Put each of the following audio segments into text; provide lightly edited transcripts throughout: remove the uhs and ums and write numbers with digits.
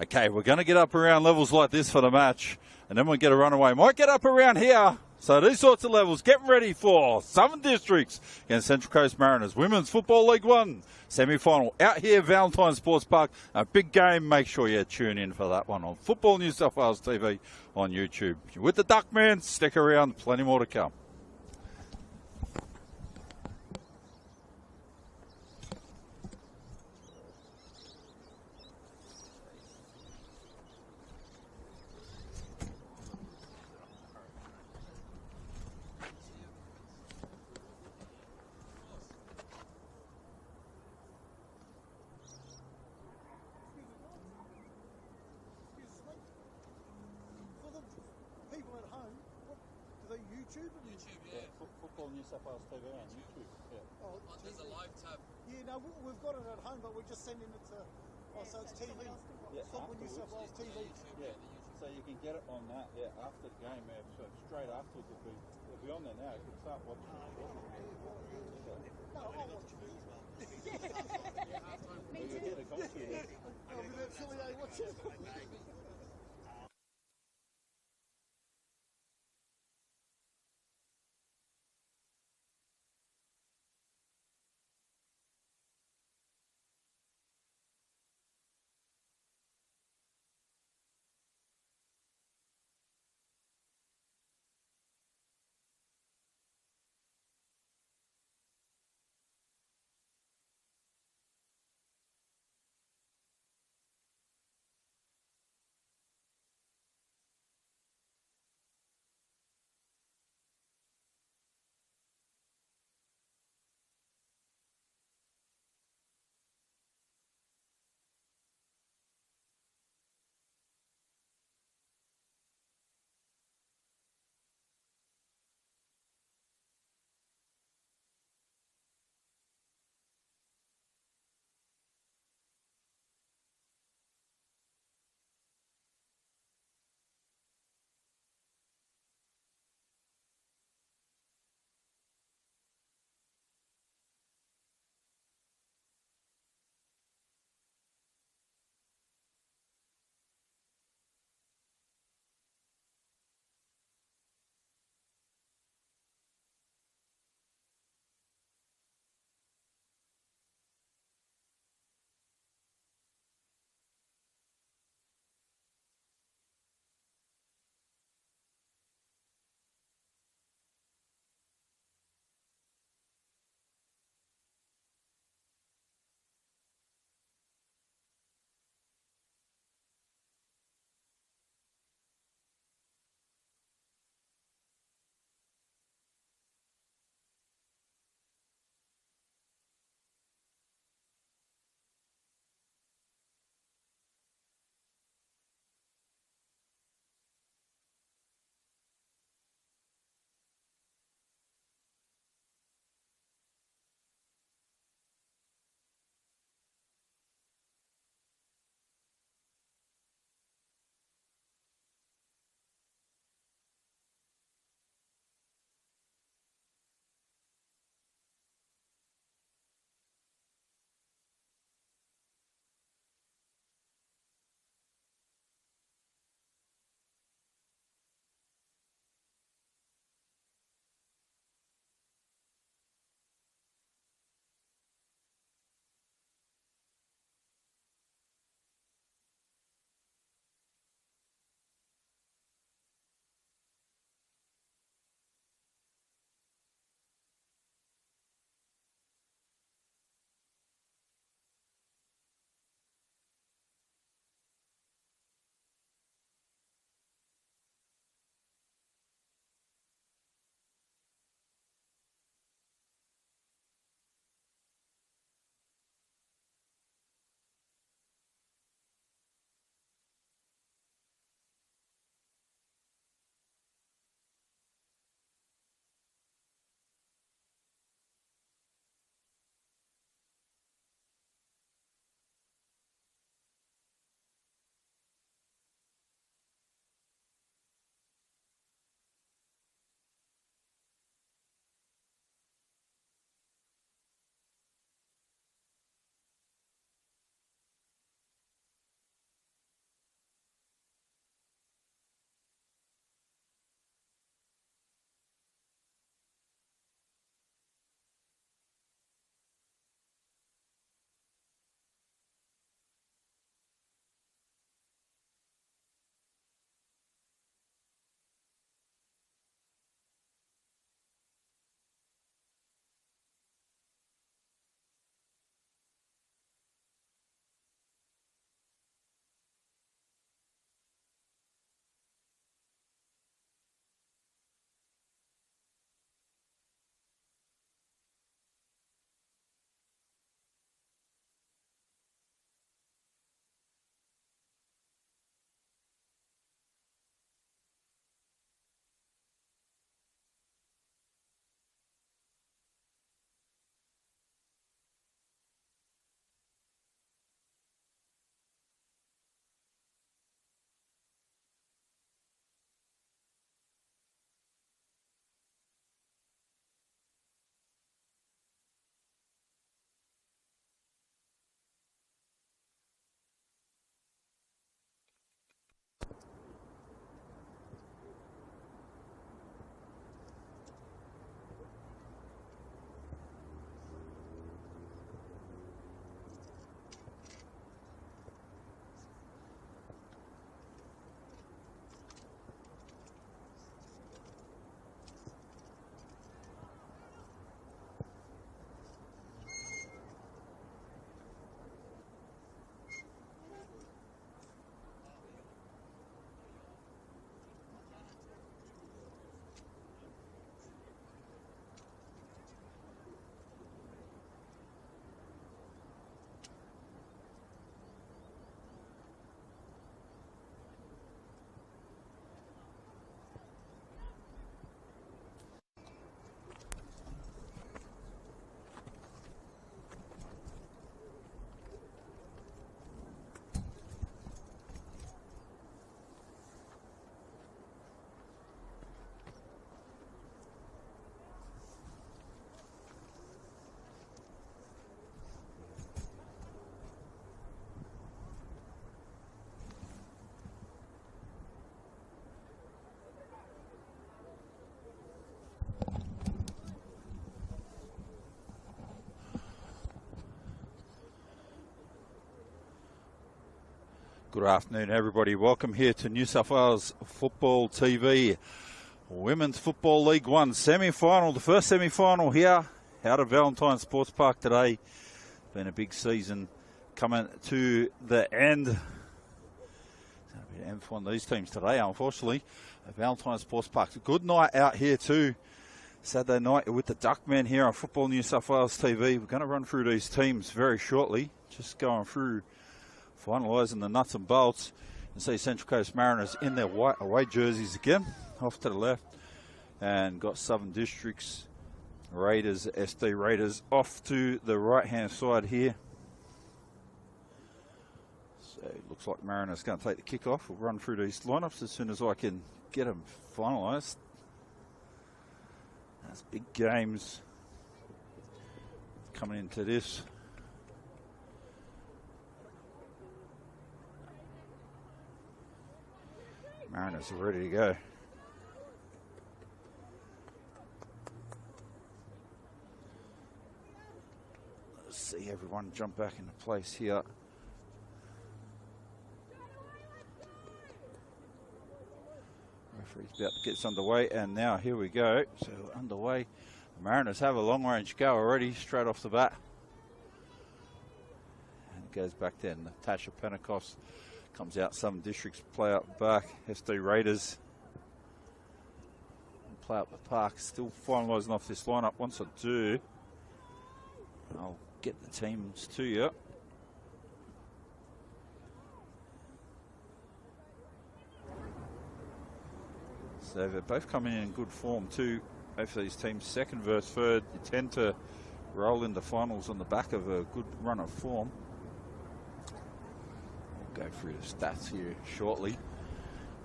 Okay, we're going to get up around levels like this for the match, and then we'll get a runaway. Might get up around here. So these sorts of levels, getting ready for Southern Districts against Central Coast Mariners. Women's Football League 1 semi-final out here, Valentine Sports Park. A big game. Make sure you tune in for that one on Football New South Wales TV on YouTube. With the Duckman, stick around. Plenty more to come. Football New South Wales TV on YouTube. Yeah. Oh, there's a live tab. Yeah, no, we've got it at home, but we're just sending it to. Oh, so it's TV. Yeah, Football New South Wales TV. Yeah. So you can get it on that. Yeah, after the game. Yeah, so straight afterwards, it'll be on there now. You can start watching it. No, I'll watch it. Me too. I'll be there silly, watch it. Good afternoon, everybody. Welcome here to New South Wales Football TV. Women's Football League 1 semi-final. The first semi-final here out of Valentine Sports Park today. Been a big season coming to the end. It's going to be an end for one of these teams today, unfortunately. Valentine Sports Park. A good night out here too. Saturday night with the Duckmen here on Football New South Wales TV. We're going to run through these teams very shortly. Just going through, finalising the nuts and bolts. You see Central Coast Mariners in their white away jerseys again, off to the left. And got Southern Districts, Raiders, SD Raiders off to the right-hand side here. So it looks like Mariners going to take the kickoff. We'll run through these lineups as soon as I can get them finalised. That's big games coming into this. Mariners are ready to go. Let's see everyone jump back into place here. Referee's about to get us underway, and now here we go. So underway. The Mariners have a long range go already, straight off the bat. And it goes back then. Natasha Pentecost comes out. Southern Districts play up back. SD Raiders play up the park. Still finalising off this lineup. Once I do, I'll get the teams to you. So they're both coming in good form too. Both of these teams, second versus third, you tend to roll into finals on the back of a good run of form. We'll go through the stats here shortly.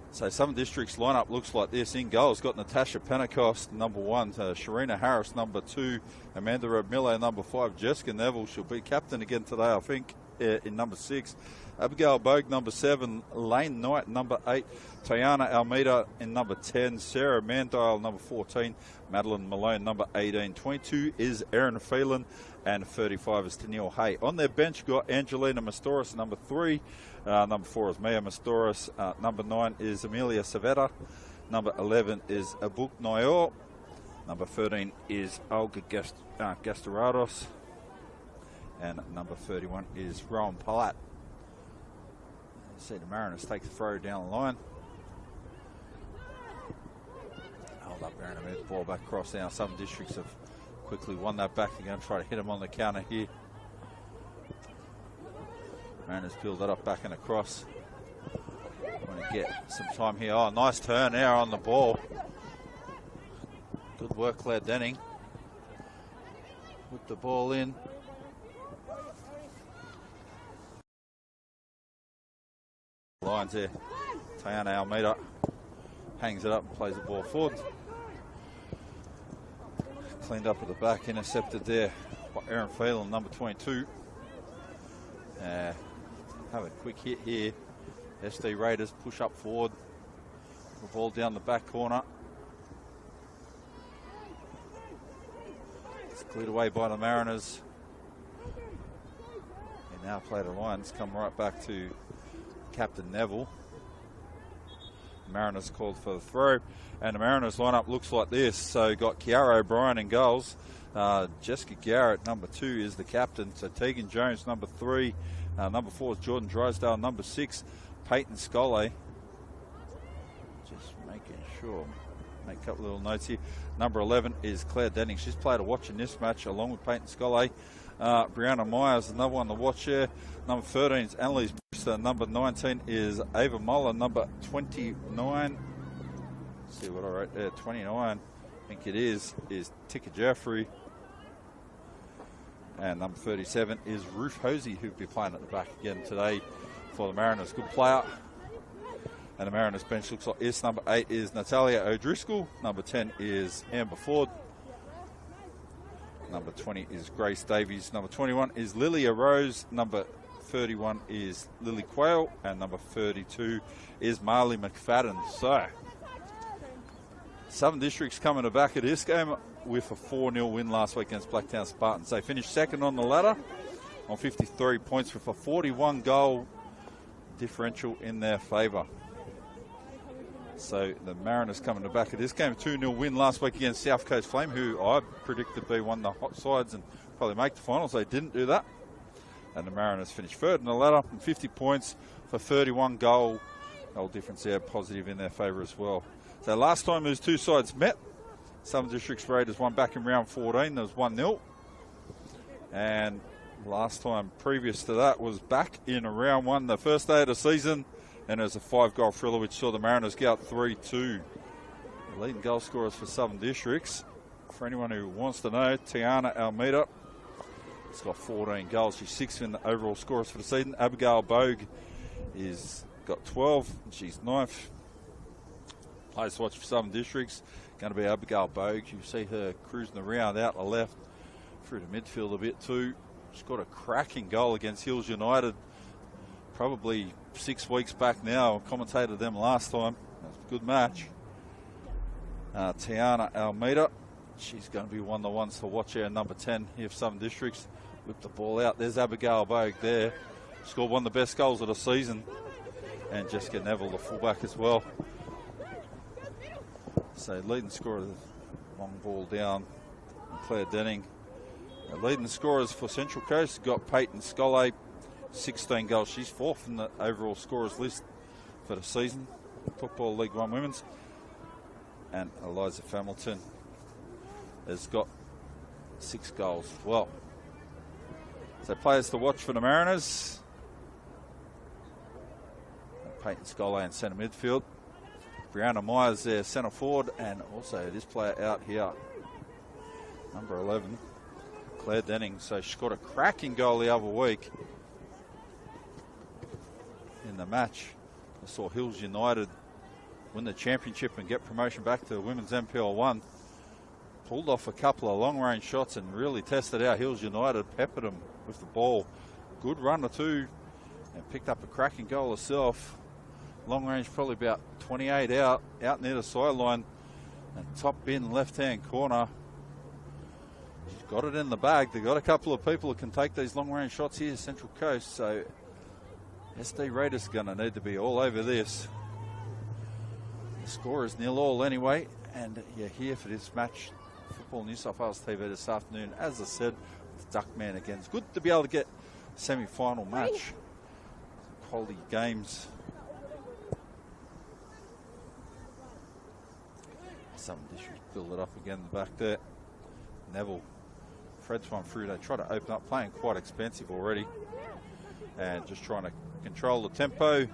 So Southern District's lineup looks like this. In goals, got Natasha Pentecost, number 1, Sharina Harris, number 2, Amanda Miller, number 5, Jessica Neville, she'll be captain again today, I think, in number 6. Abigail Bogue, number 7, Lane Knight, number 8, Tiana Almeida in number 10, Sarah Mandile, number 14, Madeline Malone, number 18, 22 is Erin Phelan, and 35 is Tennille Hay. On their bench, got Angelina Mastoris, number 3, number 4 is Mia Mastoris, number 9 is Amelia Savetta, number 11 is Abuk Nayor, number 13 is Olga Gastarados, and number 31 is Rowan Palat. See the Mariners take the throw down the line. Hold up there in a minute, ball back across now. Southern Districts have quickly won that back. They're going to try to hit them on the counter here. Mariners build that up back and across. Want to get some time here. Oh, nice turn there on the ball. Good work, Claire Denning. Put the ball in. Lines there. Tiana Almeida hangs it up and plays the ball forward. Cleaned up at the back, intercepted there by Erin Phelan, number 22. Have a quick hit here. SD Raiders push up forward. The ball down the back corner. It's cleared away by the Mariners. And now play the Lions, come right back to Captain Neville. Mariners called for the throw, and the Mariners lineup looks like this. So got Kiara O'Brien in goals. Jessica Garrett, number 2, is the captain. So Tegan Jones, number 3. Number 4 is Jordan Drysdale. Number 6, Peyton Scollay. Just making sure. Make a couple little notes here. Number 11 is Claire Denning. She's played a watch in this match along with Peyton Scollay. Brianna Myers, another one to watch there. Number 13 is Annalise Brewster. Number 19 is Ava Muller. Number 29, let's see what I wrote there, 29, I think it is Tika Jeffrey. And number 37 is Ruth Hosey, who'll be playing at the back again today for the Mariners. Good player. And the Mariners bench looks like this. Number 8 is Natalia O'Driscoll. Number 10 is Amber Ford. Number 20 is Grace Davies. Number 21 is Lilia Rose. Number 31 is Lily Quayle. And number 32 is Marley McFadden. So, Southern Districts coming to back of this game with a 4-0 win last week against Blacktown Spartans. They finished second on the ladder on 53 points with a 41-goal differential in their favour. So the Mariners come in the back of this game. 2-0 win last week against South Coast Flame, who I predicted be one of the hot sides and probably make the finals. They didn't do that. And the Mariners finished third in the ladder and 50 points for 31 goal difference there, positive in their favour as well. So last time those two sides met, Southern Districts Raiders won back in round 14. There was 1-0. And last time previous to that was back in round 1, the first day of the season. And it was a 5-goal thriller which saw the Mariners get out 3-2. The leading goal scorers for Southern Districts, for anyone who wants to know, Tiana Almeida has got 14 goals. She's 6th in the overall scorers for the season. Abigail Bogue is got 12. And she's 9th. Players to watch for Southern Districts going to be Abigail Bogue. You see her cruising around out the left through the midfield a bit too. She's got a cracking goal against Hills United probably 6 weeks back now. I commentated them last time. That was a good match. Tiana Almeida, she's going to be one of the ones to watch here, number 10 here for Southern Districts. Whip the ball out. There's Abigail Bogue there. Scored one of the best goals of the season. And Jessica Neville, the fullback as well. So leading scorer, long ball down, Claire Denning. The leading scorers for Central Coast got Peyton Scollay, 16 goals. She's 4th in the overall scorers list for the season. Football League 1 Women's. And Eliza Hamilton has got 6 goals as well. So players to watch for the Mariners. Peyton Scollay in centre midfield. Brianna Myers there, centre forward. And also this player out here, number 11, Claire Denning. So she scored a cracking goal the other week in the match. I saw Hills United win the championship and get promotion back to Women's NPL 1. Pulled off a couple of long-range shots and really tested out Hills United, peppered them with the ball. Good run or two and picked up a cracking goal herself. Long range, probably about 28 out near the sideline. And top bin, left-hand corner. She's got it in the bag. They've got a couple of people who can take these long-range shots here, Central Coast. So SD Raiders are going to need to be all over this. The score is 0-0 anyway. And you're here for this match. Football New South Wales TV this afternoon. As I said, it's Duckman again. It's good to be able to get a semi-final match. Quality games. Southern Districts build it up again in the back there. Neville, Fred's one through. They try to open up, playing quite expensive already. And just trying to control the tempo.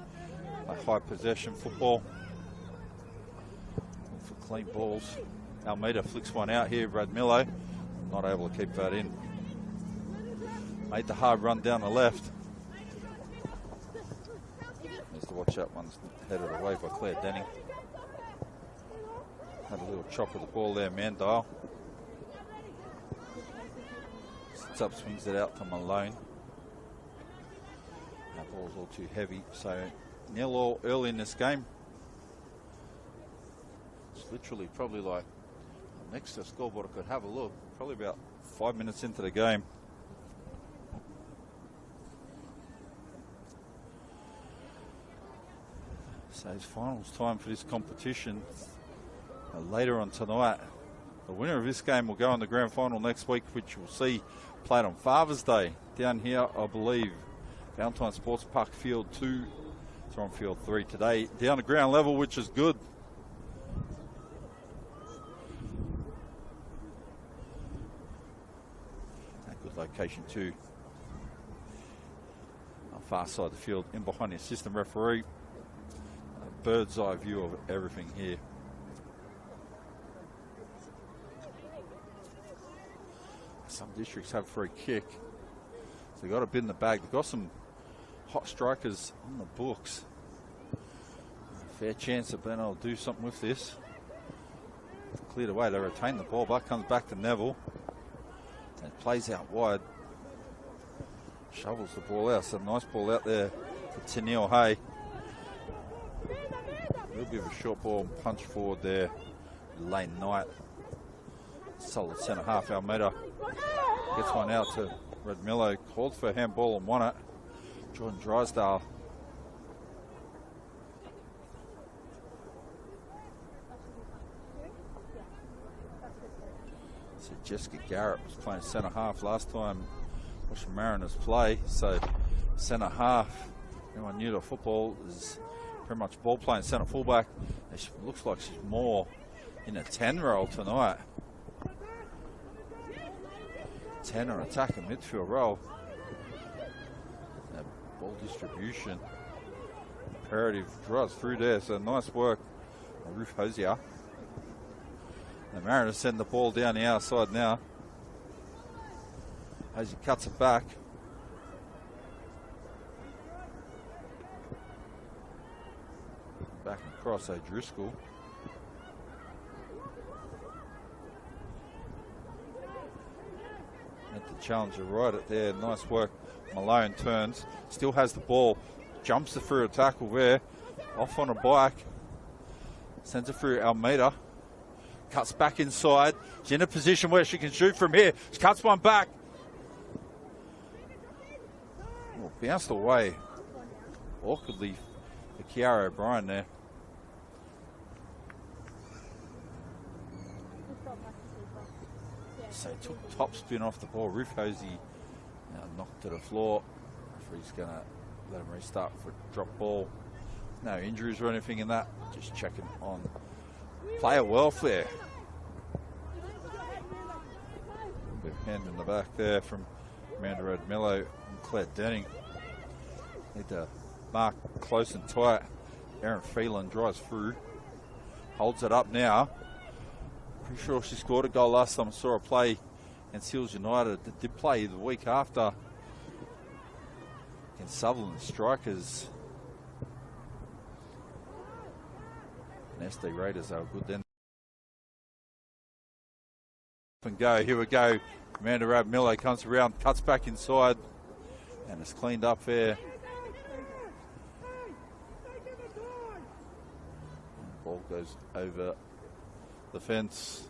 A high possession football. For clean balls. Almeida flicks one out here. Brad Millo not able to keep that in. Made the hard run down the left. Needs to watch that one's headed away by Claire Denning. Had a little chop with the ball there, Mandile. Sits up, swings it out to Malone. That ball's all too heavy, so 0-0 early in this game. It's literally probably like next to the scoreboard. I could have a look. Probably about 5 minutes into the game. So it's finals time for this competition. Later on tonight, the winner of this game will go on the grand final next week, which we'll see played on Father's Day down here, I believe. Valentine Sports Park Field 2. It's on Field 3 today. Down to ground level, which is good. A good location too. On far side of the field, in behind the assistant referee. A bird's eye view of everything here. Some districts have a free kick. So they've got a bit in the bag. They've got some hot strikers on the books. Fair chance of being able to do something with this. Cleared away. They retain the ball. But comes back to Neville. And plays out wide. Shovels the ball out. So nice ball out there to Tennille Hay. A little bit of a short ball punch forward there. Lane Knight. Solid centre half. Almeida gets one out to Red Millo. Called for handball and won it. Jordan Drysdale Jessica Garrett was playing centre half last time watching Mariners play, so centre half, anyone new to football, is pretty much ball playing centre fullback. And she looks like she's more in a 10 role tonight. 10 or attack and midfield role. That ball distribution imperative drives through there, so nice work by Ruth Hosier. The Mariners send the ball down the outside now. Hosier cuts it back. Back and across O'Driscoll. At the challenger right at there. Nice work. Malone turns. Still has the ball. Jumps it through a tackle there. Off on a bike. Sends it through Almeida. Cuts back inside. She's in a position where she can shoot from here. She cuts one back. Oh, bounced away awkwardly for Kiara O'Brien there. So he took top spin off the ball. Ruth Hosey knocked to the floor. Referee's going to let him restart for a drop ball. No injuries or anything in that. Just checking on player welfare. A bit of hand in the back there from Amanda Rodmello and Claire Denning. Need to mark close and tight. Erin Phelan drives through. Holds it up now. Pretty sure she scored a goal last time I saw her play against Hills United. Did play the week after against Sutherland Strikers. And SD Raiders are good then. And go, here we go. Amanda Radmillo comes around, cuts back inside, and it's cleaned up there. And ball goes over the fence.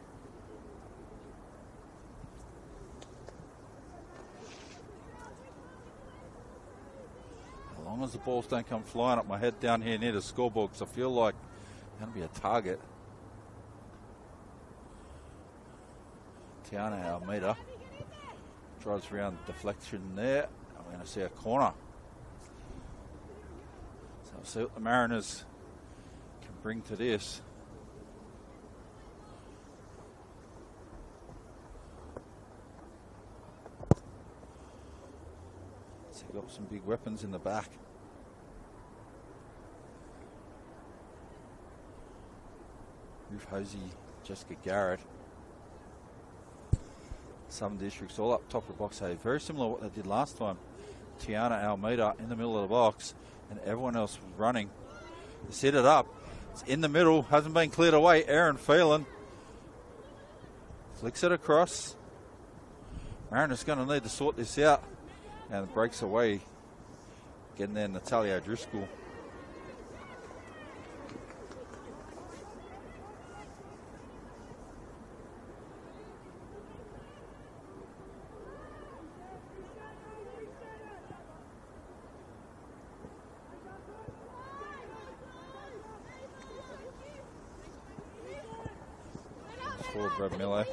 As long as the balls don't come flying up my head down here near the scoreboard, because I feel like I'm going to be a target. Tiana Almeida drives around deflection there. I'm going to see a corner. So we'll see what the Mariners can bring to this. So they've got some big weapons in the back. Ruth Hosey, Jessica Garrett. Southern Districts all up top of the box. Hey, very similar to what they did last time. Tiana Almeida in the middle of the box and everyone else running. They set it up. It's in the middle. Hasn't been cleared away. Erin Phelan flicks it across. Mariners going to need to sort this out. And it breaks away. Getting there, Natalia O'Driscoll. Brad Miller.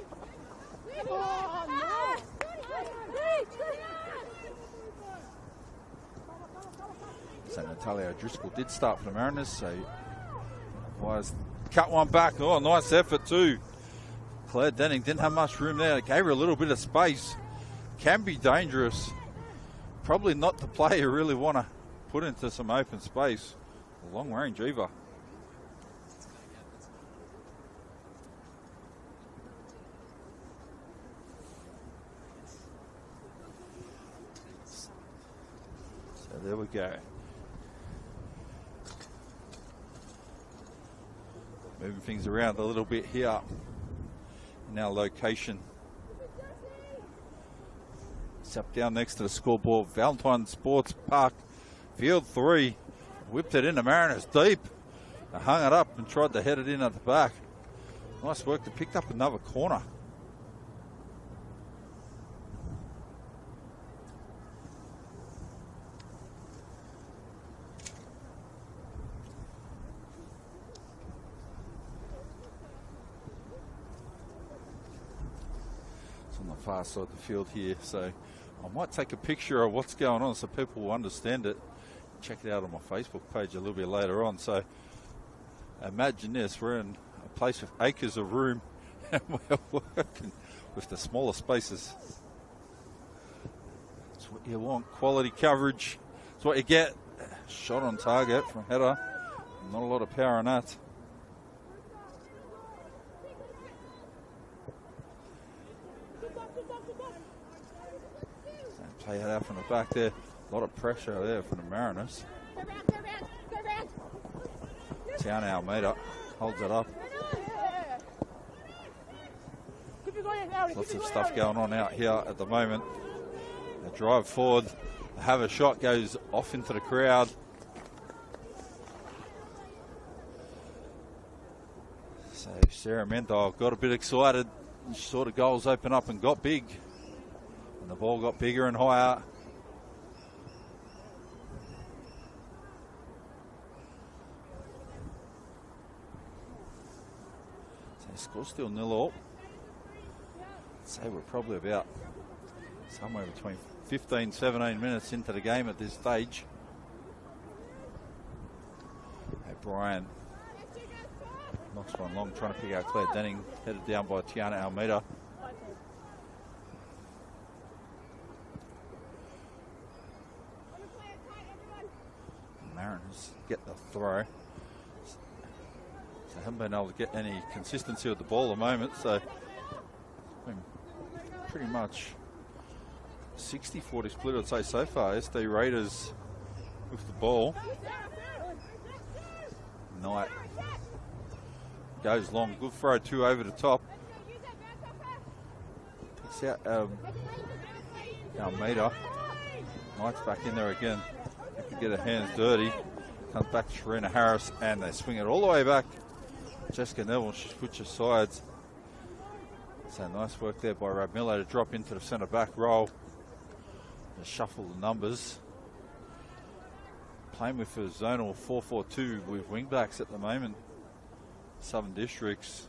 So Natalia O'Driscoll did start for the Mariners, so was cut one back. Oh, nice effort too. Claire Denning didn't have much room there. It gave her a little bit of space. Can be dangerous. Probably not the player you really want to put into some open space. A long range Eva. There we go. Moving things around a little bit here in our location. It's up down next to the scoreboard. Valentine Sports Park, Field 3. Whipped it into Mariners deep. They hung it up and tried to head it in at the back. Nice work. They picked up another corner. on the far side of the field here, so I might take a picture of what's going on so people will understand it. Check it out on my Facebook page a little bit later on. So imagine this, we're in a place with acres of room and we're working with the smaller spaces. That's what you want, quality coverage. That's what you get. Shot on target from header. Not a lot of power on that. Play it out from the back there. A lot of pressure there from the Mariners. Tiana Almeida holds it up. Lots of stuff going on out here at the moment. They drive forward. They have a shot, goes off into the crowd. So Sarah Mendel got a bit excited. She saw the goals open up and got big. And the ball got bigger and higher. So score still 0-0. I'd say we're probably about somewhere between 15-17 minutes into the game at this stage. O'Brien knocks one long, trying to pick out Claire Denning, headed down by Tiana Almeida. Mariners get the throw. So haven't been able to get any consistency with the ball at the moment, so been pretty much 60-40 split, I'd say, so far. SD Raiders with the ball. Knight goes long, good throw, 2 over the top. Picks out Almeida. Knight's back in there again. They could get her hands dirty. Comes back to Sharina Harris and they swing it all the way back. Jessica Neville, she switches sides. So nice work there by Rab Miller to drop into the centre back role. And shuffle the numbers. Playing with a zonal 4-4-2 with wing backs at the moment. Southern Districts.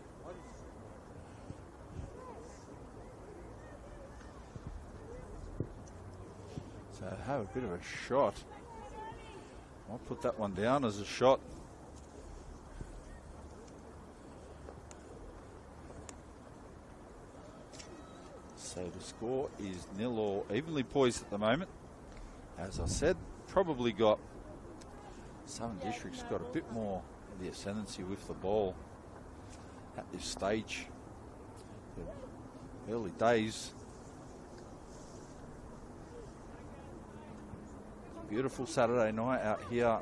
So have a bit of a shot. I'll put that one down as a shot. So the score is 0 or evenly poised at the moment. As I said, probably got Southern Districts got a bit more of the ascendancy with the ball at this stage. The early days. Beautiful Saturday night out here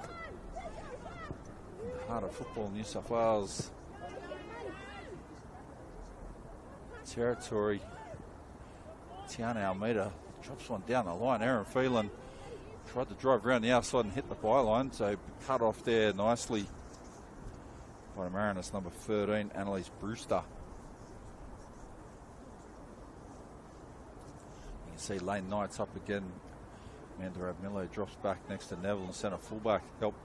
in the heart of football, New South Wales territory. Tiana Almeida drops one down the line. Aaron Phelan tried to drive around the outside and hit the byline, so cut off there nicely by the Mariners number 13, Annalise Brewster. You can see Lane Knight's up again. Amanda Rabmillo drops back next to Neville and centre fullback, help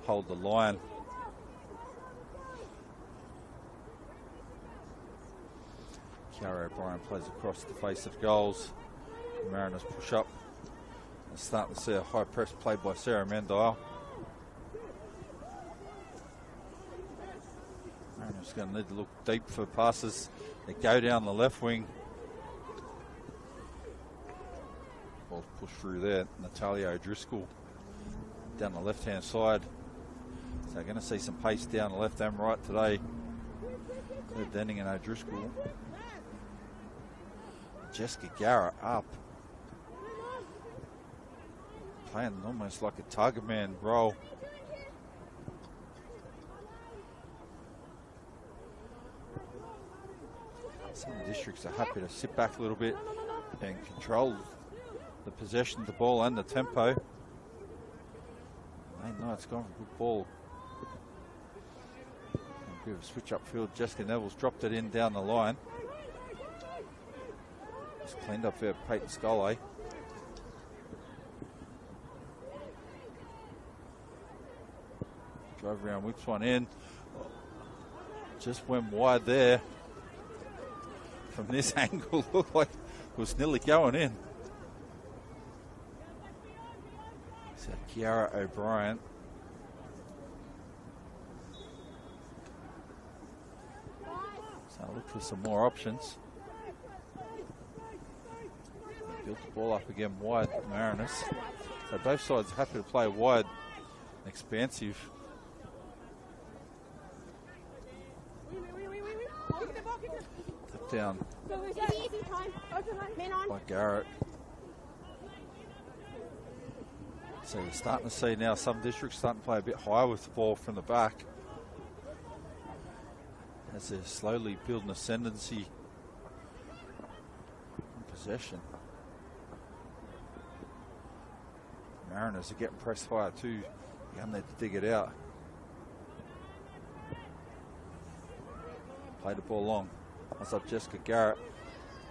hold the line. Kiara O'Brien plays across the face of goals. The Mariners push up. And starting to see a high press played by Sarah Mandile. Mariners going to need to look deep for passes that go down the left wing. Ball's pushed through there. Natalia O'Driscoll down the left-hand side. So going to see some pace down the left and right today. Claire Denning and O'Driscoll. Jessica Garrett up. Playing almost like a target man role. Some of the districts are happy to sit back a little bit and control the possession of the ball and the tempo. No, it's gone for a good ball. A bit of a switch upfield. Jessica Neville's dropped it in down the line. It's cleaned up there, Peyton Scully. Drove around, whips one in. Just went wide there. from this angle looked like it was nearly going in. So Kiara O'Brien. So look for some more options. Built the ball up again wide, Mariners. So both sides happy to play wide and expansive. Tip down by Garrett. So you're starting to see now some districts starting to play a bit higher with the ball from the back, as they're slowly building ascendancy in possession. Mariners are getting pressed higher too. You're going to need to dig it out. Play the ball long. That's up Jessica Garrett.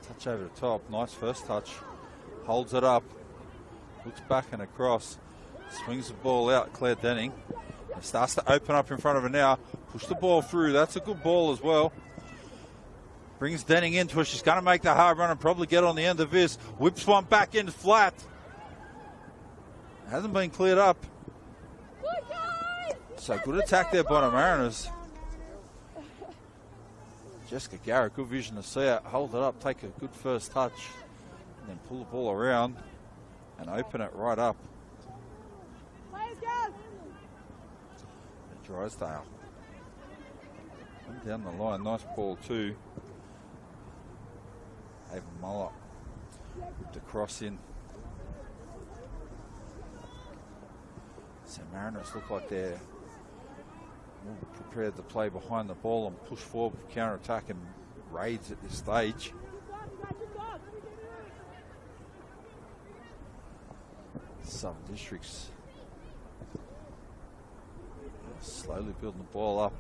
Touch over the top. Nice first touch. Holds it up. Looks back and across. Swings the ball out. Claire Denning. It starts to open up in front of her now. Push the ball through. That's a good ball as well. Brings Denning into it. She's going to make the hard run and probably get on the end of this. Whips one back in flat. Hasn't been cleared up. So good attack there by the Mariners. Jessica Garrett, good vision to see it. Hold it up, take a good first touch, and then pull the ball around and open it right up. Drysdale. And down the line, nice ball too. Ava Muller with the cross in. So Mariners look like they're more prepared to play behind the ball and push forward for counter-attack and raids at this stage. Some districts slowly building the ball up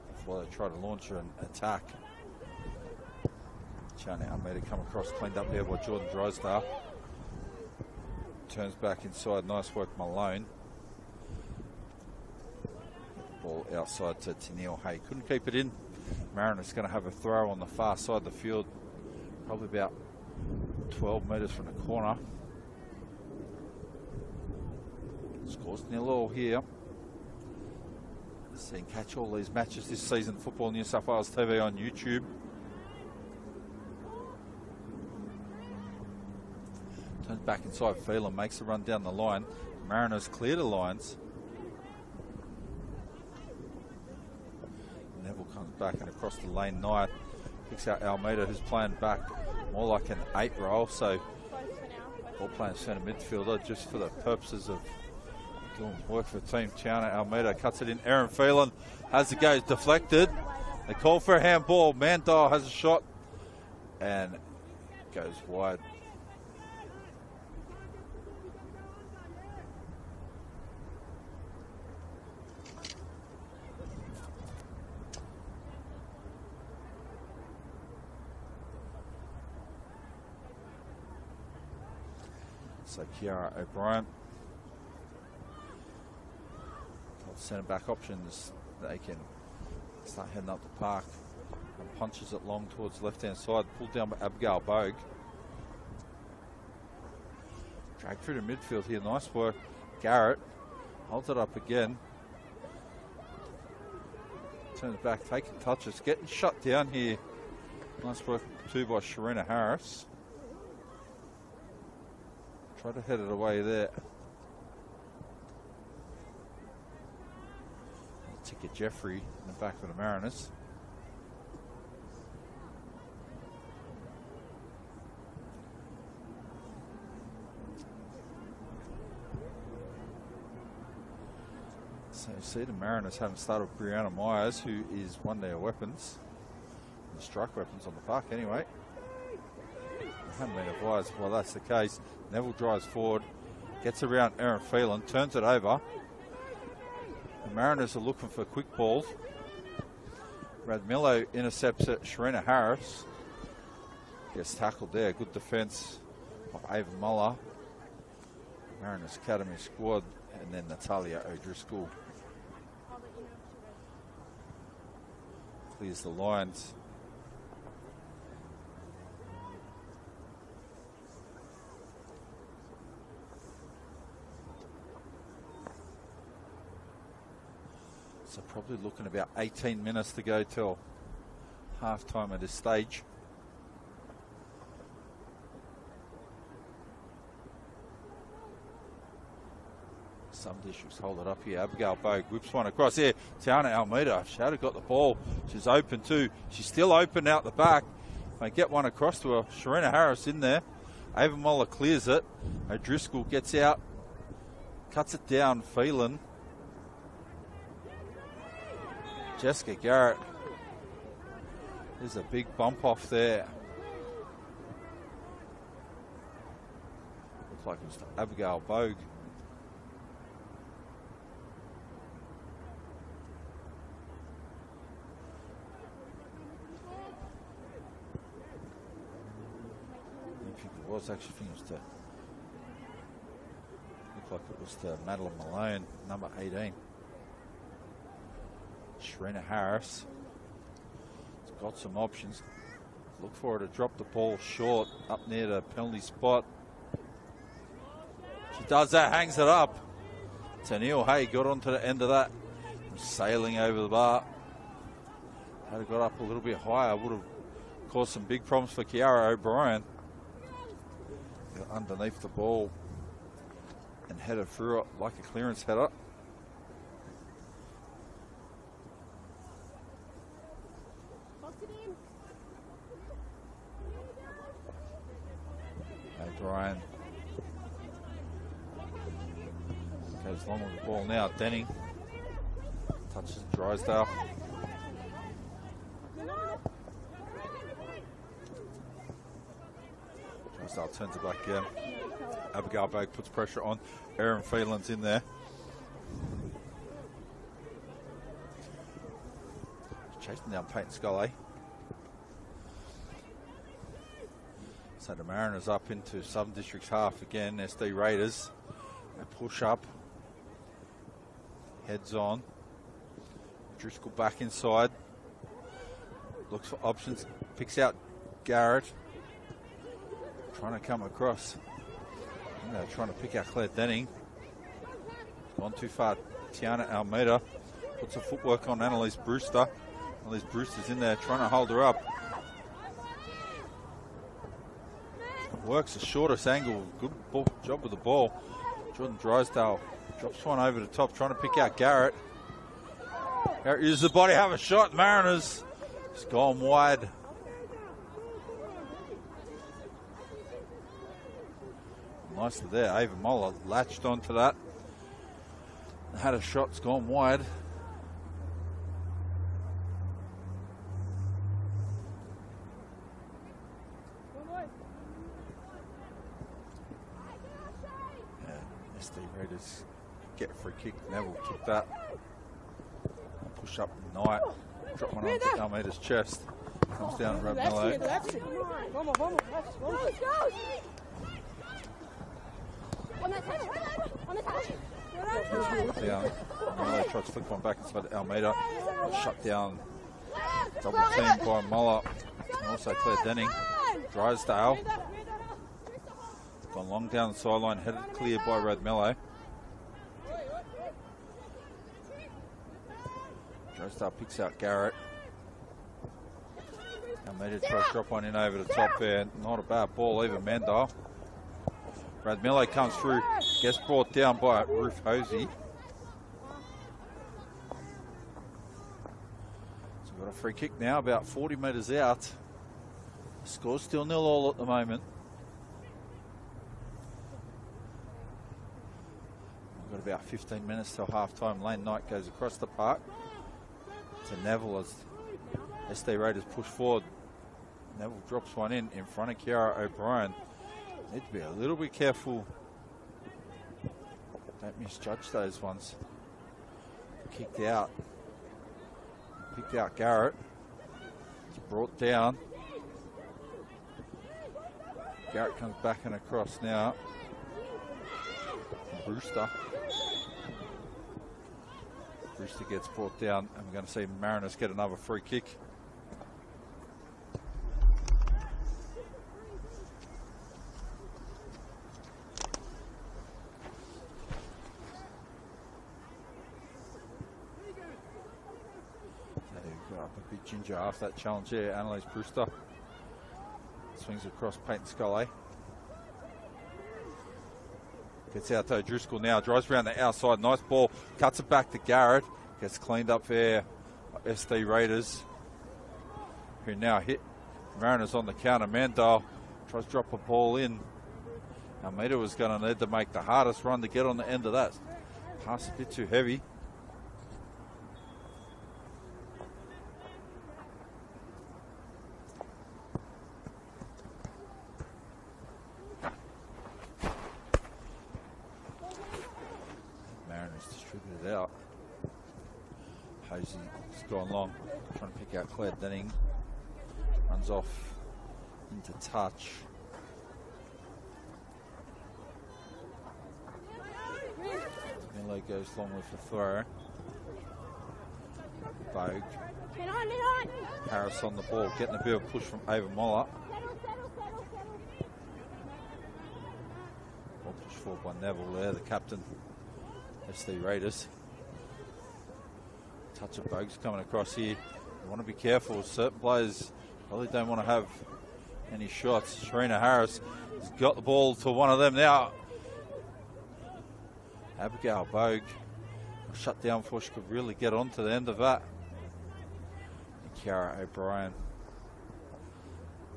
before they try to launch an attack. Chana Almeida come across, cleaned up there by Jordan Drysdale. Turns back inside, nice work Malone. Ball outside to Tennille Hay. Couldn't keep it in. Mariners going to have a throw on the far side of the field, probably about 12 metres from the corner. Scores 0-0 here. So you can catch all these matches this season, Football New South Wales TV on YouTube. Turns back inside, Phelan makes a run down the line. Mariners clear the lines. Neville comes back and across the lane. Knight picks out Almeida, who's playing back more like an 8 role. So ball playing centre midfielder just for the purposes of doing work for Team Chowner. Almeida cuts it in. Erin Phelan has the go, deflected. They call for a handball. Mandile has a shot and goes wide. So Kiara O'Brien. Centre back options, they can start heading up the park, and punches it long towards the left hand side, pulled down by Abigail Bogue. Drag through to midfield here, nice work. Garrett holds it up again. Turns back, taking touches, getting shut down here. Nice work too by Sharina Harris. Try to head it away there. Ticket Jeffrey in the back of the Mariners. So you see the Mariners haven't started with Brianna Myers, who is one of their weapons. The strike weapons on the park anyway. They haven't been advised. Well, that's the case. Neville drives forward, gets around Erin Phelan, turns it over. The Mariners are looking for quick balls. Radmillo intercepts it. Sharina Harris gets tackled there. Good defence of Ava Muller. Mariners Academy squad, and then Natalia O'Driscoll. Clears the lines. So probably looking about 18 minutes to go till half time at this stage. Some districts hold it up here. Abigail Bogue whips one across here. Tiana Almeida, she had got the ball. She's open too. She's still open out the back. They get one across to her. Sharina Harris in there. Ava Moller clears it. O'Driscoll gets out. Cuts it down. Phelan. Jessica Garrett. There's a big bump off there. Looks like it was to Abigail Bogue. I actually think it was to, looked like it was to Madeline Malone, number 18. Sharina Harris. It's got some options. Look for her to drop the ball short up near the penalty spot. She does that, hangs it up. Tennille Hay got onto the end of that. Sailing over the bar. Had it got up a little bit higher, would have caused some big problems for Kiara O'Brien. Underneath the ball and headed through it like a clearance header. O'Brien goes long with the ball now. Denning touches Drysdale. Drysdale turns it back again. Abigail Bogue puts pressure on. Erin Phelan's in there. Chasing down Peyton Scully. So the Mariners up into Southern District's half again. SD Raiders. They push up. Heads on. Driscoll back inside. Looks for options. Picks out Garrett. Trying to come across. They're trying to pick out Claire Denning. Gone too far. Tiana Almeida puts her footwork on Annalise Brewster. Annalise Brewster's in there trying to hold her up. Works the shortest angle. Good job with the ball. Jordan Drysdale drops one over the top, trying to pick out Garrett. Garrett uses the body, have a shot. Mariners. It's gone wide. Nicely there. Ava Moller latched onto that. Had a shot, it's gone wide. Yeah, SD Raiders get a free kick. Neville took that. Push up Knight. Drop one onto Almeida's chest. Comes down Rab Mello. Down. Mello tries to flick one back inside Almeida. Shut down. Double team by Muller. And also Claire Denning. Drysdale. Gone long down the sideline, headed clear by Radmello. Drysdale picks out Garrett. Almeida tries to drop one in over the top there. Not a bad ball either, Mandel. Radmello comes through, gets brought down by Ruth Hosey. So we've got a free kick now, about 40 metres out. The score's still 0-0 at the moment. We've got about 15 minutes till half time. Lane Knight goes across the park to Neville as SD Raiders push forward. Neville drops one in front of Kiara O'Brien. Need to be a little bit careful. Don't misjudge those ones. Kicked out. Picked out Garrett. It's brought down. Garrett comes back and across now. Brewster. Brewster gets brought down, and we're going to see Mariners get another free kick. ginger after that challenge there, Annalise Brewster. Swings across Peyton Scully. Gets out to Driscoll now, drives around the outside, nice ball, cuts it back to Garrett. Gets cleaned up there by SD Raiders, who now hit Mariners on the counter. Mandale tries to drop a ball in. Almeida was going to need to make the hardest run to get on the end of that. Pass a bit too heavy. Mariners distributed out. Posey's gone long, trying to pick out Claire Denning. Runs off into touch. Miller goes long with the throw. Bogue. Harris on the ball, getting a bit of push from Ava Moller. Ball push forward by Neville there, the captain. SD Raiders. Touch of Bogue's coming across here. You want to be careful. Certain players probably don't want to have any shots. Sharina Harris has got the ball to one of them now. Abigail Bogue shut down before she could really get on to the end of that. And Kiara O'Brien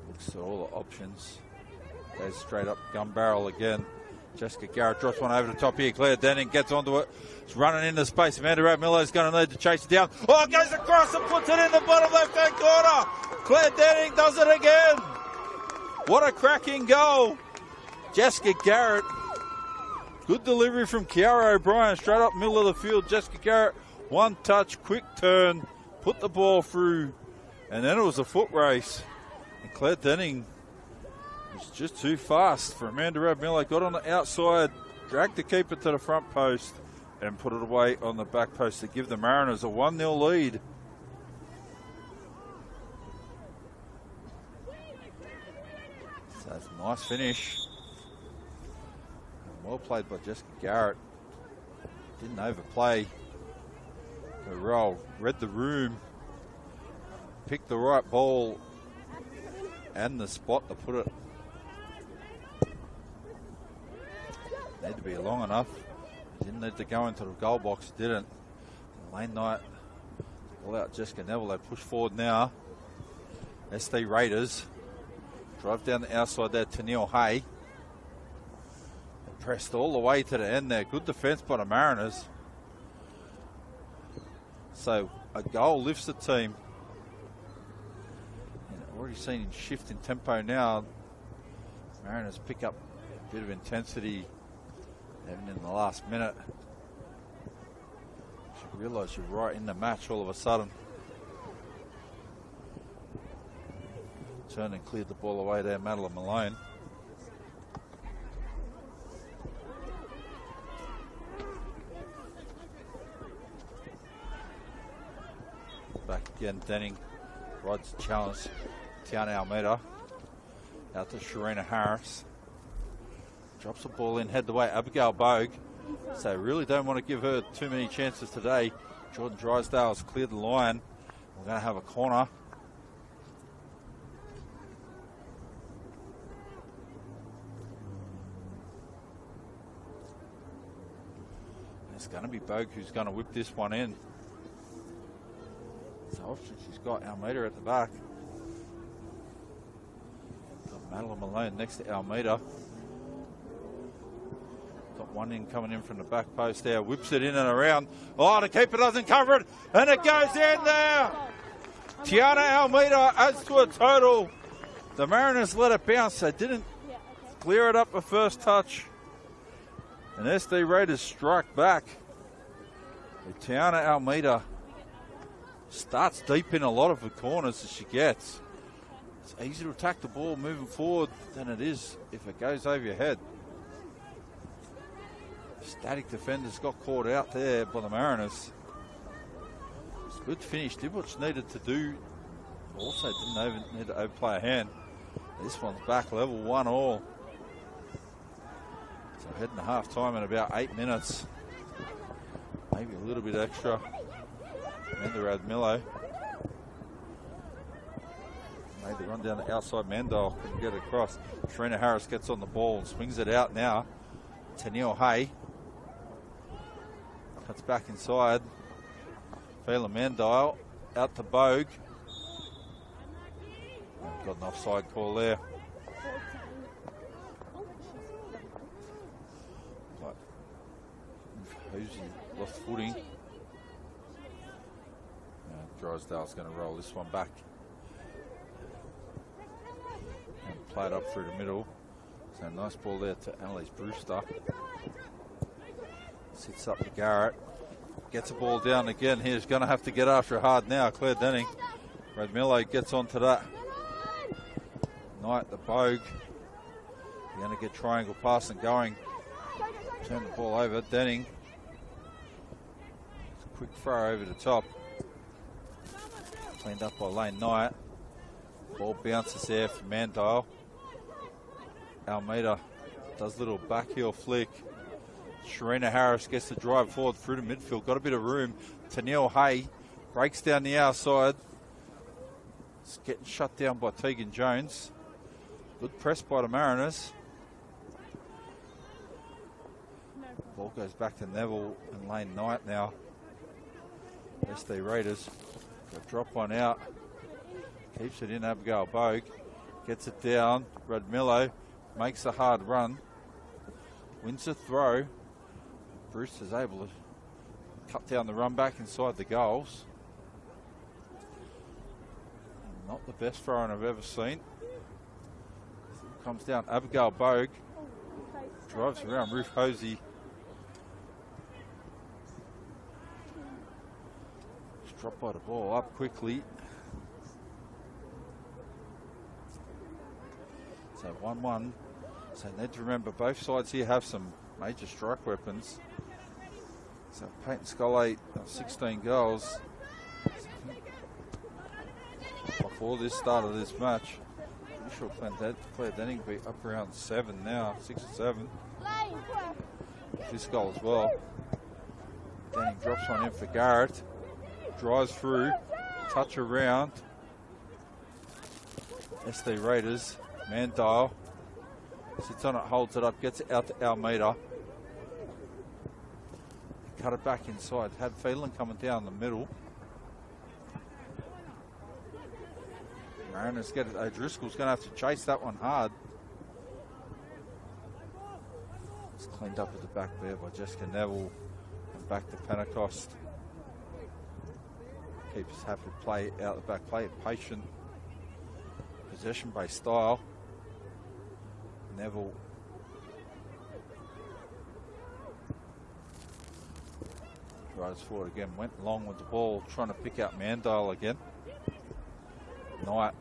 looks at all the options. Goes straight up gun barrel again. Jessica Garrett drops one over the top here. Claire Denning gets onto it. It's running into space. Amanda Radmillo is going to need to chase it down. Oh, it goes across and puts it in the bottom left-hand corner. Claire Denning does it again. What a cracking goal. Jessica Garrett. Good delivery from Kiara O'Brien. Straight up middle of the field. Jessica Garrett, one touch, quick turn. Put the ball through. And then it was a foot race. And Claire Denning was just too fast for Amanda Radmillo. Got on the outside, dragged the keeper to the front post, and put it away on the back post to give the Mariners a 1-0 lead. So that's a nice finish. And well played by Jessica Garrett. Didn't overplay her role. Read the room. Picked the right ball and the spot to put it. Need to be long enough. Didn't need to go into the goal box, didn't. Lane Knight, all out Jessica Neville. They push forward now. SD Raiders drive down the outside there to Neil Hay. Pressed all the way to the end there. Good defence by the Mariners. So a goal lifts the team. And already seen him shift in tempo now. Mariners pick up a bit of intensity even in the last minute. You realise you're right in the match all of a sudden. Turned and cleared the ball away there, Madeline Malone. Back again, Denning rides the challenge. Tiana Almeida out to Sharina Harris. Drops the ball in, head the way, Abigail Bogue. So really don't want to give her too many chances today. Jordan Drysdale's cleared the line. We're going to have a corner. It's going to be Bogue who's going to whip this one in. So option she's got Almeida at the back. Got Madeline Malone next to Almeida. Got one in coming in from the back post there. Whips it in and around. Oh, the keeper doesn't cover it. And it goes in there. Tiana Almeida adds to a total. The Mariners let it bounce. They didn't clear it up the first touch. And SD Raiders strike back. But Tiana Almeida starts deep in a lot of the corners that she gets. It's easy to attack the ball moving forward than it is if it goes over your head. Static defenders got caught out there by the Mariners. It's a good finish. Did what she needed to do. Also didn't need to overplay a hand. This one's back level, 1-1. So heading to half time in about 8 minutes. Maybe a little bit extra. Amanda Radmillo Made the run down the outside. Mandel couldn't get it across. Sharina Harris gets on the ball and swings it out now. Tennille Hay cuts back inside. Phelan Mandel out to Bogue. Got an offside call there. But Hosey lost footing. Drysdale's going to roll this one back. And play it up through the middle. So nice ball there to Annalise Brewster. Sits up to Garrett. Gets the ball down again. He's going to have to get after it hard now. Claire Denning. Radmillo gets onto that. Knight the Bogue. You're going to get triangle pass and going. Turn the ball over. Denning. Quick throw over the top. Cleaned up by Lane Knight. Ball bounces there for Mandale. Almeida does a little back heel flick. Sharina Harris gets the drive forward through the midfield. Got a bit of room. Tennille Hay breaks down the outside. It's getting shut down by Tegan Jones. Good press by the Mariners. Ball goes back to Neville and Lane Knight now. SD Raiders. Got drop one out. Keeps it in. Abigail Bogue. Gets it down. Radmillo makes a hard run. Wins the throw. Bruce is able to cut down the run back inside the goals. Not the best throwing I've ever seen. Comes down. Abigail Bogue. Drives around Ruth Hosey. Drop by the ball up quickly. So 1-1. So need to remember both sides here have some major strike weapons. So Peyton Scully 16 goals. Before this start of this match, pretty sure Claire Denning be up around 7 now, 6 or 7. This goal as well. Denning drops one in for Garrett. Drives through, touch around. SD Raiders, Mandale. Sits on it, holds it up, gets it out to Almeida. Cut it back inside. Had Phelan coming down the middle. Mariners get it. O'Driscoll's going to have to chase that one hard. It's cleaned up at the back there by Jessica Neville. And back to Pentecost. Keepers happy to play out the back. Play it patient. Possession-based style. Neville. Drives forward again. Went long with the ball. Trying to pick out Mandale again. Knight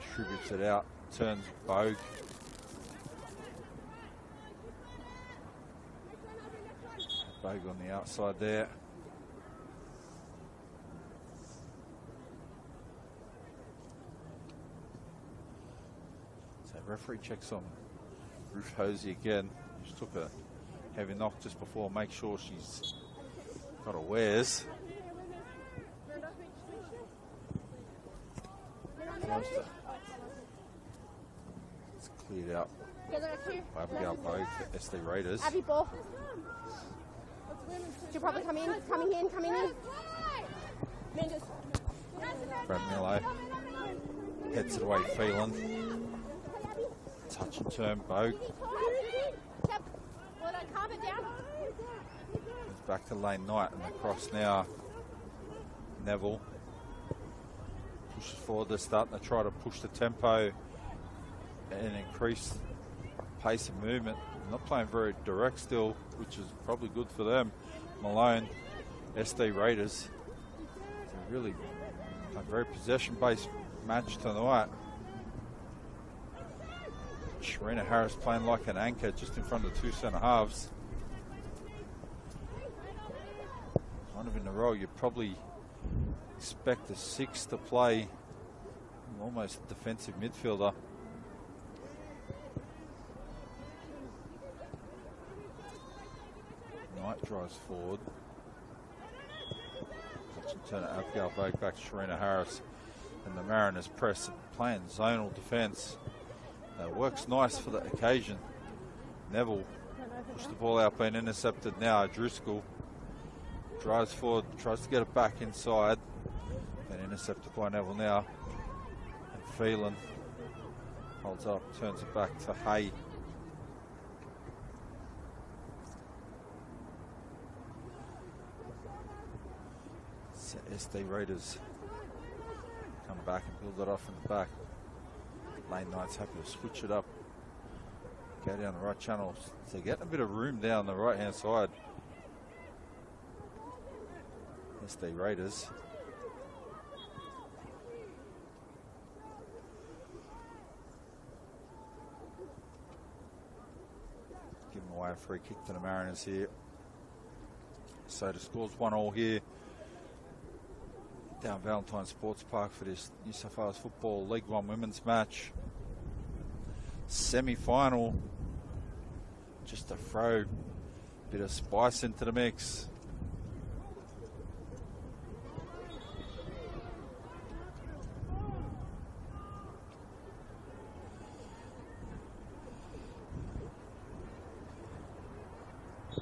distributes it out. Turns Bogue. Bogue on the outside there. So referee checks on Ruth Hosey again. She took a heavy knock just before. Make sure she's got her wares. It's cleared out. Abigail Bogue for SD Raiders. Abby ball. She'll probably coming in. Brad Milo heads it away, Phelan. Touch and turn, Bogue. It's back to Lane Knight and across now. Neville pushes forward. They're starting to try to push the tempo and increase pace of movement. Not playing very direct still, which is probably good for them. Malone, SD Raiders. It's a really very possession-based match tonight. Sharina Harris playing like an anchor just in front of the two centre halves. Kind of in the role you'd probably expect a 6 to play, almost a defensive midfielder. Knight drives forward. Touch and turn it, Abigail Bogue back to Sharina Harris. And the Mariners press, playing zonal defence. Works nice for the occasion. Neville pushed the ball out, being intercepted now. Driscoll drives forward, tries to get it back inside. Been intercepted by Neville now. And Phelan holds up, turns it back to Hay. So SD Raiders come back and build it off in the back. Lane Knights happy to switch it up. Go down the right channel. So getting a bit of room down the right hand side. SD Raiders. Giving away a free kick to the Mariners here. So the score's 1-1 here. Down Valentine Sports Park for this New South Wales Football League One women's match. Semi-final. Just to throw a bit of spice into the mix.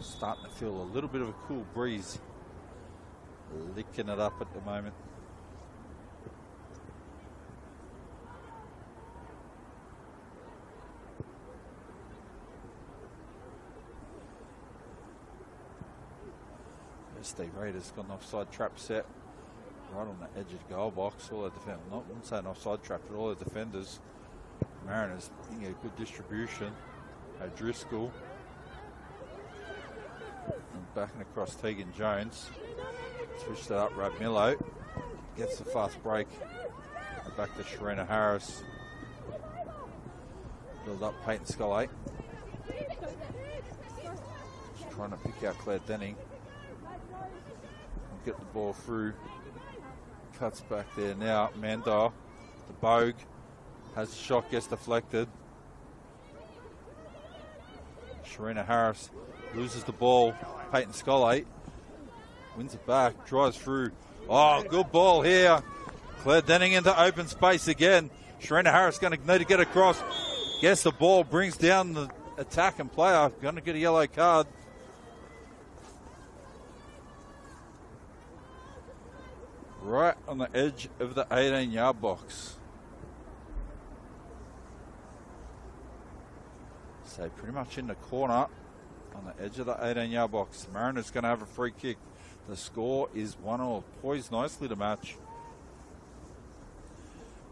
Starting to feel a little bit of a cool breeze. Licking it up at the moment. SD Raiders got an offside trap set right on the edge of the goal box. All their defenders, not wouldn't say an offside trap, but all their defenders. Mariners getting a good distribution. O'Driscoll. And backing across Tegan Jones. Switched it up, Radmillo. Gets the fast break. And back to Sharina Harris. Build up Peyton Scully. Just trying to pick out Claire Denning. Get the ball through. Cuts back there now. Mandar, the Bogue, has a shot, gets deflected. Sharina Harris loses the ball. Peyton Scully wins it back, drives through. Oh, good ball here. Claire Denning into open space again. Sharina Harris going to need to get across. Gets the ball, brings down the attacking player. Going to get a yellow card. Right on the edge of the 18-yard box. So pretty much in the corner on the edge of the 18-yard box. Mariners going to have a free kick. The score is 1-1. Poised nicely to match.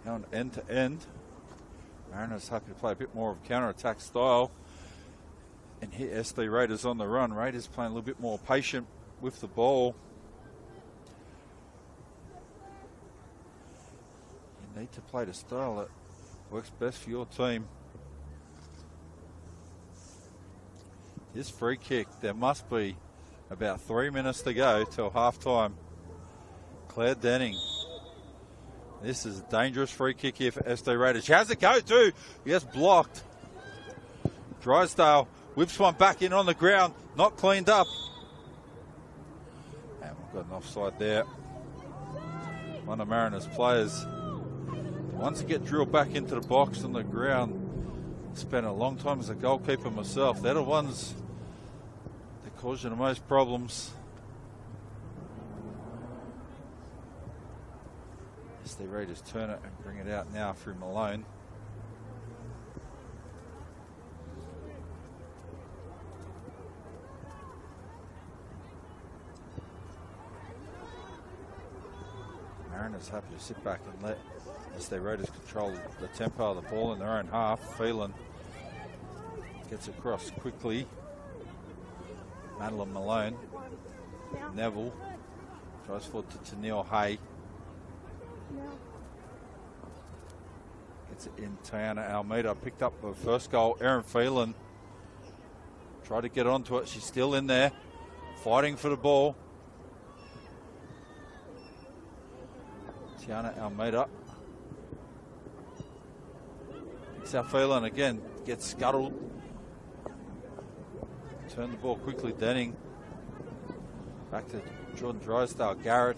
Now end to end. Mariners happy to play a bit more of counter-attack style and hit SD Raiders on the run. Raiders playing a little bit more patient with the ball. Need to play the style that works best for your team. This free kick, there must be about 3 minutes to go till half time. Claire Denning. This is a dangerous free kick here for SD Raiders. She has a go too. Yes, blocked. Drysdale whips one back in on the ground. Not cleaned up. And we've got an offside there. One of Mariners' players. Once you get drilled back into the box on the ground, spent a long time as a goalkeeper myself. They're the ones that cause you the most problems. As the Raiders turn it and bring it out now through Malone. Mariners happy to sit back and let SD Raiders control the tempo of the ball in their own half. Phelan gets across quickly. Madeline Malone. Neville tries forward to Neil Hay. Gets it in. Tiana Almeida picked up the first goal. Erin Phelan tried to get onto it. She's still in there, fighting for the ball. Tiana Almeida. South Phelan again gets scuttled. Turn the ball quickly. Denning. Back to Jordan Drysdale. Garrett.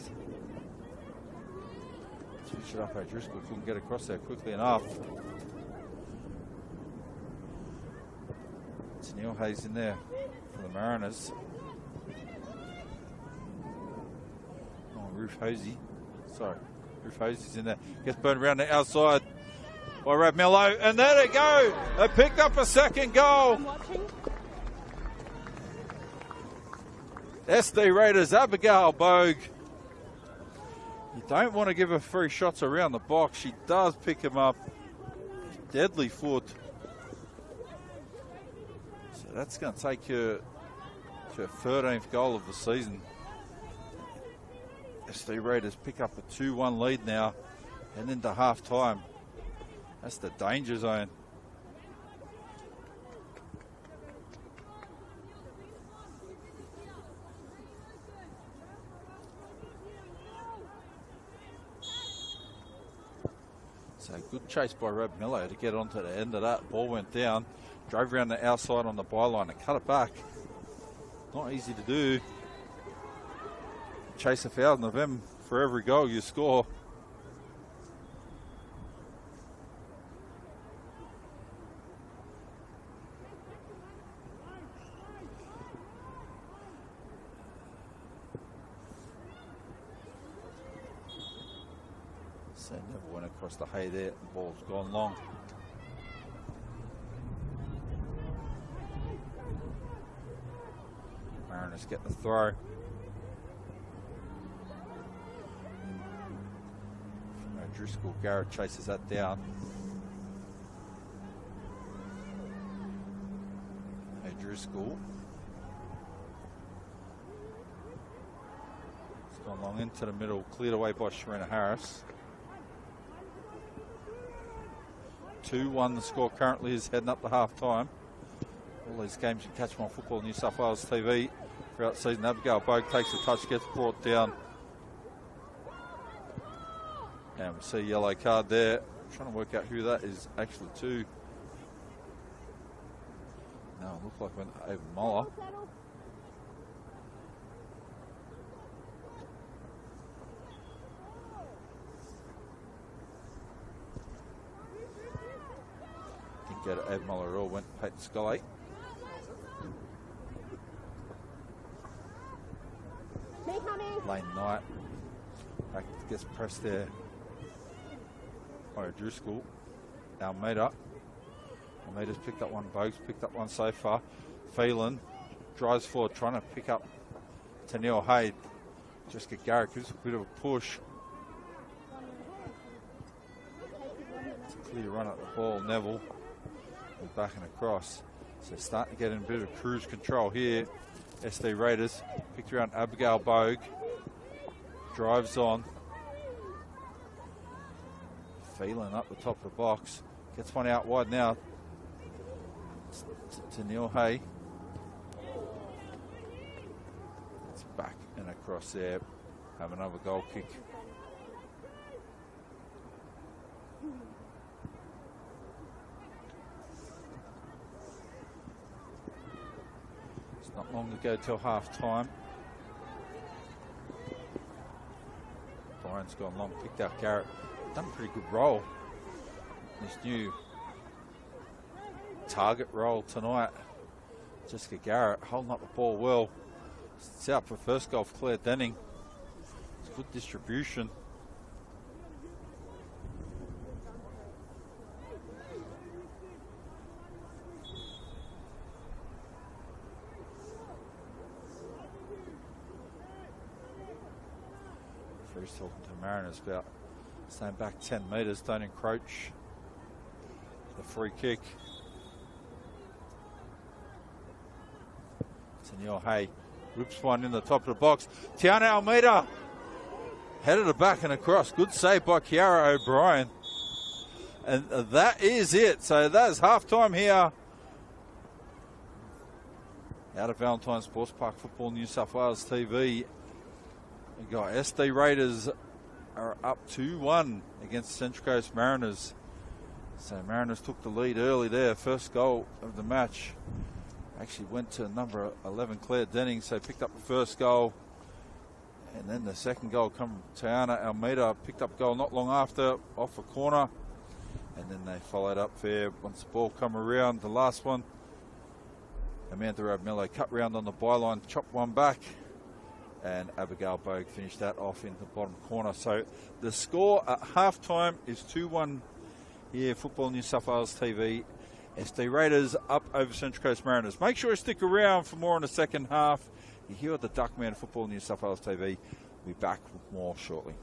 Switch it up, O'Driscoll couldn't get across there quickly enough. It's Neil Hayes in there for the Mariners. Oh, Ruth Hosey. Sorry, Ruth Hosey's in there. Gets burned around the outside by Rab Mello. And there they go. They picked up a second goal. SD Raiders, Abigail Bogue. You don't want to give her free shots around the box. She does pick him up. Deadly foot. So that's going to take her to her 13th goal of the season. SD Raiders pick up a 2-1 lead now and into half time. That's the danger zone. So good chase by Rab Miller to get onto the end of that. Ball went down, drove around the outside on the byline and cut it back. Not easy to do. Chase 1,000 of them for every goal you score. So never went across the hay there. The ball's gone long. Mariners get the throw. Driscoll, Garrett chases that down. Driscoll. It's gone long into the middle, cleared away by Sharina Harris. 2-1 the score currently is heading up to half time. All these games you catch them on Football New South Wales TV throughout the season. Abigail Bogue takes the touch, gets brought down. And we see a yellow card there. I'm trying to work out who that is actually to. No, it looked like went over Muller. Didn't go to Ed Muller at all, went to Peyton Scully. Lane Knight. Back gets pressed there. Driscoll, Almeida. Almeida's picked up one, Bogue's picked up one so far. Phelan drives forward, trying to pick up Tennille Hay. Just get Garrick, gives a bit of a push. It's a clear run at the ball, Neville. And backing across. So starting to get in a bit of cruise control here. SD Raiders picked around Abigail Bogue. Drives on. Phelan up the top of the box. Gets one out wide now to Neil Hay. It's back and across there. Have another goal kick. It's not long to go till half time. Brian's gone long, picked out Garrett. Done a pretty good role. This new target role tonight. Jessica Garrett holding up the ball well. It's out for first goal for Claire Denning. It's good distribution. Freeze talking to Mariners about staying back 10 metres, don't encroach. The free kick. Tennille Hay whips one in the top of the box. Tiana Almeida headed it back and across. Good save by Kiara O'Brien. And that is it. So that is half time here. Out of Valentine Sports Park, Football New South Wales TV. We got SD Raiders are up 2-1 against Central Coast Mariners. So Mariners took the lead early there. First goal of the match actually went to number 11, Claire Denning. So picked up the first goal. And then the second goal come Tiana Almeida picked up goal not long after off a corner. And then they followed up fair once the ball come around. The last one, Amanda Rabmello cut round on the byline, chopped one back. And Abigail Bogue finished that off in the bottom corner. So the score at halftime is 2-1 here, Football New South Wales TV. SD Raiders up over Central Coast Mariners. Make sure you stick around for more in the second half. You're here at the Duckman Football New South Wales TV. We'll be back with more shortly.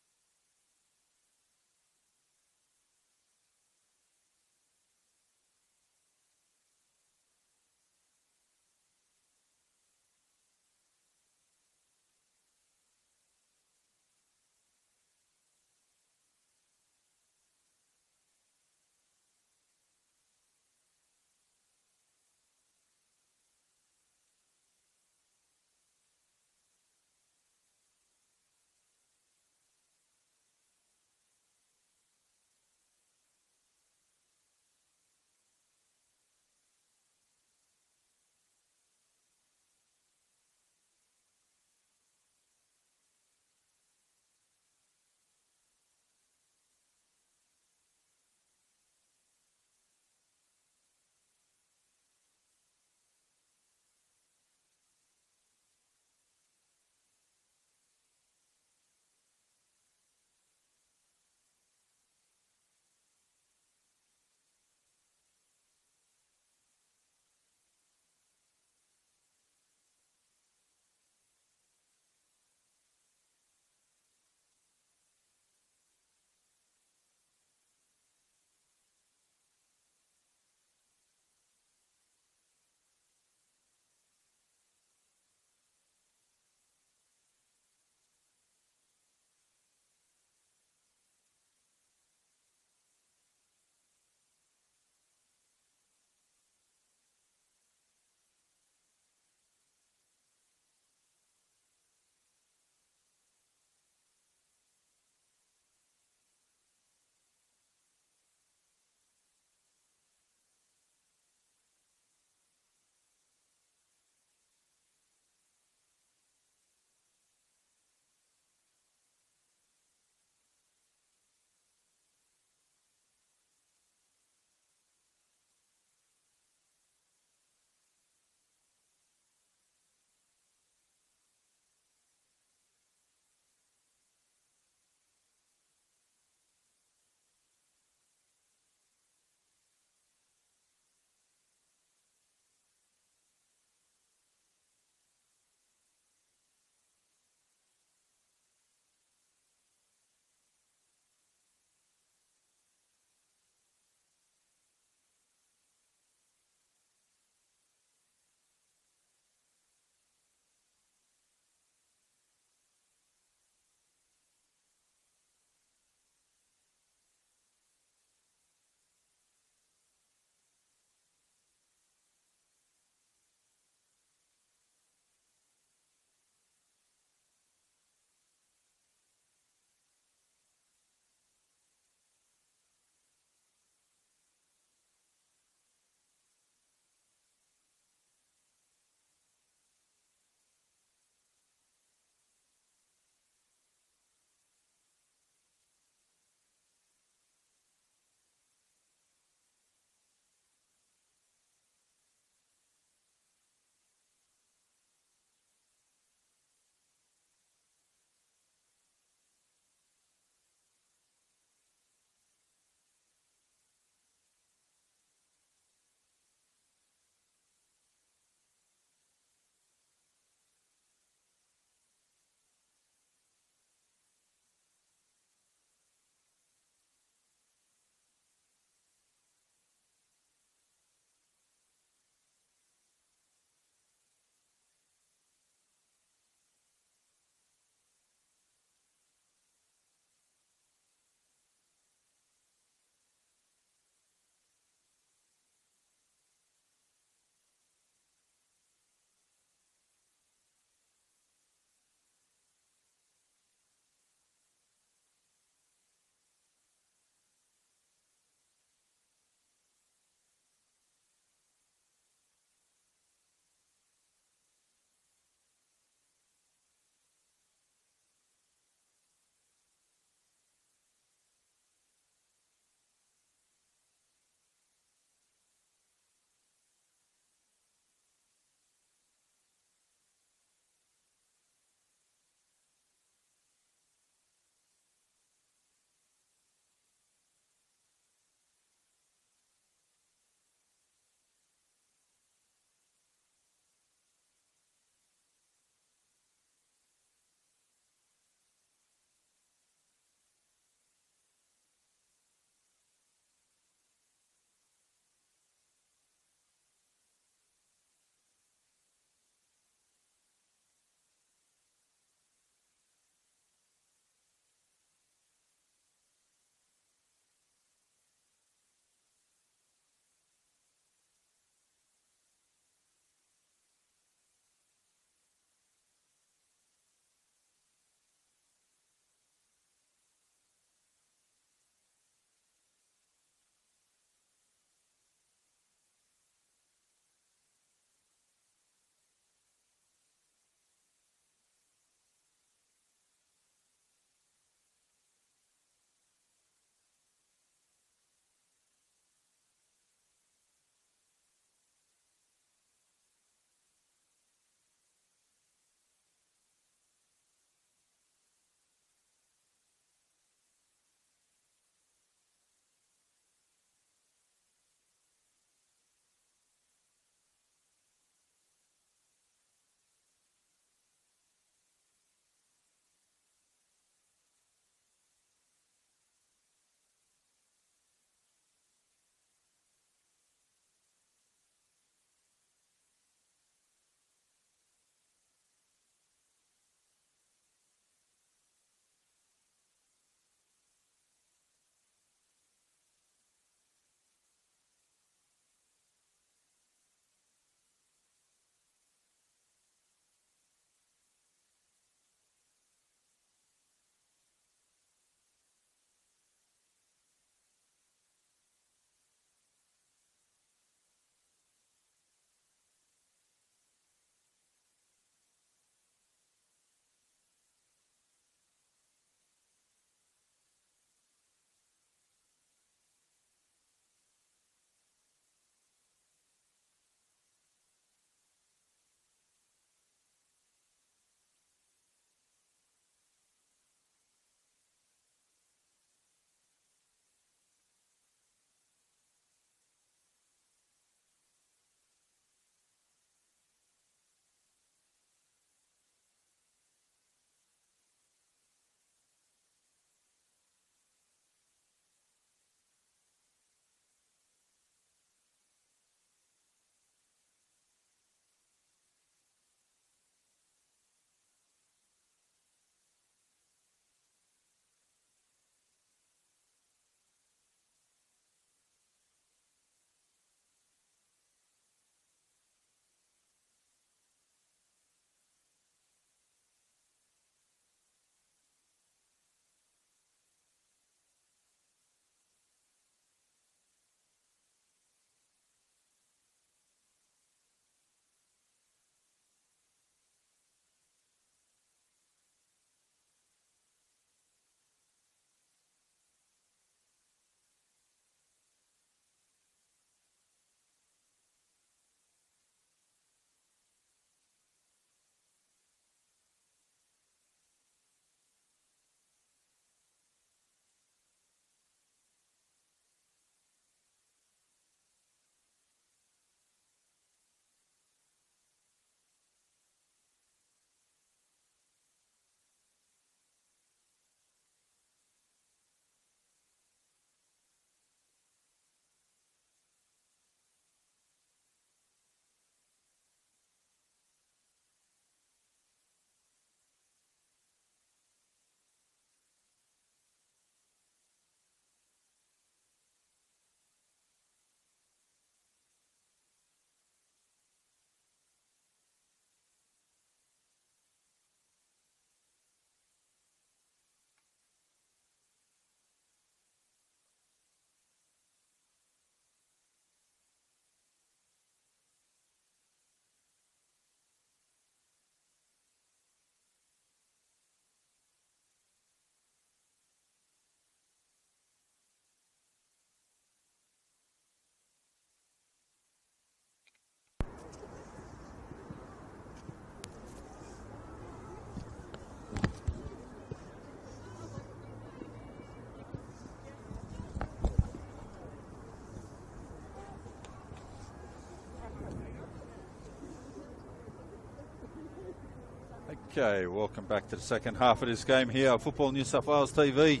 Okay, welcome back to the second half of this game here, Football New South Wales TV.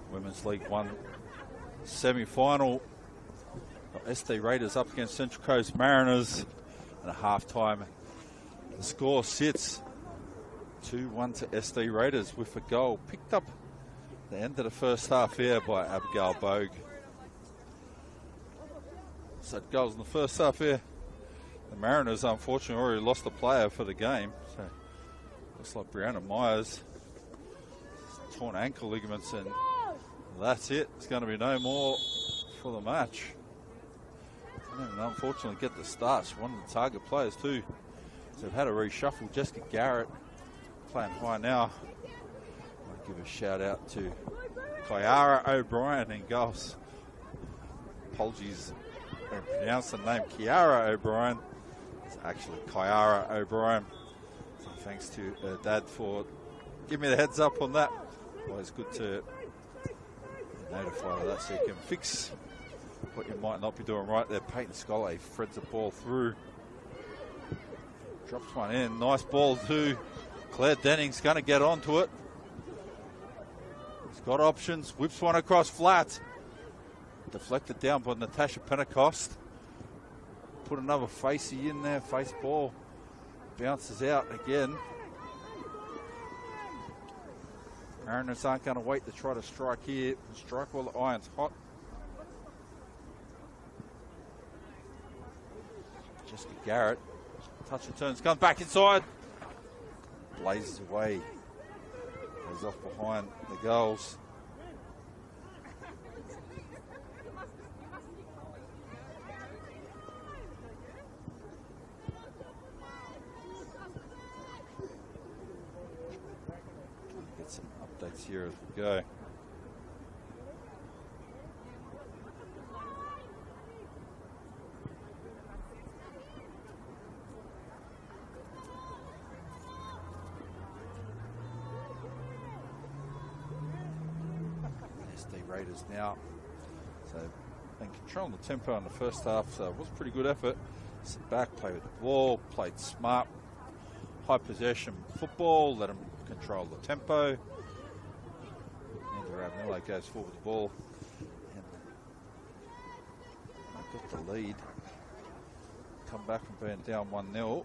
Women's League 1 semi-final. SD Raiders up against Central Coast Mariners. And at half-time, the score sits 2-1 to SD Raiders with a goal picked up at the end of the first half here by Abigail Bogue. So goals in the first half here. The Mariners, unfortunately, already lost a player for the game. So looks like Brianna Myers torn ankle ligaments, and that's it. It's going to be no more for the match. And unfortunately, get the start. She's one of the target players too. So they've had a reshuffle. Jessica Garrett playing high now. I'll give a shout out to Kiara O'Brien in goals. Apologies, I pronounced the name Kiara O'Brien. It's actually Kiara O'Brien. So thanks to her dad for giving me the heads up on that. Always good to notify of that so you can fix what you might not be doing right there. Peyton Scollay threads the ball through. Drops one in. Nice ball too. Claire Denning's going to get onto it. He's got options. Whips one across flat. Deflected down by Natasha Pentecost. Put another facey in there. Face ball. Bounces out again. Mariners aren't going to wait to try to strike here. Strike while the iron's hot. Jessica Garrett. Touch returns. Comes back inside. Blazes away. Goes off behind the goals. Get some updates here as we go. Raiders now, so been controlling the tempo in the first half, so it was a pretty good effort. Sit back, play with the ball, played smart, high possession football, let them control the tempo. And Ravanello goes forward with the ball, and they got the lead. Come back from being down 1-0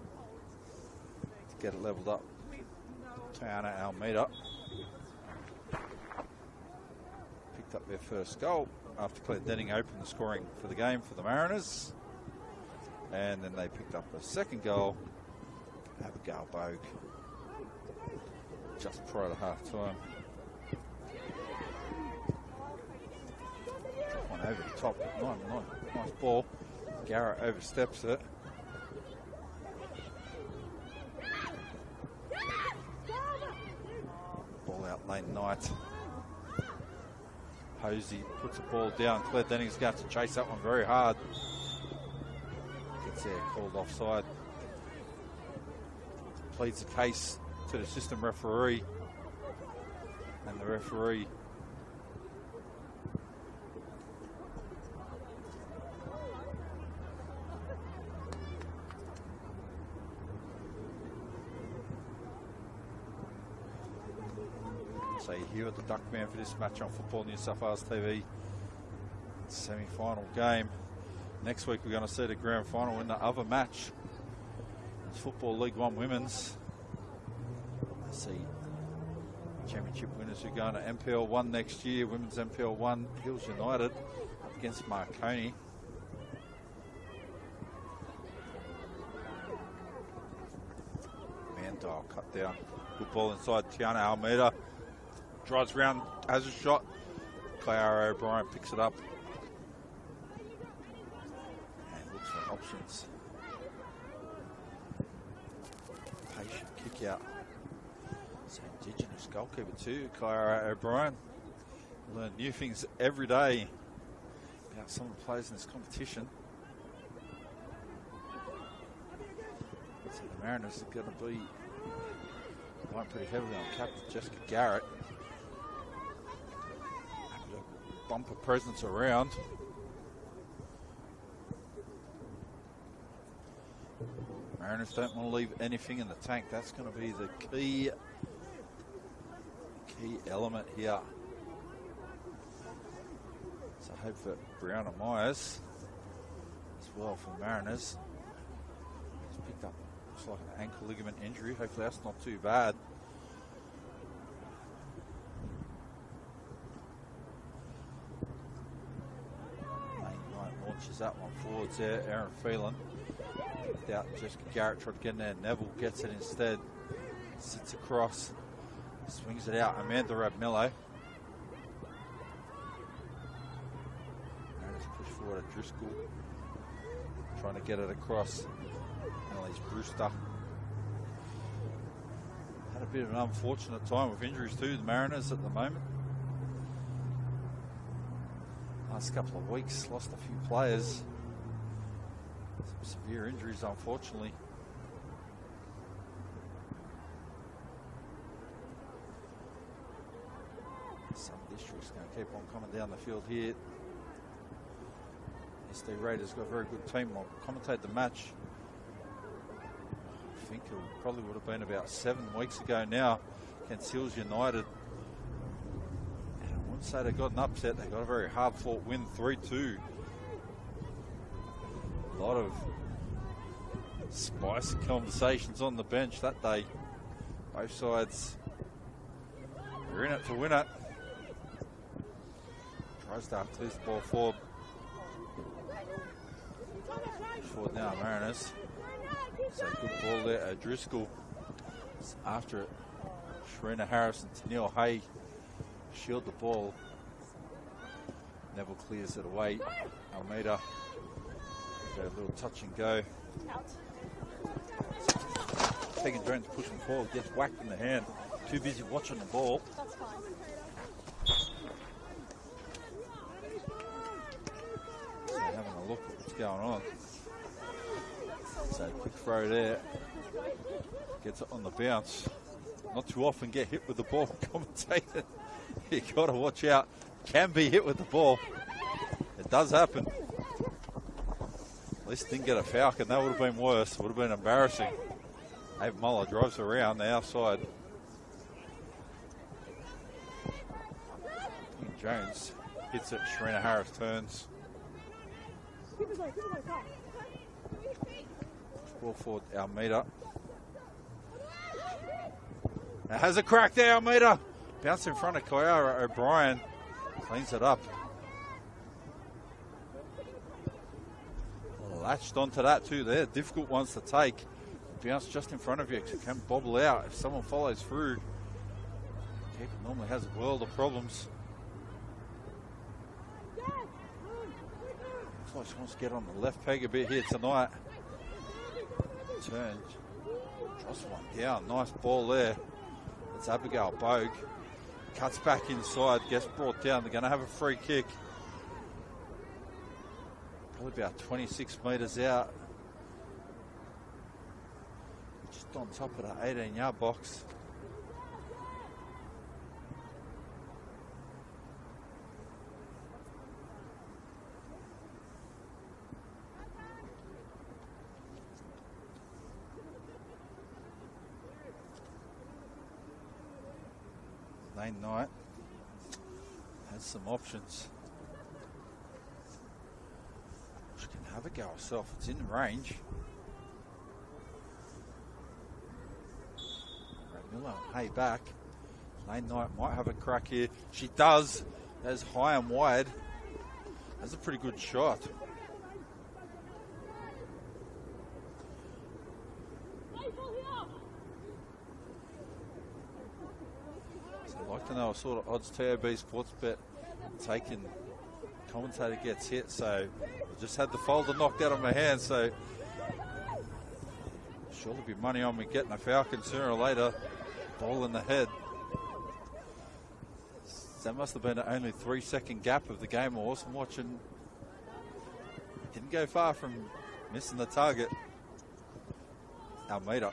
to get it levelled up. Tiana Almeida up their first goal after Claire Denning opened the scoring for the game for the Mariners, and then they picked up a second goal. Abigail Bogue just prior to half time. Drop one over the top, nice ball. Garrett oversteps it. Ball out lane Knight. Posey puts the ball down. Claire Denning's going to chase that one very hard. Gets there, called offside. Pleads the case to the assistant referee. And the referee here at the Duckman for this match on Football New South Wales TV. Semi-final game. Next week we're going to see the grand final in the other match. It's Football League 1 Women's. Let's see championship winners who are going to MPL 1 next year. Women's MPL 1, Hills United up against Marconi. Mandile cut down. Good ball inside. Tiana Almeida drives around, has a shot. Clara O'Brien picks it up and looks for options. Patient kick out. It's an Indigenous goalkeeper too, Clara O'Brien. Learn new things every day about some of the players in this competition. So the Mariners are going to be relying pretty heavily on captain Jessica Garrett. Bumper presence around. Mariners don't want to leave anything in the tank. That's going to be the key element here. So I hope for Brianna Myers as well for Mariners. He's picked up, looks like an ankle ligament injury. Hopefully that's not too bad. Launches that one forwards there. Aaron Phelan picked out Jessica Garrett, tried to get in there. Neville gets it instead. Sits across. Swings it out. Amanda Rabmillo. Mariners push forward at Driscoll. Trying to get it across. Annalise Brewster. Had a bit of an unfortunate time with injuries too, the Mariners at the moment. Last couple of weeks, lost a few players. Some severe injuries, unfortunately. Some districts going to keep on coming down the field here. SD Raiders got a very good team. I'll commentate the match. I think it probably would have been about 7 weeks ago now against Hills United. And I wouldn't say they got an upset. They got a very hard-fought win, 3-2. A lot of spicy conversations on the bench that day. Both sides are in it to win it. Drysdale clears the ball forward. Forward now, Mariners. So good ball there. Driscoll after it. Sharina Harris and Tennille Hay shield the ball. Neville clears it away. Almeida. Go a little touch and go. Taking Jones pushing forward, gets whacked in the hand. Too busy watching the ball. So having a look at what's going on. So quick throw there. Gets it on the bounce. Not too often get hit with the ball. Commentator, you got to watch out. Can be hit with the ball. It does happen. At least didn't get a falcon. That would have been worse. Would have been embarrassing. Ava Muller drives around the outside. Jones hits it. Sharina Harris turns. Ball forward, Almeida. Now has a crack there, Almeida. Bounce in front of Kyara O'Brien. Cleans it up. Latched onto that too. They're difficult ones to take. Bounce just in front of you. It can bobble out if someone follows through. Keeper normally has a world of problems. Looks like she wants to get on the left peg a bit here tonight. Turns. Drops one down. Nice ball there. It's Abigail Bogue. Cuts back inside. Gets brought down. They're going to have a free kick. Probably about 26 metres out. Just on top of the 18-yard box. Lane Knight has some options. She can have a go herself. It's in range. Miller, Hay back. Lane Knight might have a crack here. She does. That's high and wide. That's a pretty good shot. I'd like to know a sort of odds TAB sports bet taken. Commentator gets hit, so I just had the folder knocked out of my hand, so surely be money on me getting a falcon sooner or later. Ball in the head. That must have been an only 3-second gap of the game I wasn't watching. Didn't go far from missing the target. Almeida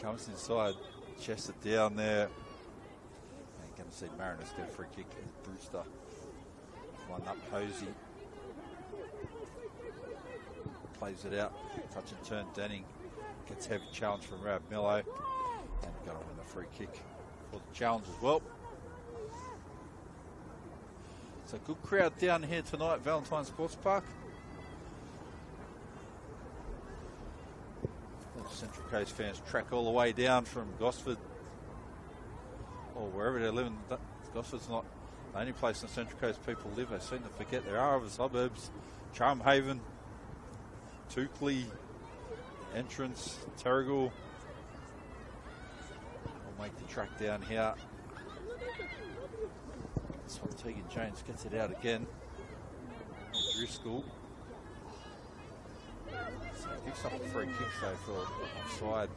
comes inside, chests it down there. And going to see Mariners get a free kick. Brewster. One up Posey. plays it out. Touch and turn. Denning gets heavy challenge from Rab Millo. And going to win the free kick for the challenge as well. It's a good crowd down here tonight, Valentine Sports Park. Central Coast fans track all the way down from Gosford or wherever they're living. Gosford's not the only place in the Central Coast people live. They seem to forget there are other suburbs. Charmhaven, Toukley, Entrance, Terrigal. We'll make the track down here. This one, Tegan Jones gets it out again. Driscoll. So he picks up a free kick though for offside.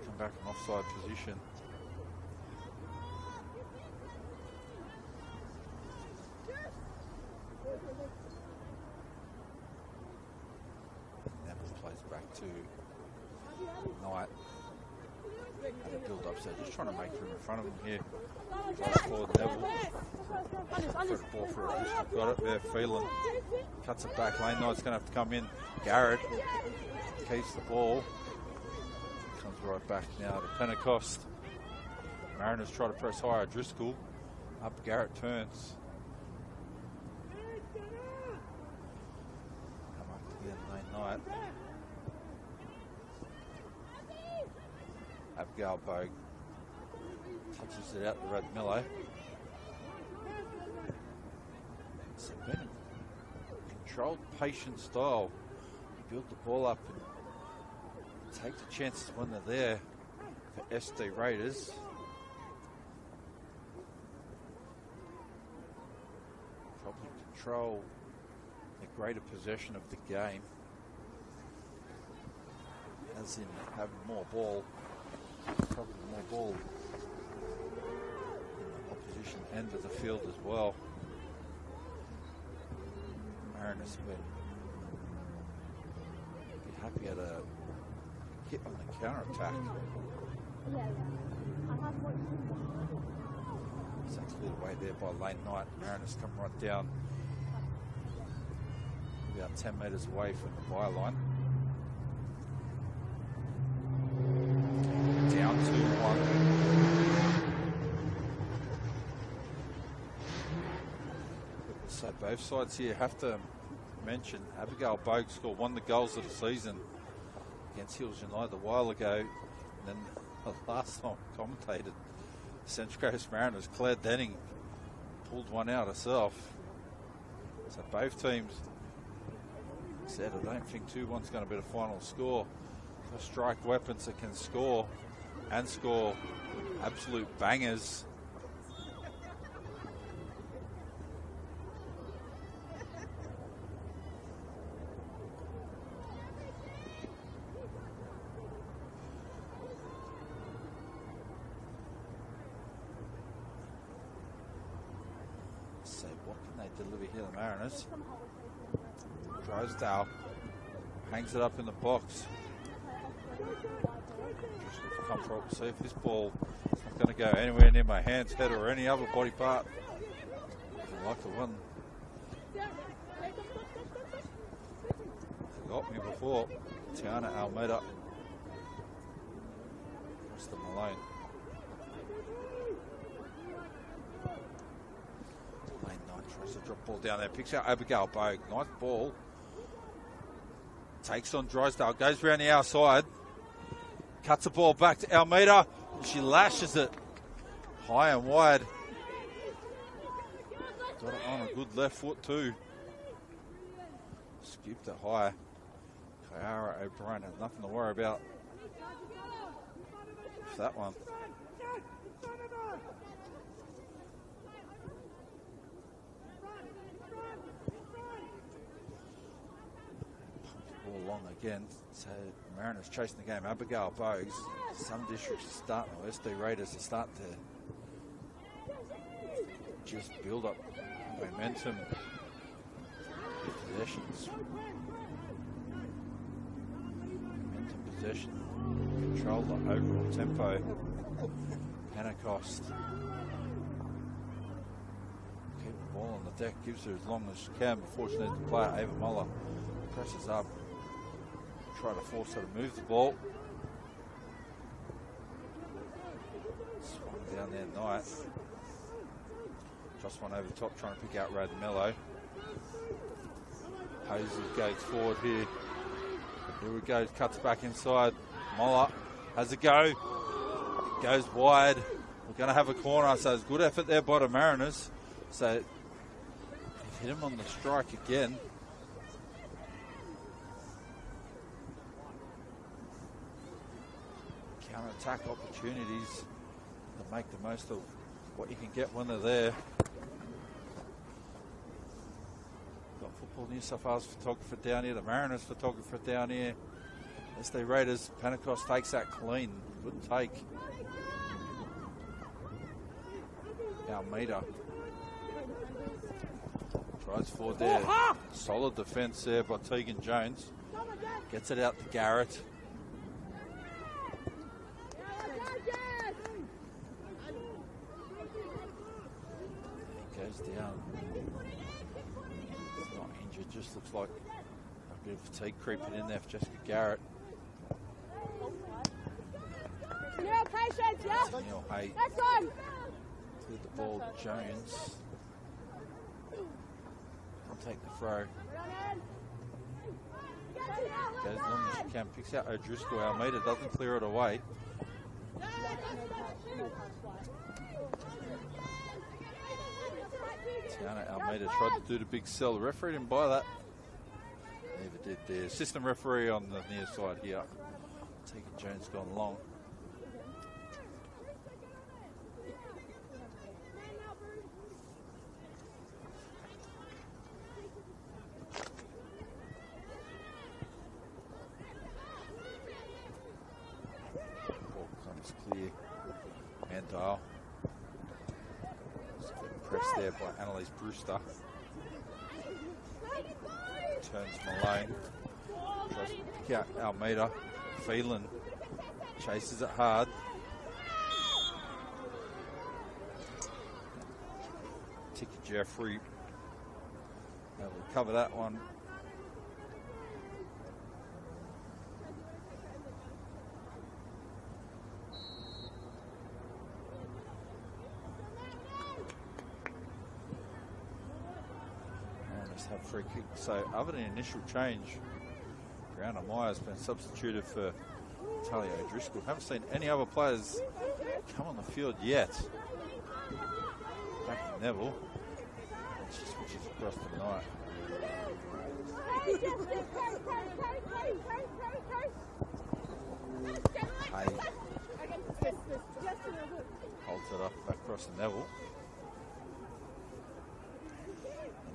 Come back in offside position. Neville plays back to Knight. And a build up, so just trying to make room in front of him here. Tries forward Neville. For the ball for a got it there, Phelan. Cuts it back, Lane Knight's going to have to come in. Garrett keeps the ball. Comes right back now to Pentecost. Mariners try to press higher. Driscoll. Up Garrett turns. Come up again, Lane Knight. Abigail Bogue touches it out to Rad Millo. It's a bit controlled, patient style. You build the ball up and take the chances when they're there for SD Raiders. Probably control the greater possession of the game, as in having more ball. Probably more ball in the opposition end of the field as well. Mariners will be happy at a hit on the counter-attack. So cleared away there by Lane Knight. Mariners come right down about 10 metres away from the byline. Down 2-1. So both sides here have to mention Abigail Bogue scored one of the goals of the season against Hills United a while ago. And then the last time I commentated, Central Coast Mariners, Claire Denning pulled one out herself. So both teams said, I don't think 2-1's going to be the final score. For strike weapons that can score and score absolute bangers. So what can they deliver here, the Mariners? Drysdale hangs it up in the box. Just come forward to see if this ball is not going to go anywhere near my hands, head, or any other body part. Like the one that got me before. Tiana Almeida. Across the Malone. Lane Knight tries to drop ball down there. Picks out Abigail Bogue. Nice ball. Takes on Drysdale. Goes around the outside. Cuts the ball back to Almeida. She lashes it high and wide. Got it on a good left foot too. Skipped it high. Kiara O'Brien had nothing to worry about with that one. Ball long again. So Mariners chasing the game. Abigail Bogues. Some districts are starting, or SD Raiders are starting to just build up momentum with possessions. Momentum, possession, control the overall tempo. Pentecost. Keep the ball on the deck, gives her as long as she can before she needs to play it. Ava Muller presses up. try to force her to move the ball. Swung down there, Knight. Just one over the top, trying to pick out Radmello. Posey goes forward here. Here we go, cuts back inside. Moller has a go. Goes wide. We're going to have a corner, so it's good effort there by the Mariners. So they've hit him on the strike again. Counter-attack opportunities to make the most of what you can get when they're there. Got Football New South Wales photographer down here, the Mariners photographer down here. SD Raiders, Pentecost takes that clean. Good take. Almeida tries forward there. Solid defence there by Tegan Jones. Gets it out to Garrett. He goes down. He's not injured, just looks like a bit of fatigue creeping in there for Jessica Garrett. Neil Hay. Cleared the ball to Jones. I'll take the throw. Goes as long as she can. Picks out O'Driscoll. Almeida doesn't clear it away. Tiana Almeida tried to do the big sell. The referee didn't buy that. Never did there. Assistant referee on the near side here. Tegan Jones gone long. Clear. Mandale. Pressed there by Annalise Brewster. Turns Malone. Tries to pick out Almeida. Phelan chases it hard. Ticky Jeffrey. Able to cover that one. Have free kick. So other than initial change, Brianna Myers been substituted for Talia O'Driscoll. Haven't seen any other players come on the field yet. Back to Neville. And she switches across the night. Hay holds it up back across the Neville.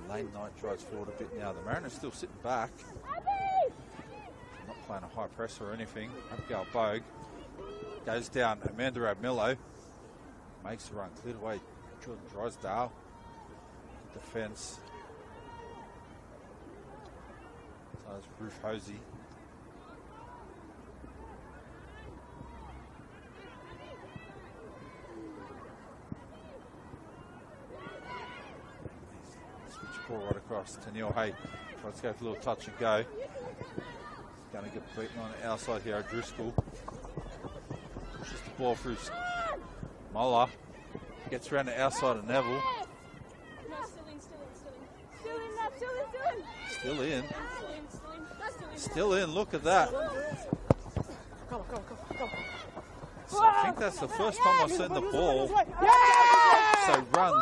Lane Knight drives forward a bit now. The Mariners still sitting back. Not playing a high press or anything. Abigail Bogue goes down. Amanda Radmello makes the run. Cleared away. Jordan Drysdale. Defence. So it's Ruth Hosey. Right across to Neil Hay. Tries to go for a little touch and go. He's going to get beaten on the outside here. O'Driscoll pushes the ball through. Moller gets around the outside of Neville. Still in. Still in. Look at that. So I think that's the first time I've seen the ball. So run.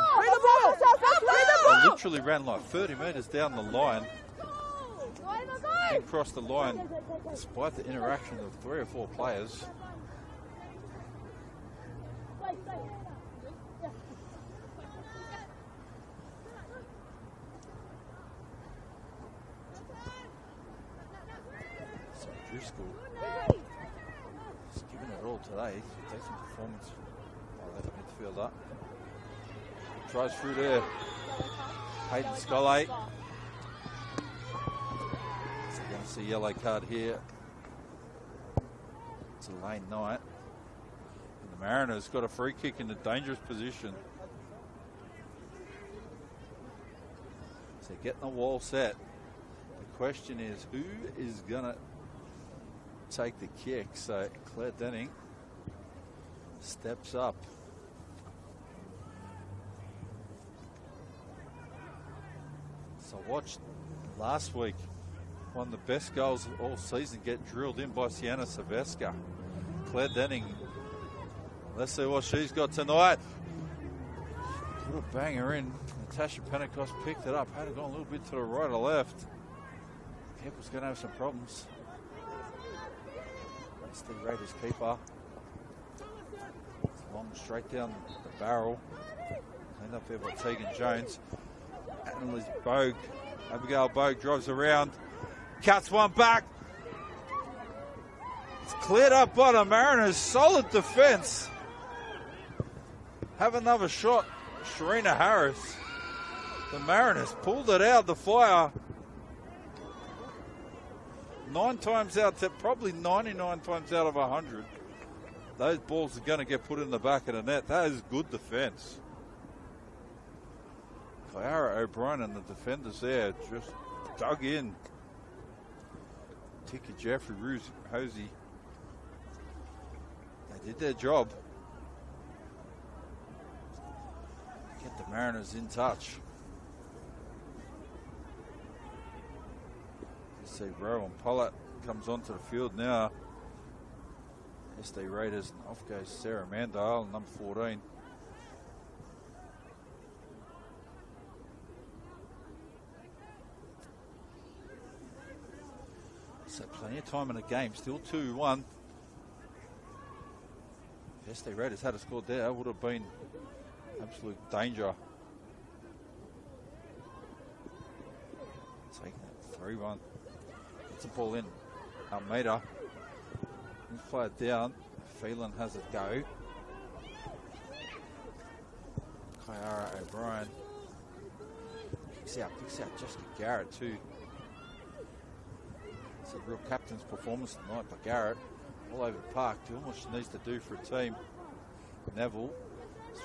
They literally ran like 30 metres down the line. And crossed the line despite the interaction of 3 or 4 players. So Driscoll is giving it all today. Decent performance by that midfielder. Tries through there. Hayden Scollay. So you're going to see a yellow card here to Lane Knight. And the Mariners got a free kick in a dangerous position. So getting the wall set. The question is, who is going to take the kick. So Claire Denning steps up. So I watched last week, one of the best goals of all season get drilled in by Sienna Silvesca. Claire Denning, let's see what she's got tonight. Put a banger in. Natasha Pentecost picked it up. Had it gone a little bit to the right or left, Keppel's going to have some problems. That's the Raiders keeper. It's long straight down the barrel. Cleaned up there by Tegan Jones. Annalise Bogue, Abigail Bogue drives around, cuts one back. It's cleared up by the Mariners. Solid defence. Have another shot, Sharina Harris. The Mariners pulled it out the fire. 9 times out, probably 99 times out of 100. Those balls are going to get put in the back of the net. That is good defence. Clara O'Brien and the defenders there just dug in. Tika Jeffrey, Hosey. They did their job. Get the Mariners in touch. You see Rowan Pollard comes onto the field now. SD Raiders, and off goes Sarah Mandale, number 14. So plenty of time in the game, still 2-1. If SD Raiders had a scored there, it would have been absolute danger. Taking it 3-1. Gets the ball in. Almeida. He's played down. Phelan has a go. Kiara O'Brien. Picks out Jessica Garrett too. It's a real captain's performance tonight by Garrett. All over the park, doing what she needs to do for a team. Neville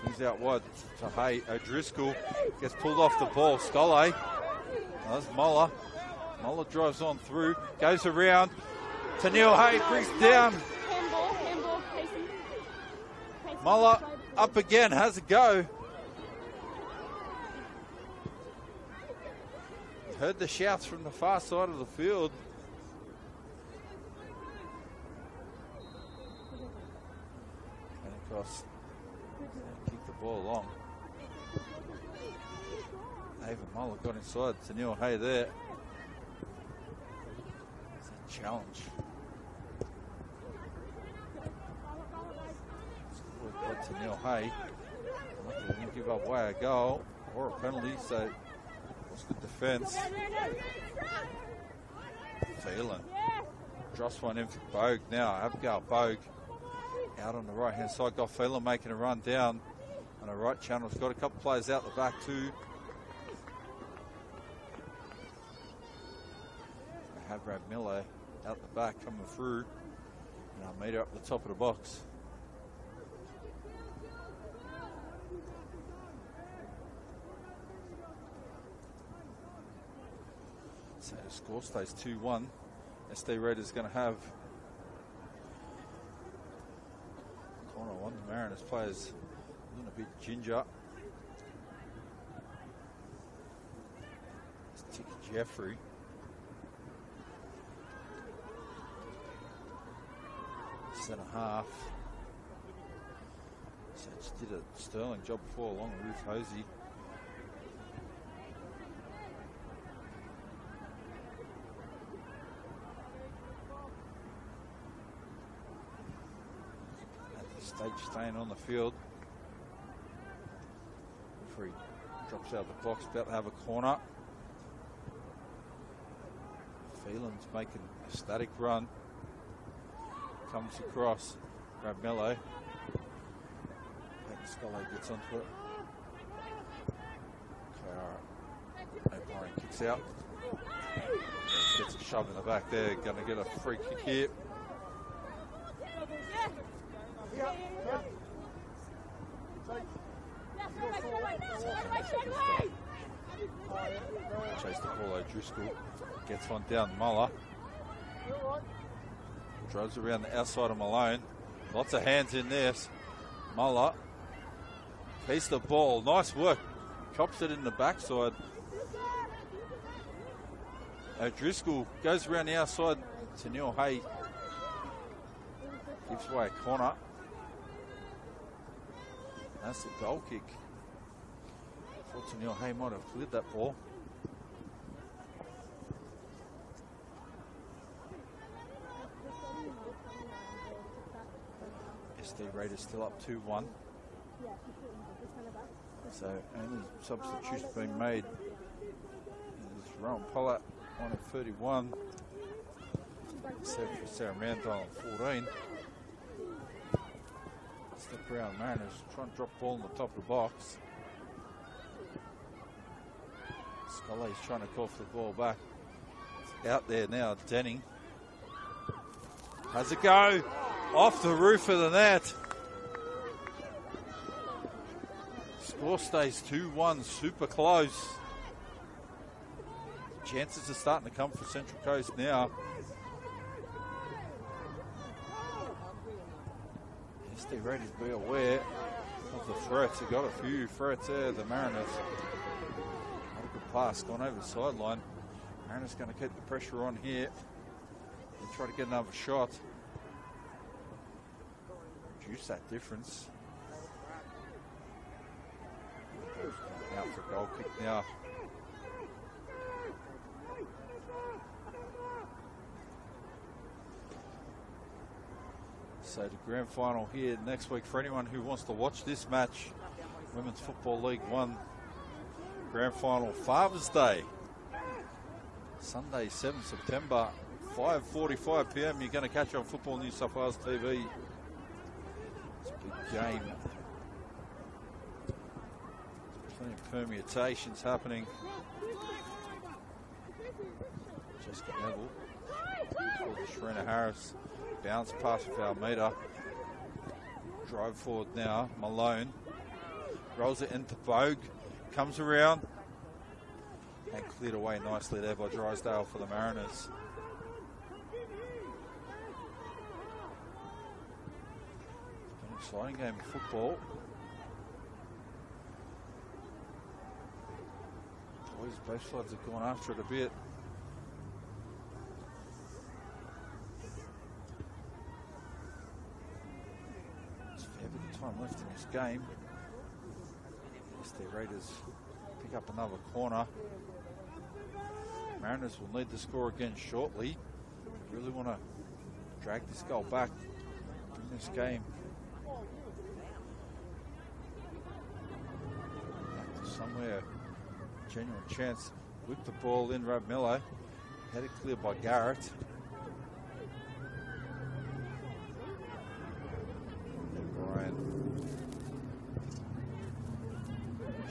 swings out wide to Hay. O'Driscoll gets pulled off the ball. Scollay. That's Moller. Moller drives on through, goes around. Tennille Hay brings down. Moller up again, has a go. Heard the shouts from the far side of the field. Pentecost kicked the ball along. Ava Moller got inside. Tennille Hay there. It's a challenge. Got Tennille Hay. Luckily they didn't give up away a goal or a penalty, so it was good defence. Phelan. Drops one in for Bogue now. Abigail Bogue out on the right hand side. Got Phelan making a run down on the right channel. He's got a couple players out the back too. Have Brad Miller out the back coming through. And Almeida up the top of the box. So the score stays 2-1. SD Raiders going to have corner one. The Mariners players looking a bit ginger. It's Tika Jeffrey. Centre half. So just did a sterling job before along with Ruth Hosey. Stage staying on the field. Referee drops out the box, about to have a corner. Phelan's making a static run. Comes across. Brad Mello. Peyton Scully gets onto it. Clara O'Brien kicks out. Gets a shove in the back there. Going to get a free kick here. Chase the ball. O'Driscoll gets one down. Muller Drives around the outside of Malone. Lots of hands in there. Muller. Piece the ball. Nice work. Chops it in the backside. O'Driscoll goes around the outside to Neil Hay. Gives away a corner. That's the goal kick. Thought Neil Hay might have cleared that ball. SD Raiders still up 2-1. So only substitution being made is Rowan Pollard on at 31. Sarah Mandel on 14. Step around Mariners, trying to drop ball in the top of the box. Scully's trying to cough the ball back. It's out there now, Denning. Has a go off the roof of the net. Score stays 2-1, super close. Chances are starting to come for Central Coast now. SD Raiders be aware of the threats. They've got a few threats there, the Mariners. Not a good pass, gone over the sideline. Mariners going to keep the pressure on here and try to get another shot. Reduce that difference. Out for a goal kick now. So the grand final here next week for anyone who wants to watch this match. Women's Football League 1 grand final, Father's Day. Sunday, 7th September, 5:45 p.m. You're going to catch on Football New South Wales TV. It's a big game. Plenty of permutations happening. Jessica Neville. Sharina Harris. Bounce pass with Almeida. Drive forward now. Malone. Rolls it into Bogue. Comes around. And cleared away nicely there by Drysdale for the Mariners. An exciting game of football. Boys, both sides have gone after it a bit. There's a fair bit of time left in this game. The Raiders pick up another corner. Mariners will need to score again shortly. They really want to drag this goal back in this game. Back to somewhere, genuine chance. Whip the ball in, Rob Miller. Headed clear by Garrett. Brian.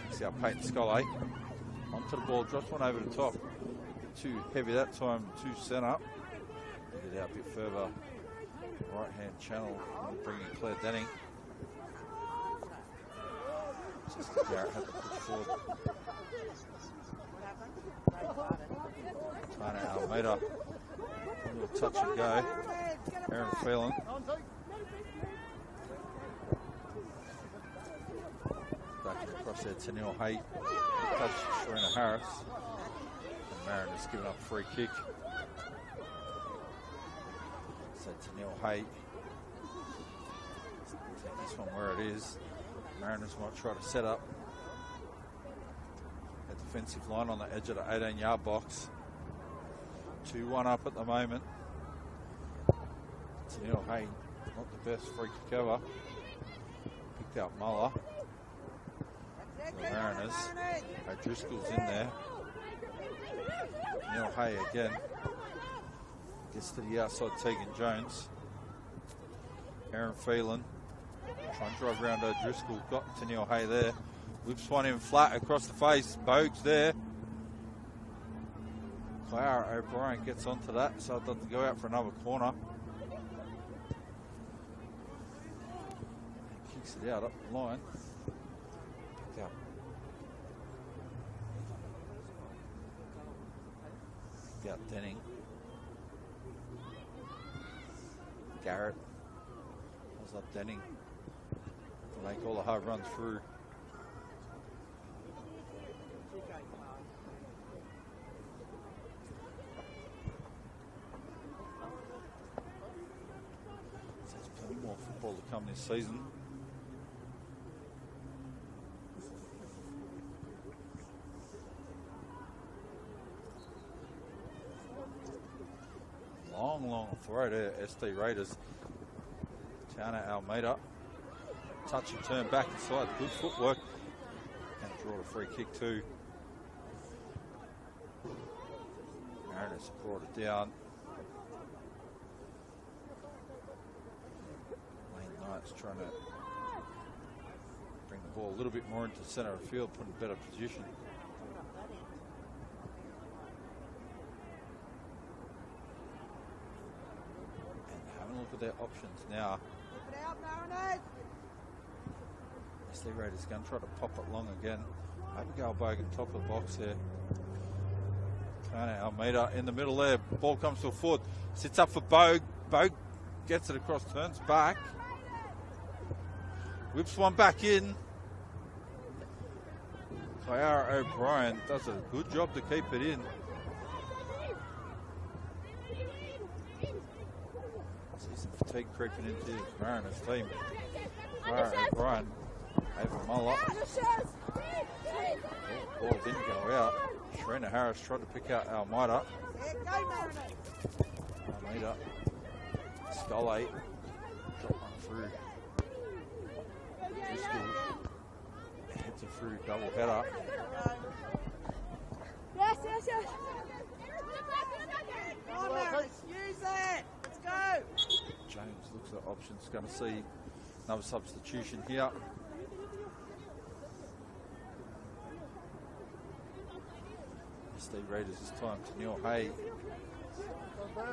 Kicks out Peyton Scully. Onto the ball, drops one over the top. Too heavy that time, too centre. Get it out a bit further. Right hand channel, bringing Claire Denning. Just Garrett had to push forward. Tana Almeida. A little touch and go. Aaron Phelan. Back across there to Neil Hay. Touch Sharina Harris. And Mariners giving up a free kick. So to Neil Hay. Take this one where it is. Mariners might try to set up a defensive line on the edge of the 18-yard box. 2-1 up at the moment. It's Neil Hay, not the best free kick ever. Picked out Muller. The Mariners. O'Driscoll's in there. Neil Hay again. Gets to the outside, Tegan Jones. Aaron Phelan. Trying to drive around O'Driscoll. Got to Neil Hay there. Whips one in flat across the face. Bogue's there. Clara O'Brien gets onto that, so it doesn't go out for another corner. And kicks it out up the line. Picked out. Picked out Denning. Garrett. Pulls up Denning. To make all the hard runs through. So there's plenty more football to come this season. Long throw there, SD Raiders. Tiana Almeida. Touch and turn back inside. Good footwork. And draw a free kick too. Mariners brought it down. Lane Knight's trying to bring the ball a little bit more into the centre of the field, put in better position. Look at their options now. SD Raiders going to try to pop it long again. Abigail Bogan, top of the box there. Kana Almeida in the middle there. Ball comes to a foot. Sits up for Bogue. Bogue gets it across, turns back. Whips one back in. Kyara O'Brien does a good job to keep it in. Fatigue creeping into the Mariners team. O'Brien over Muller. Ball didn't go out. Sharina Harris tried to pick out Almeida. Almeida. Scully. Drop one through. Driscoll heads it through, double header. Yes. Use it. Let's go. James looks at options, going to see another substitution here. SD Raiders this time to Neil Hay.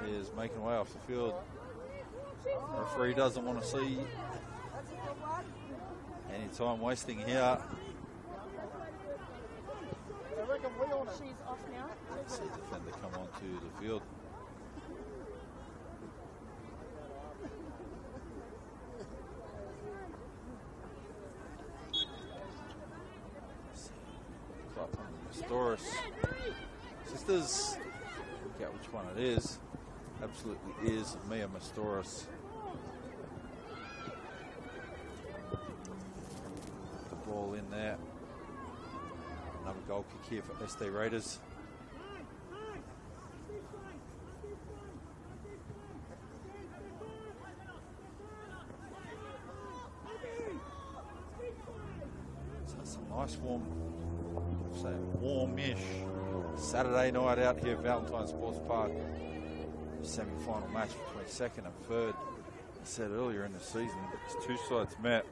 He is making way off the field. The referee doesn't want to see any time wasting here. She's off now. Let's see defender come onto the field. Mastoris sisters, look out which one it is. Absolutely is Mia Mastoris. The ball in there. Another goal kick here for SD Raiders. So it's a nice warmish Saturday night out here at Valentine Sports Park. Semi-final match between second and third. I said earlier in the season, it's two sides met.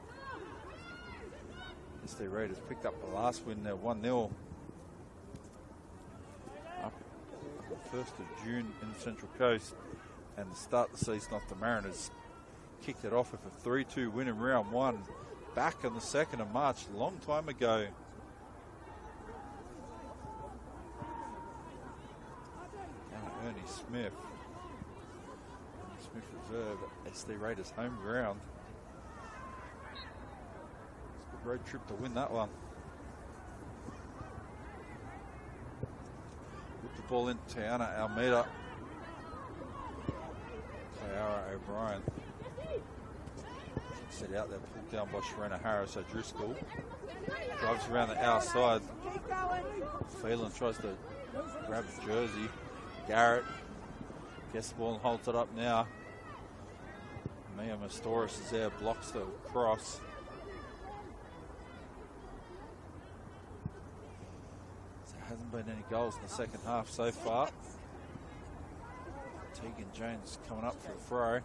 SD Raiders picked up the last win there, 1-0. Up on the 1st of June in the Central Coast. And to start the season off, the Mariners kicked it off with a 3-2 win in round one. Back on the 2nd of March, a long time ago. Ernie Smith. Ernie Smith reserve at SD Raiders home ground. It's a good road trip to win that one. Put the ball in Tiana Almeida. Kyara O'Brien. Set out there, pulled down by Sharina Harris. So Driscoll drives around the outside. Phelan tries to grab his jersey. Garrett gets the ball and holds it up now. Mia Mastoris is there, blocks the cross. So there hasn't been any goals in the second half so far. Tegan Jones coming up for a throw.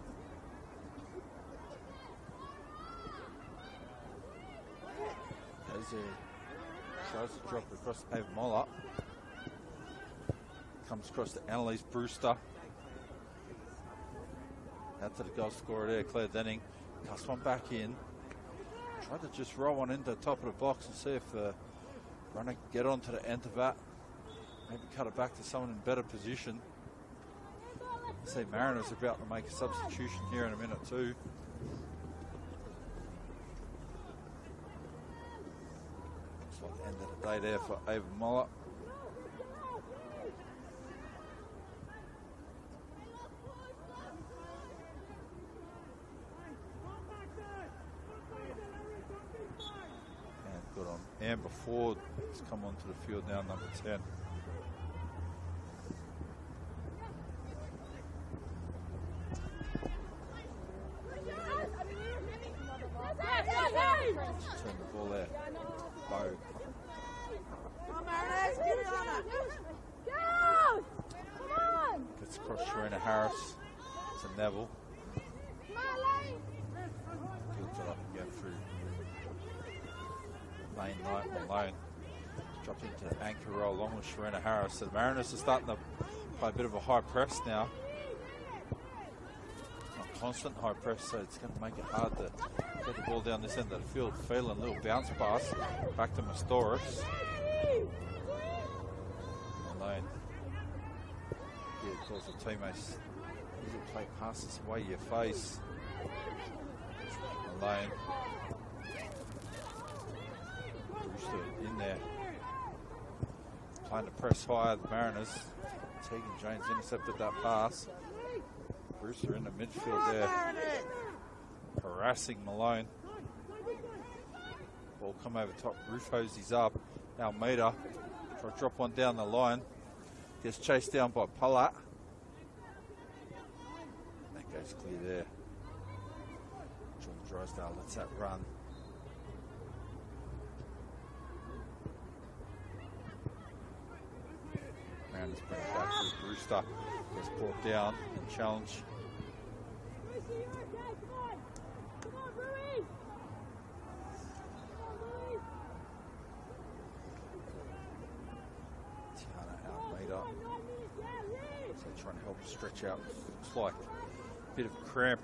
As he tries to drop it across Ava Moller. Comes across to Annalise Brewster. Out to the goal scorer there, Claire Denning. Cuts one back in. Tried to just roll one into the top of the box and see if the runner can get onto the end of that. Maybe cut it back to someone in better position. See, Mariners are about to make a substitution here in a minute too. Looks like the end of the day there for Ava Muller. And good on Amber Ford. Has come onto the field now, number 10. Turn the ball there. Bow. Come on, Mariners, get it on it. Go! Come on! Gets across Sharina Harris to Neville. Fields it up again through Lane Knight Malone. Dropped into the anchor roll along with Sharina Harris. So the Mariners are starting to play a bit of a high press now. Not constant high press, so it's going to make it hard to get the ball down this end of the field. Phelan, little bounce pass back to Mastoris. Malone. Yeah, calls the teammates. Easy play passes away your face. Malone. Brewster in there. Trying to press higher, the Mariners. Tegan Jones intercepted that pass. Brewster in the midfield there. Harassing Malone. Ball come over top. Roof hoses up. Almeida. Try to drop one down the line. Gets chased down by Palat. That goes clear there. John Drysdale lets that run. Mariners bring it back to Brewster. Gets brought down and challenged. So trying to help stretch out. Looks like a bit of a cramp.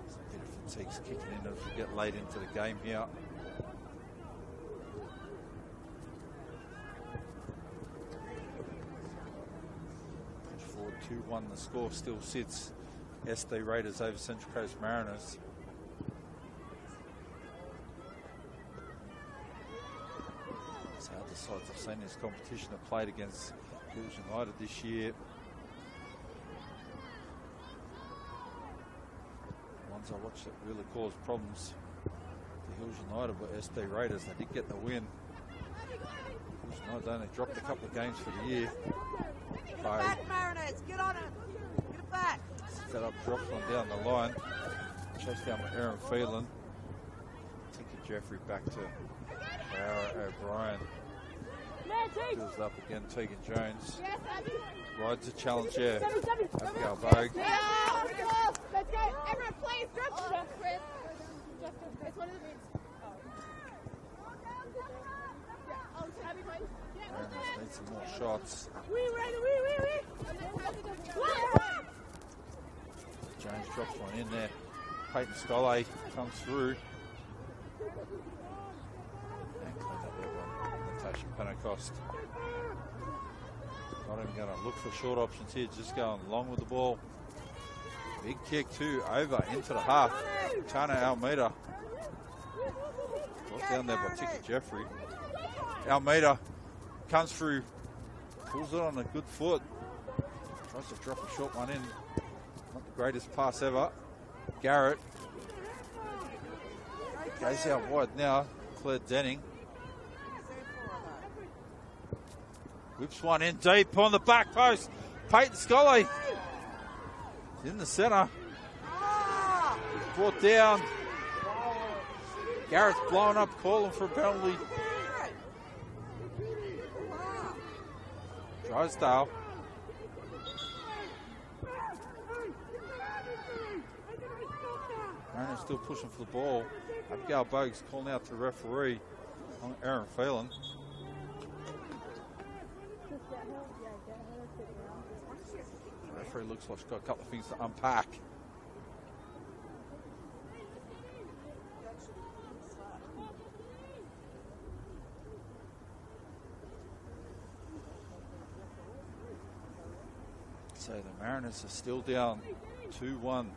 A bit of fatigue's kicking in as we get late into the game here. Push forward 2-1. The score still sits SD Raiders over Central Coast Mariners. So other sides have seen this competition have played against Hills United this year. Ones I watched that really caused problems for Hills United were SD Raiders. They did get the win. Hills United only dropped a couple of games for the year. Get it back, Mariners, get on it. Get it back. Set up, drops one down the line. Chased down by Aaron Phelan. Tinker Jeffrey back to Lara O'Brien. Fills up again, Tegan Jones. Rides a challenge there. Abigail Bogue. Let's go. Everyone please drop Chris. It's one of the bids. Mariners need some more shots. Jones drops one in there. Peyton Scollay comes through. And cleaned up that one. Natasha Pentecost. Not even going to look for short options here, just going long with the ball. Big kick too, over into the half. Tana Almeida. Brought down there by Ticky Jeffrey. Almeida comes through, pulls it on a good foot. Tries to drop a short one in. Not the greatest pass ever. Garrett goes out wide now. Claire Denning whips one in deep on the back post. Peyton Scollay in the centre. Brought down. Garrett's blown up, calling for a penalty. Drysdale. Mariners still pushing for the ball. Abigail Bogue's calling out to the referee on Aaron Phelan. The referee looks like she's got a couple of things to unpack. Mariners are still down 2-1.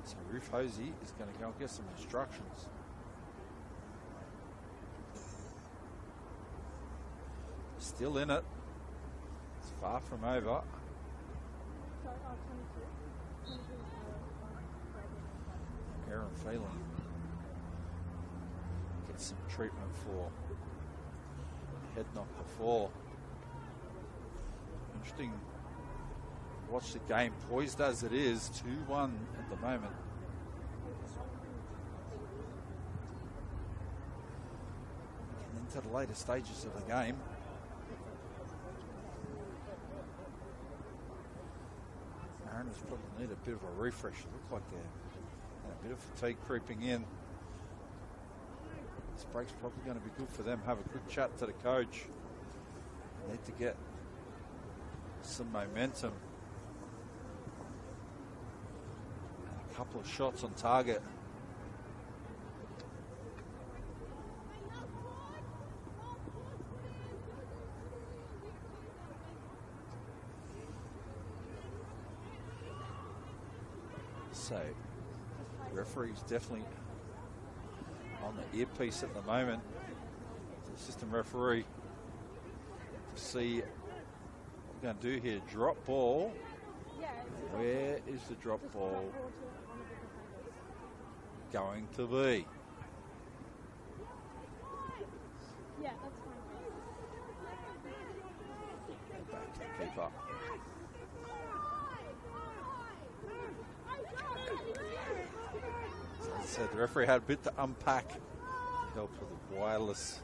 So Ruth Hosey is going to go and get some instructions. Still in it. It's far from over. Aaron Phelan gets some treatment for head knock before. Interesting. Watch the game poised as it is, 2-1 at the moment. Getting into the later stages of the game. Mariners probably need a bit of a refresh. It looks like they're a bit of fatigue creeping in. This break's probably going to be good for them. Have a good chat to the coach. They need to get some momentum. A couple of shots on target. So, the referee's definitely on the earpiece at the moment. The assistant referee to see what we're going to do here. Drop ball. Where is the drop ball going to be? Yeah, that's fine. Back to the keeper. As I said, the referee had a bit to unpack. Helped with the wireless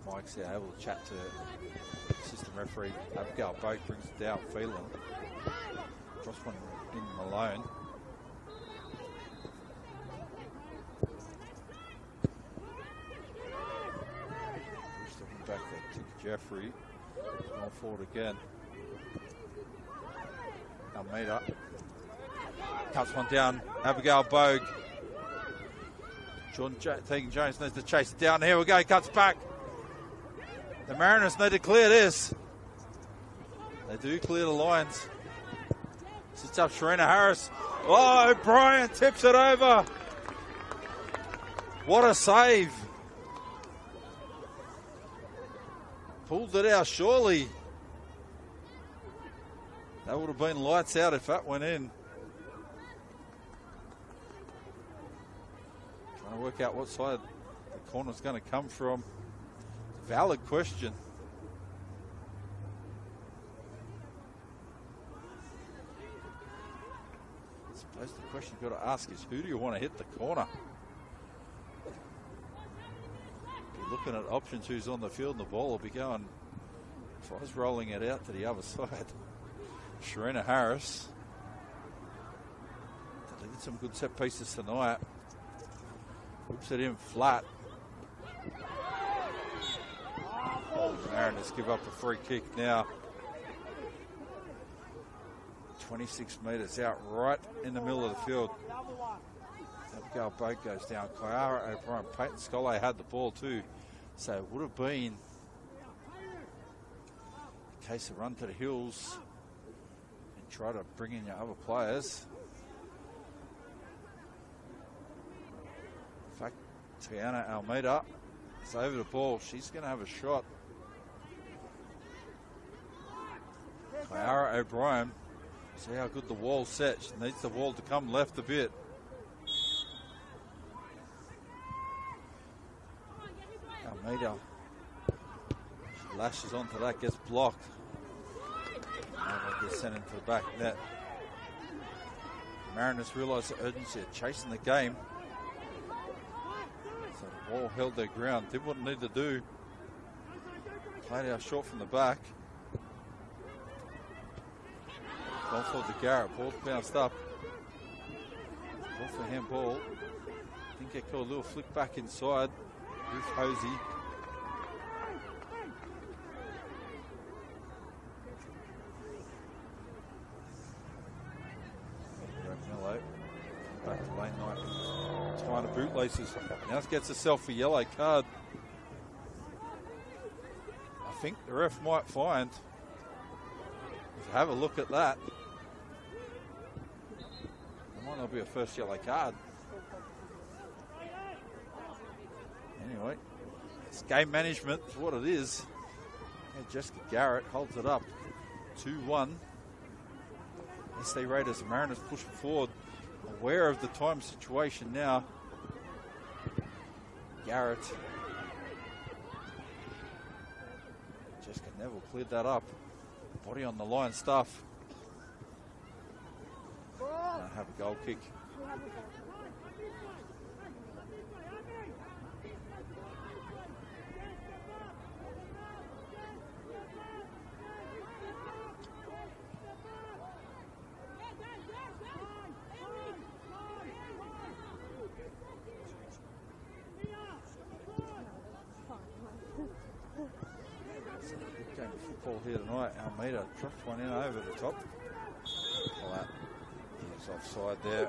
mics there, able to chat to the assistant referee. Abigail Boat brings it down, Phelan. Cross one in Malone. Stepping back there, kick Jeffrey. Going forward again. Almeida cuts one down. Abigail Bogue. Tegan Jones needs to chase it down. Here we go. Cuts back. The Mariners need to clear this. They do clear the lines. Sits up Sharina Harris. Oh, O'Brien tips it over. What a save. Pulled it out surely. That would have been lights out if that went in. Trying to work out what side the corner's going to come from. Valid question. I suppose the question you've got to ask is, who do you want to hit the corner? If you're looking at options, who's on the field, and the ball will be going. Tries rolling it out to the other side. Sharina Harris delivered some good set pieces tonight. Whips it in flat. The Mariners give up a free kick now. 26 metres out, right in the middle of the field. Abigail Boat goes down. Kyara O'Brien. Peyton Scollay had the ball too, so it would have been a case of run to the hills and try to bring in your other players. In fact, Tiana Almeida is over the ball. She's going to have a shot. Kyara O'Brien, see how good the wall sets. She needs the wall to come left a bit. Almeida, she lashes onto that, gets blocked. And gets sent into the back net. Mariners realise the urgency of chasing the game. So the wall held their ground, did what it needed to do. Played out short from the back. Ball for the Garrett, ball bounced up. Ball for handball. Didn't get caught, a little flick back inside. Ruth Hosey. Mello. Back to lane night. Tying the bootlaces. Now gets herself a yellow card. I think the ref might find. Have a look at that. there'll be a first yellow card. Anyway, it's game management is what it is. And Jessica Garrett holds it up. 2-1. SD Raiders and Mariners pushing forward. Aware of the time situation now. Garrett. Jessica Neville cleared that up. Body on the line stuff. Don't have a goal kick. Game of football here tonight. Almeida dropped one in over the top. Pull out. He's offside there.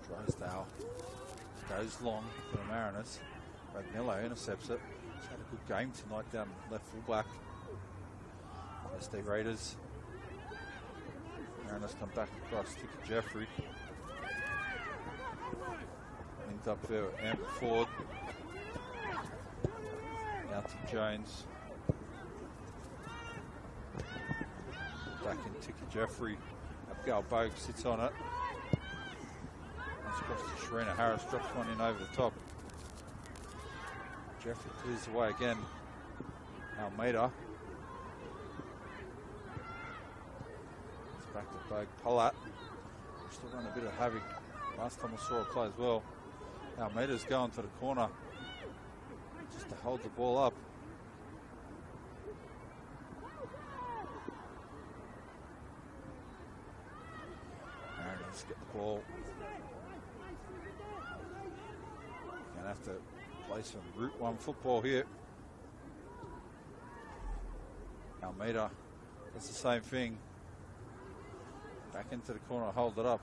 Drysdale goes long for the Mariners. Ragnello intercepts it. He's had a good game tonight down left fullback. SD Raiders. Mariners come back across to Jeffrey. Linked up there with Amber Ford. Out to Jones. Back in Ticky Jeffrey. Abigail Bogue sits on it. That's across to Sharina Harris. Drops one in over the top. Jeffrey clears away again. Almeida. It's back to Bogue. Pollard. Still running a bit of havoc. Last time we saw her play as well. Almeida's going to the corner just to hold the ball up. Mariners get the ball. Gonna have to play some Route 1 football here. Almeida does the same thing. Back into the corner, hold it up.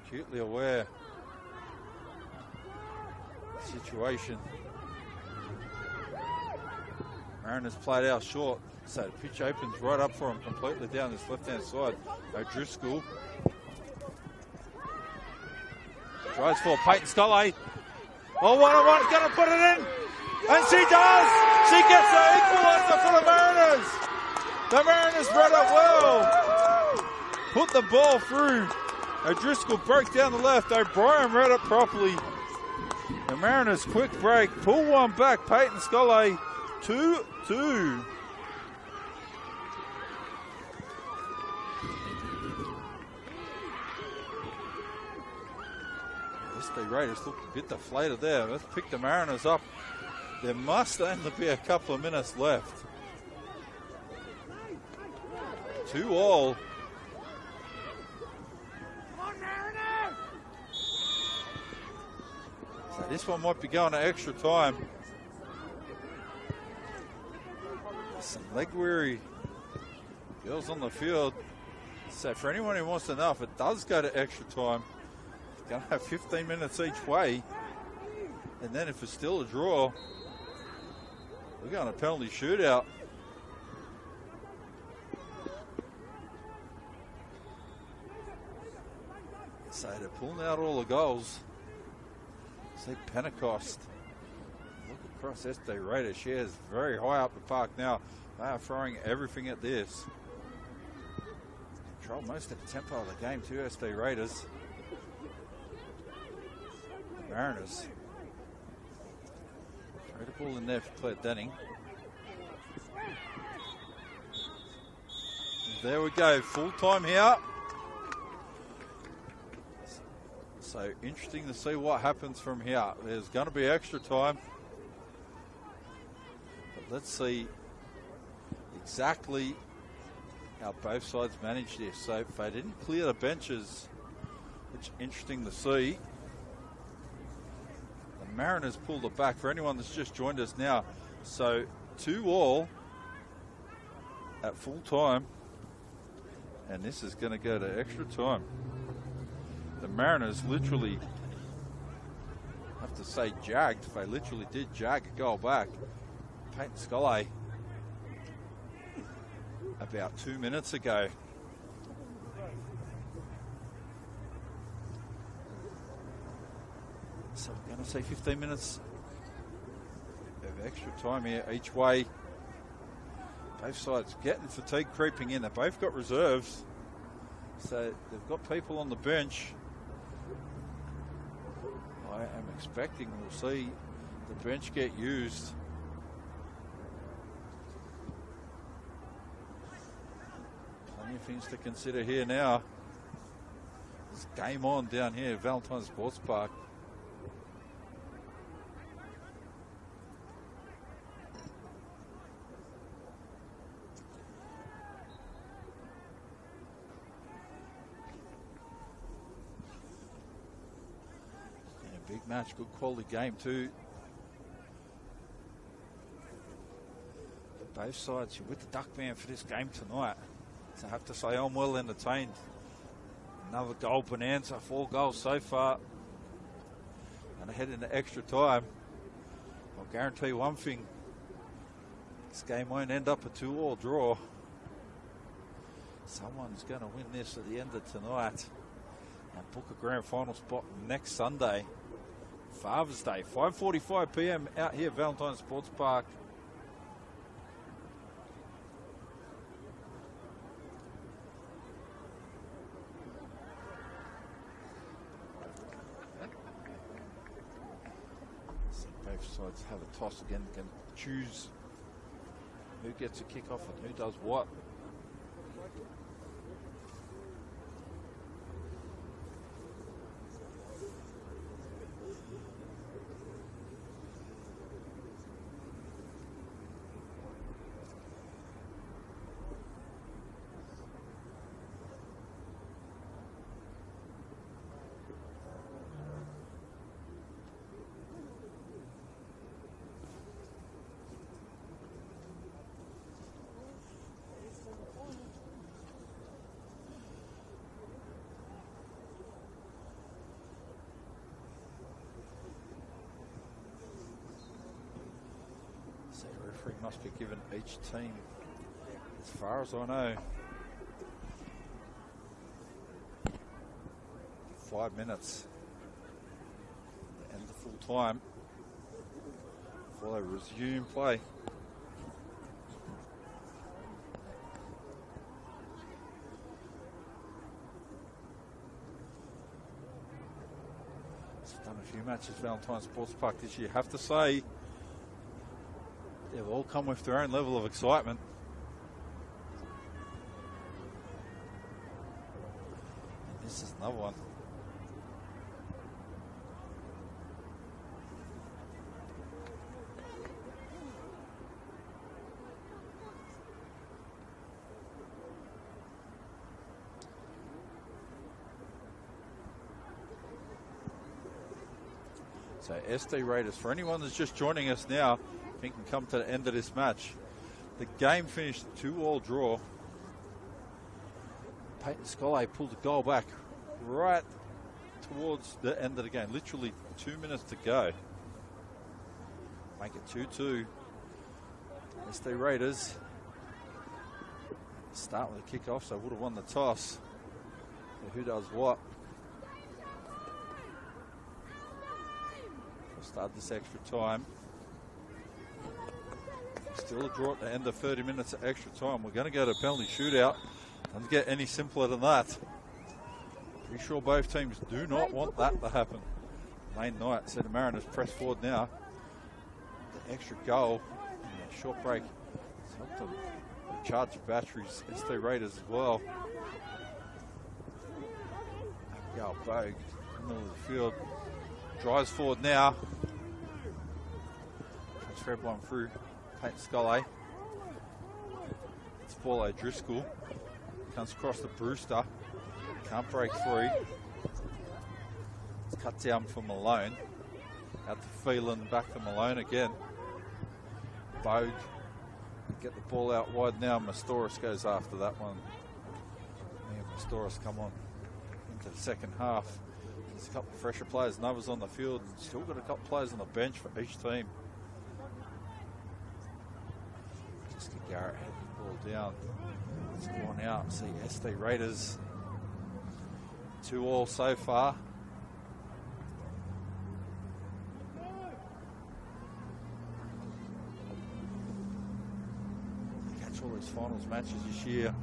Acutely aware of the situation. Mariners played out short, so the pitch opens right up for him completely down this left-hand side. O'Driscoll tries for Peyton Scully. Oh, 1-on-1, going to put it in. And she does. She gets the equalizer for the Mariners. The Mariners read it well. Put the ball through. O'Driscoll broke down the left. O'Brien read it properly. The Mariners quick break. Pull one back. Peyton Scully. 2-2. The Raiders looked a bit deflated there. Let's pick the Mariners up. There must only be a couple of minutes left. 2-2. So this one might be going to extra time. Some leg weary girls on the field. So for anyone who wants to know if it does go to extra time, it's going to have 15 minutes each way. And then if it's still a draw, we're going to penalty shootout. So they're pulling out all the goals. See Pentecost. Look across SD Raiders. She is very high up the park now. They are throwing everything at this. Control most of the tempo of the game too, SD Raiders. The Mariners. Throw the ball in there for Claire Denning. There we go, full time here. So interesting to see what happens from here. There's going to be extra time. But let's see exactly how both sides manage this. So if they didn't clear the benches, which is interesting to see. The Mariners pulled it back for anyone that's just joined us now. So 2-2 at full time. And this is going to go to extra time. The Mariners literally have to say jagged. They literally did jag a goal back. Peyton Scully about 2 minutes ago. So we're going to see 15 minutes of extra time here each way. Both sides getting fatigue creeping in. They've both got reserves. So they've got people on the bench. I am expecting we'll see the bench get used. Plenty of things to consider here now. There's game on down here at Valentine Sports Park. Big match, good quality game too. Both sides, you're with the Duckman for this game tonight. So I have to say I'm well entertained. Another goal bonanza, 4 goals so far. And ahead into extra time. I'll guarantee you one thing. This game won't end up a 2-all draw. Someone's going to win this at the end of tonight and book a grand final spot next Sunday. Father's Day, 5:45 p.m. out here at Valentine Sports Park. So both sides have a toss again, can choose who gets a kick off and who does what. Referee must be given each team, as far as I know, 5 minutes to end the full time before they resume play. It's done a few matches at Valentine Sports Park this year. Have to say, they've all come with their own level of excitement. And this is another one. So SD Raiders, for anyone that's just joining us now, can come to the end of this match. The game finished 2-all draw. Peyton Scully pulled the goal back right towards the end of the game. Literally 2 minutes to go. Make it 2-2. SD Raiders start with a kickoff, so would have won the toss. So who does what? We'll start this extra time. Still a draw at the end of 30 minutes of extra time. We're going to go to a penalty shootout. Doesn't get any simpler than that. Pretty sure both teams do not want that to happen. Lane Knight, so the Mariners press forward now. The extra goal and a short break has helped them recharge the batteries. SD Raiders as well. Abigail Bogue in the middle of the field. Drives forward now. Transfer one through. Peyton Scully. It's Paul O'Driscoll. Comes across to Brewster. Can't break free. It's cut down for Malone. Out to Phelan, back to Malone again. Bogue. Get the ball out wide now. Mastoris goes after that one. And Mastoris come on into the second half. There's a couple of fresher players and others on the field, and still got a couple of players on the bench for each team. Just get Garrett heading the ball down. It's gone out. See SD Raiders 2-2 so far. Catch all these finals matches this year.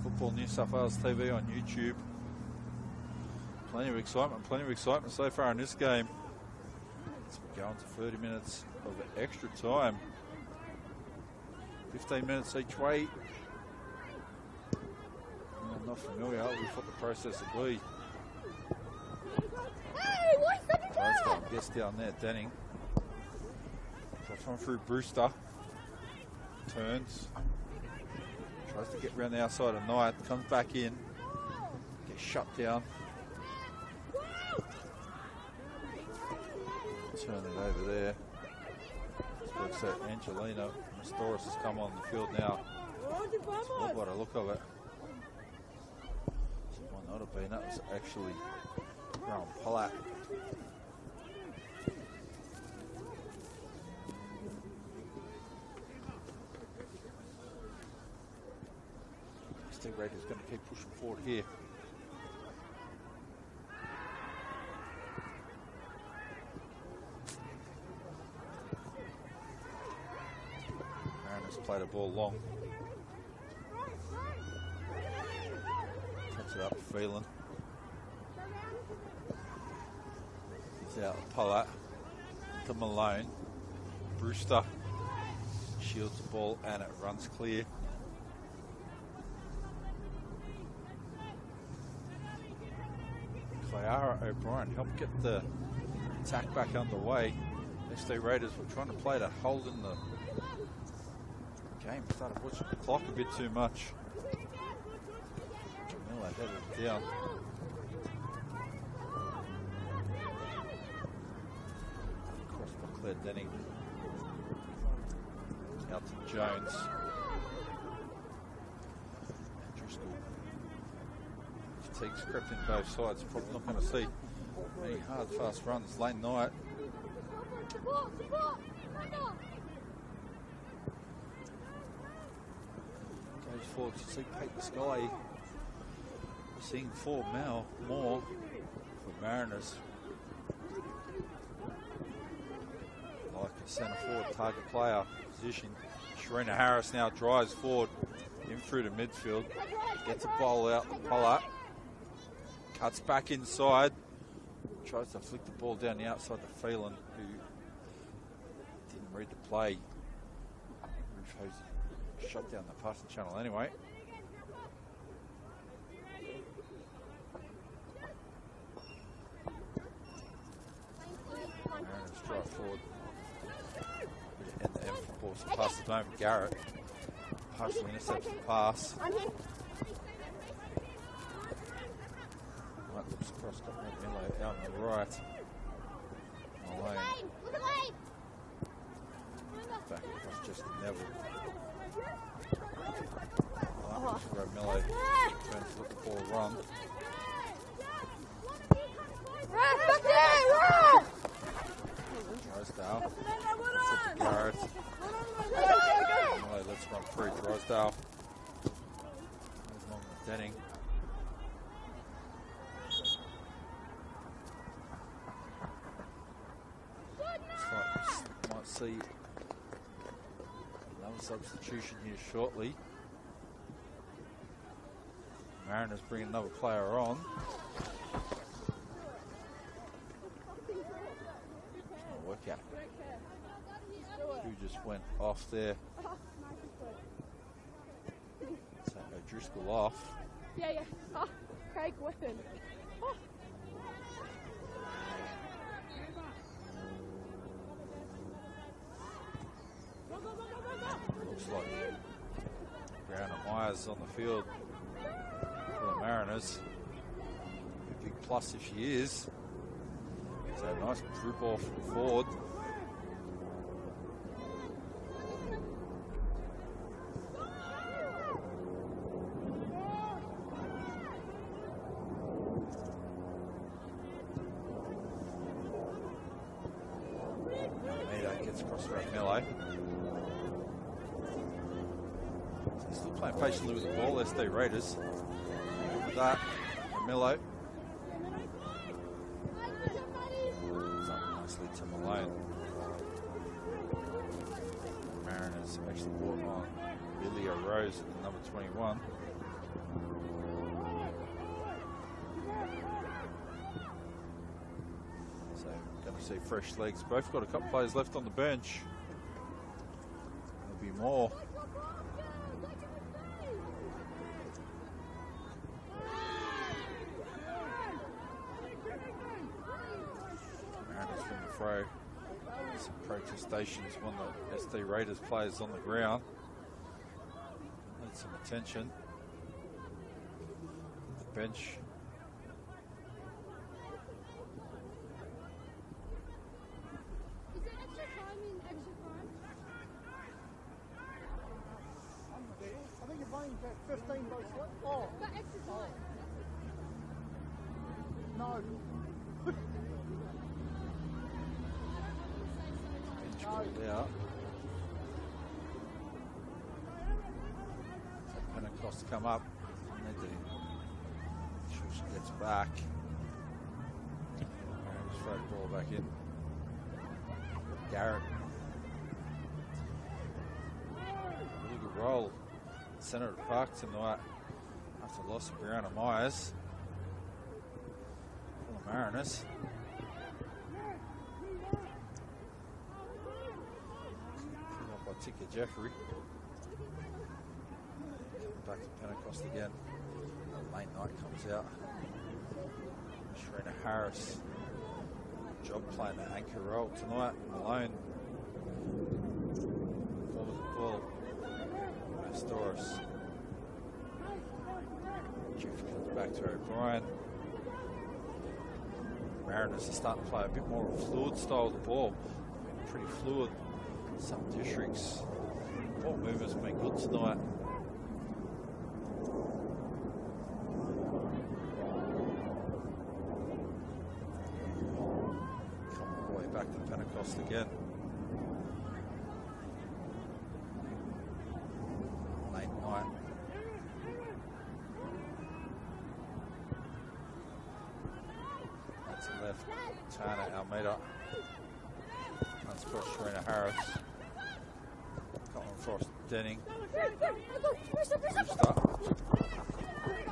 Football New South Wales TV on YouTube. Plenty of excitement so far in this game. As we go into 30 minutes of extra time. 15 minutes each way. I'm not familiar with what the process will be. Hey, what's the Drysdale gets down there, Denning. Drops one through Brewster. Turns. Tries to get around the outside of Knight. Comes back in. Gets shut down. Turn it over there. Looks at Angelina. Mastoris has come on the field now. It's what I look of it. So it might not have been. That was actually Graham Pollack. Steve Raiders going to keep pushing forward here. Play the ball long. Touch it up, Phelan. He's out Pollard to Malone. Brewster shields the ball and it runs clear. Clara O'Brien helped get the attack back underway. SD Raiders were trying to play to hold in the game. Started watching the clock a bit too much. Miller headed down. Cross by Claire Denning. Out to Jones. And Driscoll. Fatigue's crept in both sides. Probably not going to see many hard, fast runs. Lane Knight. Forward to see Pete Sky. We're seeing 4 more for Mariners. Like a centre forward target player position. Sharina Harris now drives forward in through to midfield. Gets a ball out to Pollard. Cuts back inside. Tries to flick the ball down the outside to Phelan, who didn't read the play. Shut down the passing channel anyway. Mariners drive forward. And the M football pass it over Garrett. Partially intercepts the pass. Right, looks across, got Miller out on the right. Malone. Back across Justin Neville. Romillo turns to let the ball run. Drysdale. Garrett. Romillo lets run free. Drysdale. Moves along with Denning. Might see another substitution here shortly. Mariners bring another player on. I'll work out who just went off there. So Driscoll off. Yeah. Oh, Craig Whitten. Oh. Looks like Brown and Myers on the field for the Mariners. A big plus if she is. So a nice through ball from forward. Cross for Milo. So still playing patiently with the ball, SD Raiders. With that, Milo. It's up nicely to Malone. Mariners actually brought on Billy Rose at the number 21. So going to see fresh legs. Both got a couple players left on the bench. There'll be more. Mariners from the fray. Some protestations, one of the SD Raiders players on the ground. Need some attention. The bench. Is there extra time in extra time? I think you're playing 15 both. Oh, But extra time. no. Bench called out. So Pentecost come up. Need to make sure she gets back. Just throw the ball back in. Garrett. Really good roll. Centre of the park tonight after the loss of Brianna Myers. For the Mariners. Put up by Tika Jeffrey. Back to Pentecost again. Late night comes out. Sharina Harris. Job playing the anchor role tonight. Malone. Forward the ball. Doris. Jeff comes back to O'Brien. Mariners are starting to play a bit more of a fluid style of the ball. Been pretty fluid. Some districts. Ball movement's been good tonight. Come all the way back to Pentecost again. Turner, Almeida. That's across Sharina Harris. Colin Frost, Denning.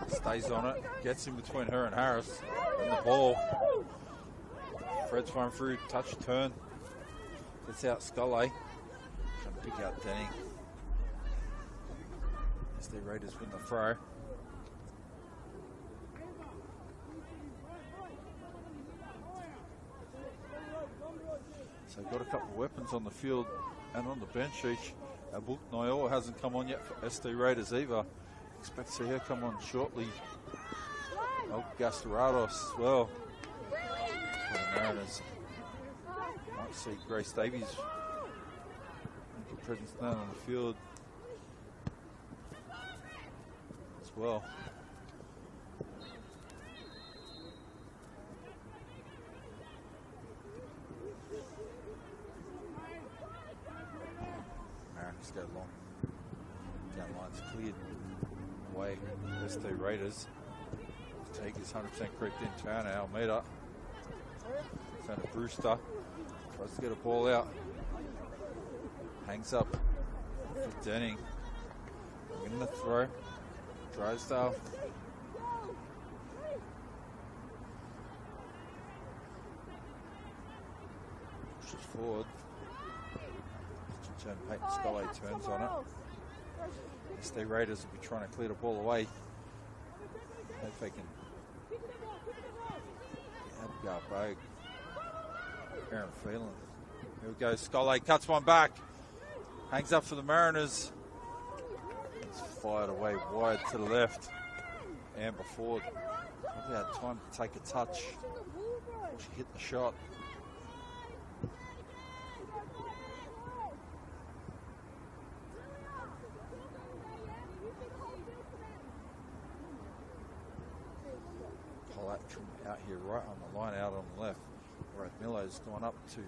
Stays on it. Gets in between her and Harris. And the ball. Fred's run through. Touch, turn. Gets out Scully. Trying to pick out Denning. As the Raiders win the throw. So got a couple of weapons on the field and on the bench each. Abuk Noel hasn't come on yet for SD Raiders either. Expect to see her come on shortly. El Gastarados as well. For the Mariners. Might see Grace Davies make a presence down on the field as well. Go long. Down lines cleared away. SD Raiders. Take is 100% correct in turn. Almeida. Turn to Brewster. Tries to get a ball out. Hangs up for Denning. Win the throw. Drysdale. Pushes forward. Peyton Scully turns on it. SD Raiders will be trying to clear the ball away. If they can. Abigail Bogue. Aaron Phelan. Here we go. Scully cuts one back. Hangs up for the Mariners. It's fired away wide to the left. Amber Ford. Probably had time to take a touch. She hit the shot. Out here right on the line, out on the left. Whereas Miller's gone up to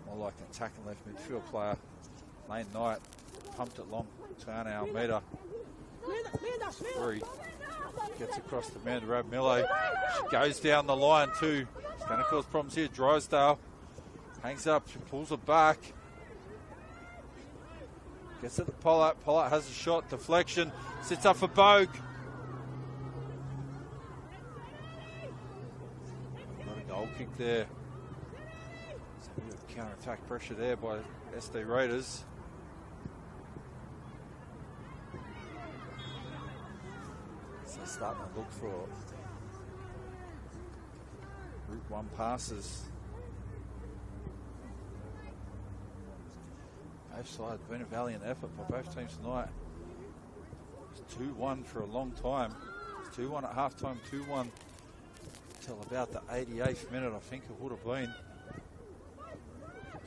More like an attacking left midfield player. Lane Knight pumped it long. Tiana Almeida. 3. Gets across to Amanda Radmillo. She goes down the line too. It's going to cause problems here. Drysdale hangs up. She pulls it back. Gets it to Pollard. Pollard has a shot. Deflection. Sits up for Bogue. Got a goal kick there. So a bit of counter-attack pressure there by SD Raiders. So starting to look for Route 1 passes. Both sides been a valiant effort by both teams tonight. It's 2-1 for a long time. It's 2-1 at halftime, 2-1 till about the 88th minute, I think it would have been.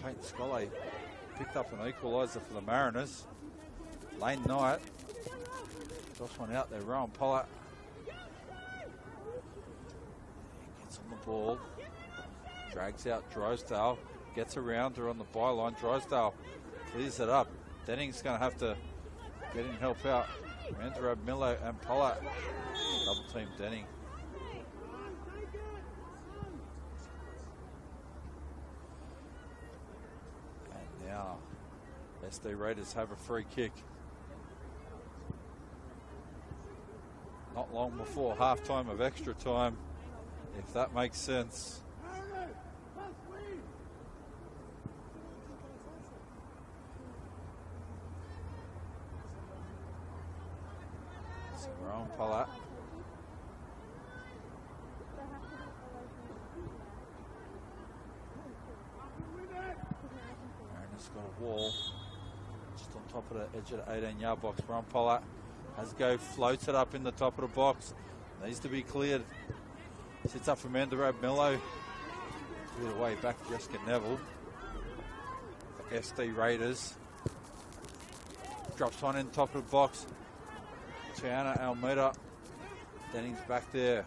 Peyton Scollay picked up an equalizer for the Mariners. Lane Knight. Toss one out there, Rowan Pollard. Gets on the ball. Drags out Drysdale. Gets around her on the byline. Drysdale clears it up. Denning's going to have to get in, help out. Amanda Radmillo and Pollard. Double team Denning. And now SD Raiders have a free kick. Not long before half-time of extra time, if that makes sense. So Rowan Pollard. Mariners got a wall just on top of the edge of the 18-yard box. Rowan Pollard has go, floats it up in the top of the box. Needs to be cleared. Sits up for Amanda Radmillo. Cleared away back to Jessica Neville. For SD Raiders. Drops one in the top of the box. Tiana Almeida. Denning's back there.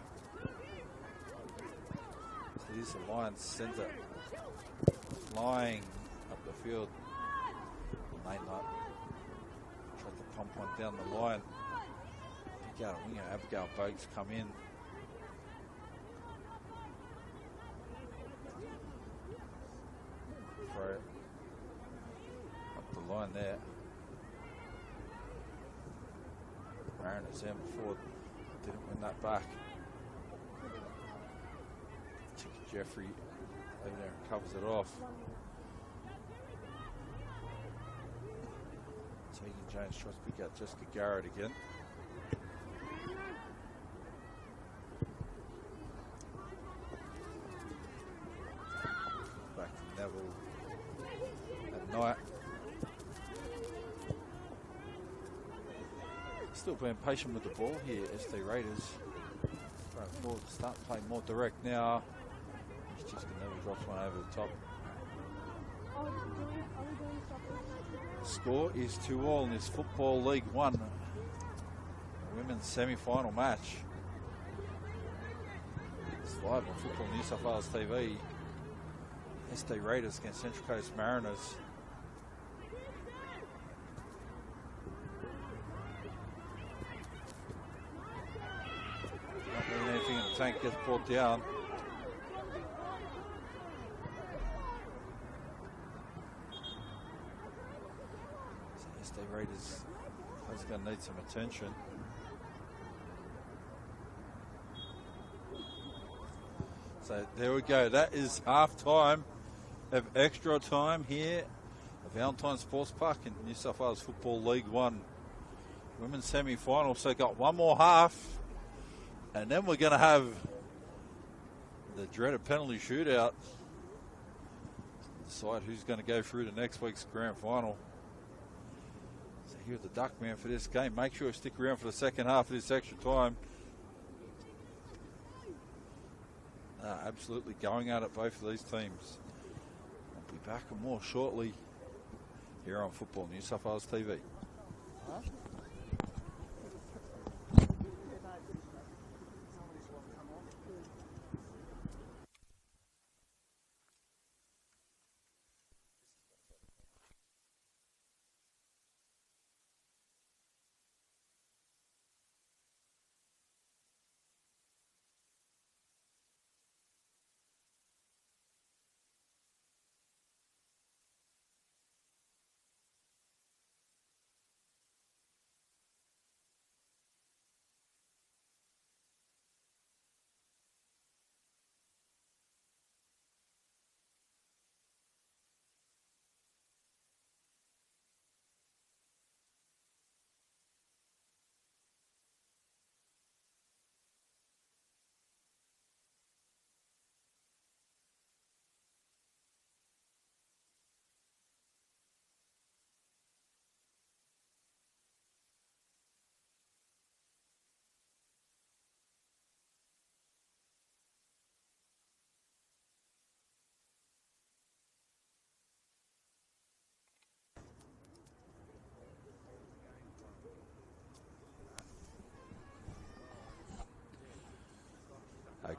Clears the line, sends it flying up the field. Lane Knight tried to pump one down the line. Pick out a winger. Abigail Bogues come in. Throw it up the line there. Mariners there before, didn't win that back. Chicky Jeffrey over there and covers it off. Tegan Jones tries to pick out Jessica Garrett again. Back to Neville at Knight. Still being patient with the ball here, SD Raiders. Right forward, start playing more direct now. It's just Neville drops one over the top. The score is 2-2 in this Football League 1 women's semi-final match. It's live on Football New South Wales TV. SD Raiders against Central Coast Mariners. Not doing anything, and the tank gets brought down. So SD Raiders is going to need some attention. So there we go. That is half time of extra time here at Valentine Sports Park in New South Wales Football League 1 women's semi-final. So got one more half, and then we're going to have the dreaded penalty shootout. Decide who's going to go through to next week's grand final. So here's the duck man for this game. Make sure you stick around for the second half of this extra time. Absolutely going at it, both of these teams. I'll be back and more shortly here on Football New South Wales TV.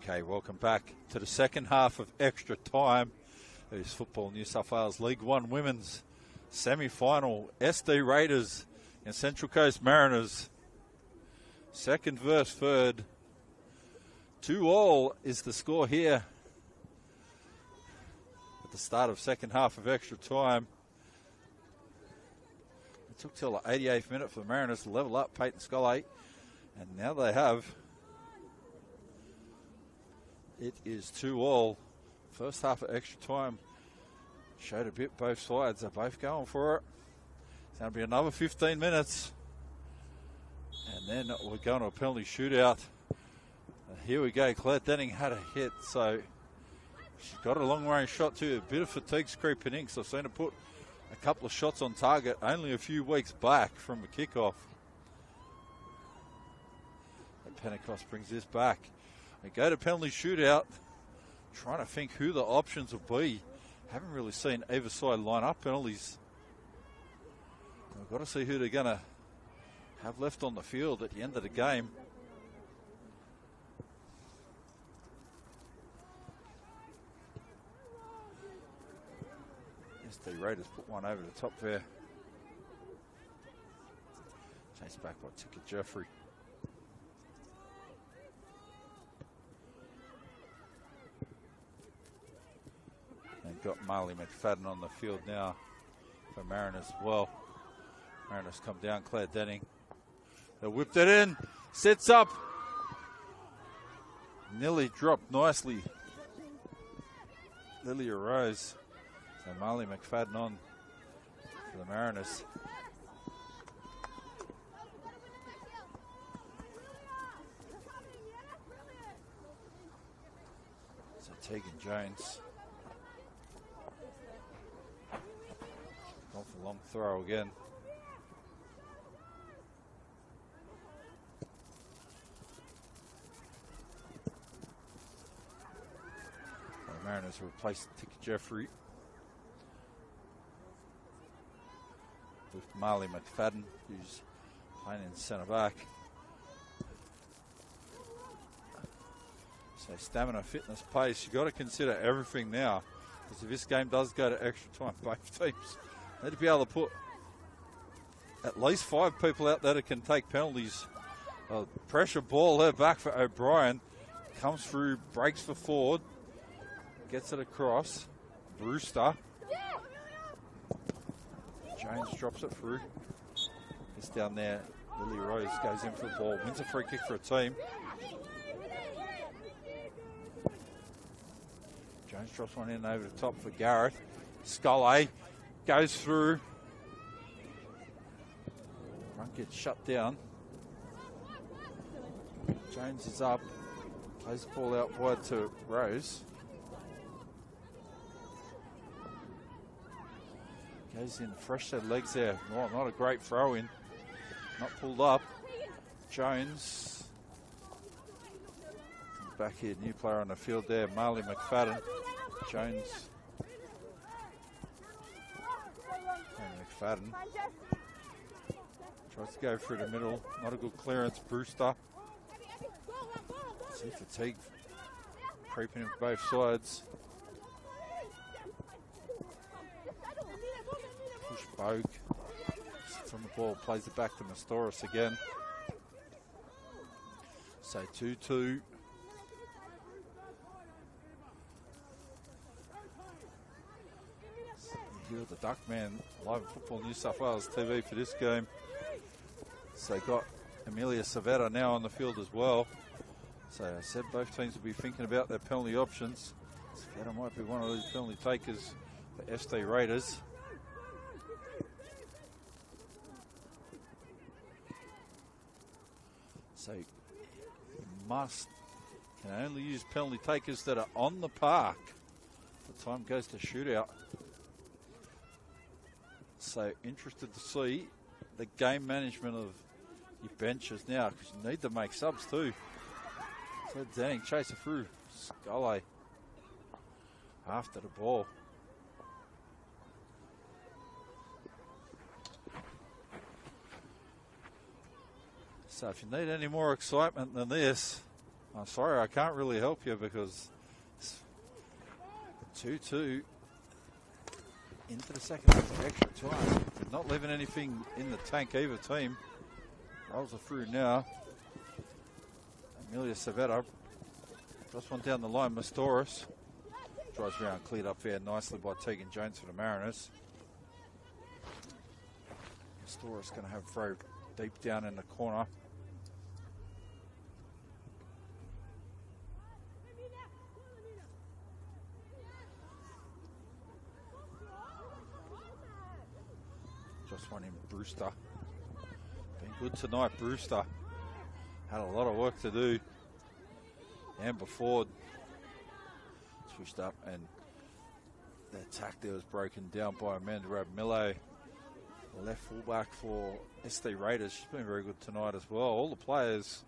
Okay, welcome back to the second half of extra time. It's Football New South Wales League One Women's semi-final. SD Raiders and Central Coast Mariners. Second versus third. 2-2 is the score here at the start of second half of extra time. It took till the 88th minute for the Mariners to level up Peyton Scully, and now they have. It is 2-2. First half of extra time showed a bit both sides. They're both going for it. It's going to be another 15 minutes. And then we're going to a penalty shootout. Here we go. Claire Denning had a hit, so she's got a long-range shot too. A bit of fatigue's creeping in, so I've seen her put a couple of shots on target only a few weeks back from the kickoff. And Pentecost brings this back. They go to penalty shootout, trying to think who the options will be. Haven't really seen either side line up penalties. We've got to see who they're going to have left on the field at the end of the game. SD Raiders put one over the top there. Chased back by Ticket Jeffrey. And got Marley McFadden on the field now for Mariners as well. Mariners come down, Claire Denning. They whipped it in, sets up. Nearly dropped nicely. Lilia Rose. So Marley McFadden on for the Mariners. So Tegan Jones. Gone for long throw again. The Mariners replaced Ticket Jeffrey with Marley McFadden, who's playing in centre back. So stamina, fitness, pace, you've got to consider everything now, because if this game does go to extra time, both teams need to be able to put at least 5 people out there that can take penalties. Pressure ball there back for O'Brien. Comes through, breaks for Ford. Gets it across. Brewster. Jones drops it through. It's down there. Lily Rose goes in for the ball. Wins a free kick for a team. Jones drops one in over the top for Garrett. Scully goes through. Run gets shut down. Jones is up. Plays the ball out wide to Rose. Goes in, fresh set of legs there. Not a great throw in. Not pulled up. Jones. Back here, new player on the field there, Marley McFadden. Jones. And McFadden. Tries to go through the middle. Not a good clearance. Brewster. See fatigue creeping in both sides. Push Bogue. From the ball, plays it back to Mastoris again. So 2-2. Here at the Duckman live Football New South Wales TV for this game. So got Amelia Savetta now on the field as well. So I said both teams will be thinking about their penalty options. Savetta might be one of these penalty takers for SD Raiders. So you can only use penalty takers that are on the park. The time goes to shootout. So interested to see the game management of your benches now, because you need to make subs too. So Denning chaser through. Scully after the ball. So if you need any more excitement than this, I'm sorry, I can't really help you because it's 2-2 into the second half of extra time. They're not leaving anything in the tank either team. Rolls are through now. Amelia Savetta. Just one down the line, Mastoris. Drives around, cleared up there nicely by Tegan Jones for the Mariners. Mastoris going to have throw deep down in the corner. Just one in Brewster. Been good tonight, Brewster. Had a lot of work to do. Amber Ford switched up and the attack there was broken down by Amanda Rabmillo. Left fullback for SD Raiders. She's been very good tonight as well. All the players,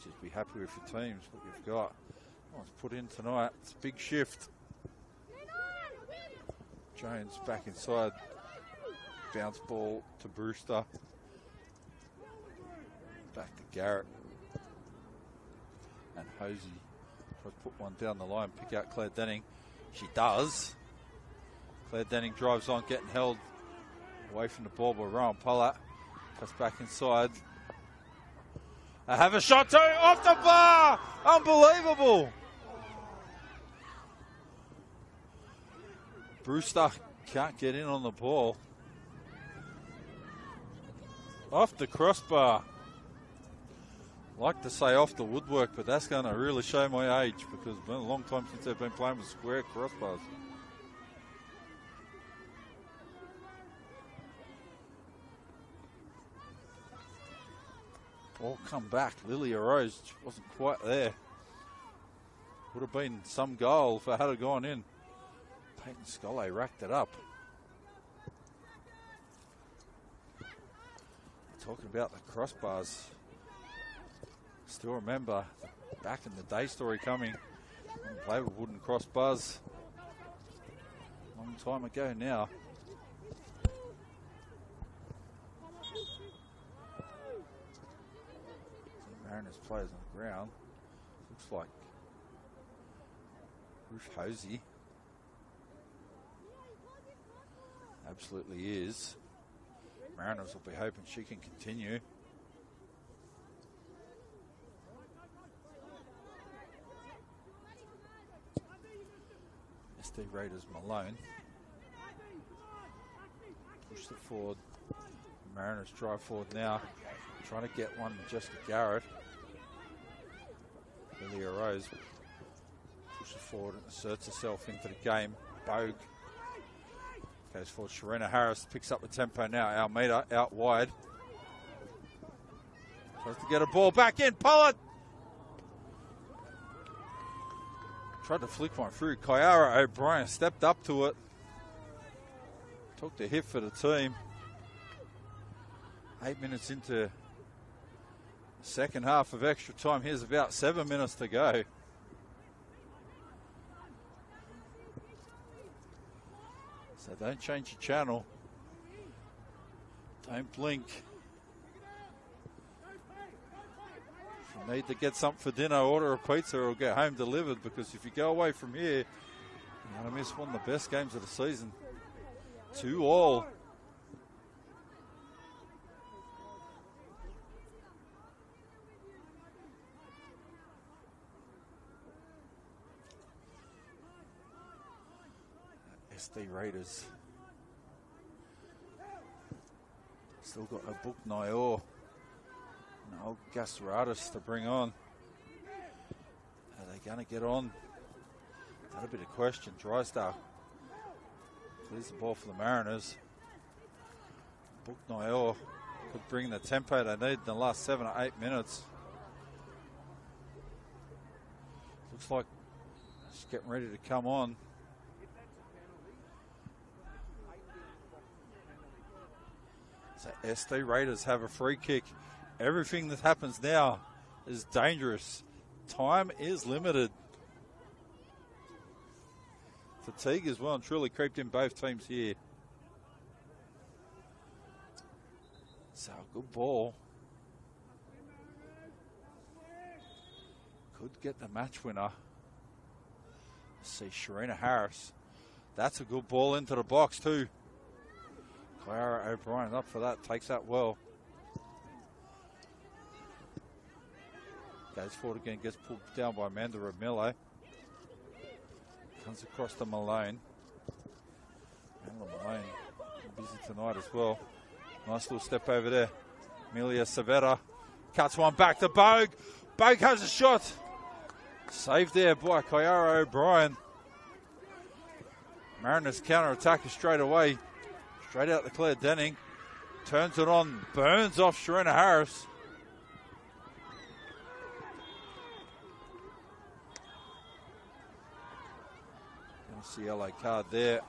just be happy with your teams, what you've got. What's put in tonight. It's a big shift. Jones back inside. Bounce ball to Brewster. Back to Garrett. And Hosey tries to put one down the line, pick out Claire Denning. She does. Claire Denning drives on, getting held away from the ball by Rowan Pollard. Cuts back inside. I have a shot too, off the bar! Unbelievable! Brewster can't get in on the ball. Off the crossbar. Like to say off the woodwork, but that's going to really show my age because it's been a long time since I've been playing with square crossbars. All come back. Lilia Rose wasn't quite there. Would have been some goal if it had gone in. Peyton Scollay racked it up. Talking about the crossbars. Still remember back in the day story coming. Play with wooden crossbars. Long time ago now. Mariners players on the ground. Looks like Ruth Hosey. Absolutely is. Mariners will be hoping she can continue. SD Raiders Malone. Push it forward. Mariners drive forward now. Trying to get one just to Garrett. Lilia Rose pushes forward and asserts herself into the game. Bogue goes forward. Sharina Harris picks up the tempo now. Almeida out wide. Tries to get a ball back in. Pollard tried to flick one through. Kyara O'Brien stepped up to it. Took the hit for the team. 8 minutes into the second half of extra time. Here's about 7 minutes to go. So don't change your channel. Don't blink. If you need to get something for dinner, order a pizza or get home delivered, because if you go away from here, you're going to miss one of the best games of the season. 2-2. SD Raiders still got a Book Nayor and old Gasaratis to bring on. Are they going to get on? That'll be the question. TriStar clears the ball for the Mariners. Book Nayor could bring the tempo they need in the last 7 or 8 minutes. Looks like she's getting ready to come on. So SD Raiders have a free kick. Everything that happens now is dangerous. Time is limited. Fatigue as well and truly creeped in both teams here. So good ball. could get the match winner. See Sharina Harris. That's a good ball into the box too. Clara O'Brien up for that, takes that well. Goes forward again, gets pulled down by Amanda Ramillo. Comes across to Malone. Amanda Malone busy tonight as well. Nice little step over there. Amelia Savetta cuts one back to Bogue. Bogue has a shot. Saved there by Kyara O'Brien. Mariners counter-attacker straight away. Straight out to Claire Denning. Turns it on. Burns off Sharina Harris. That's the yellow card there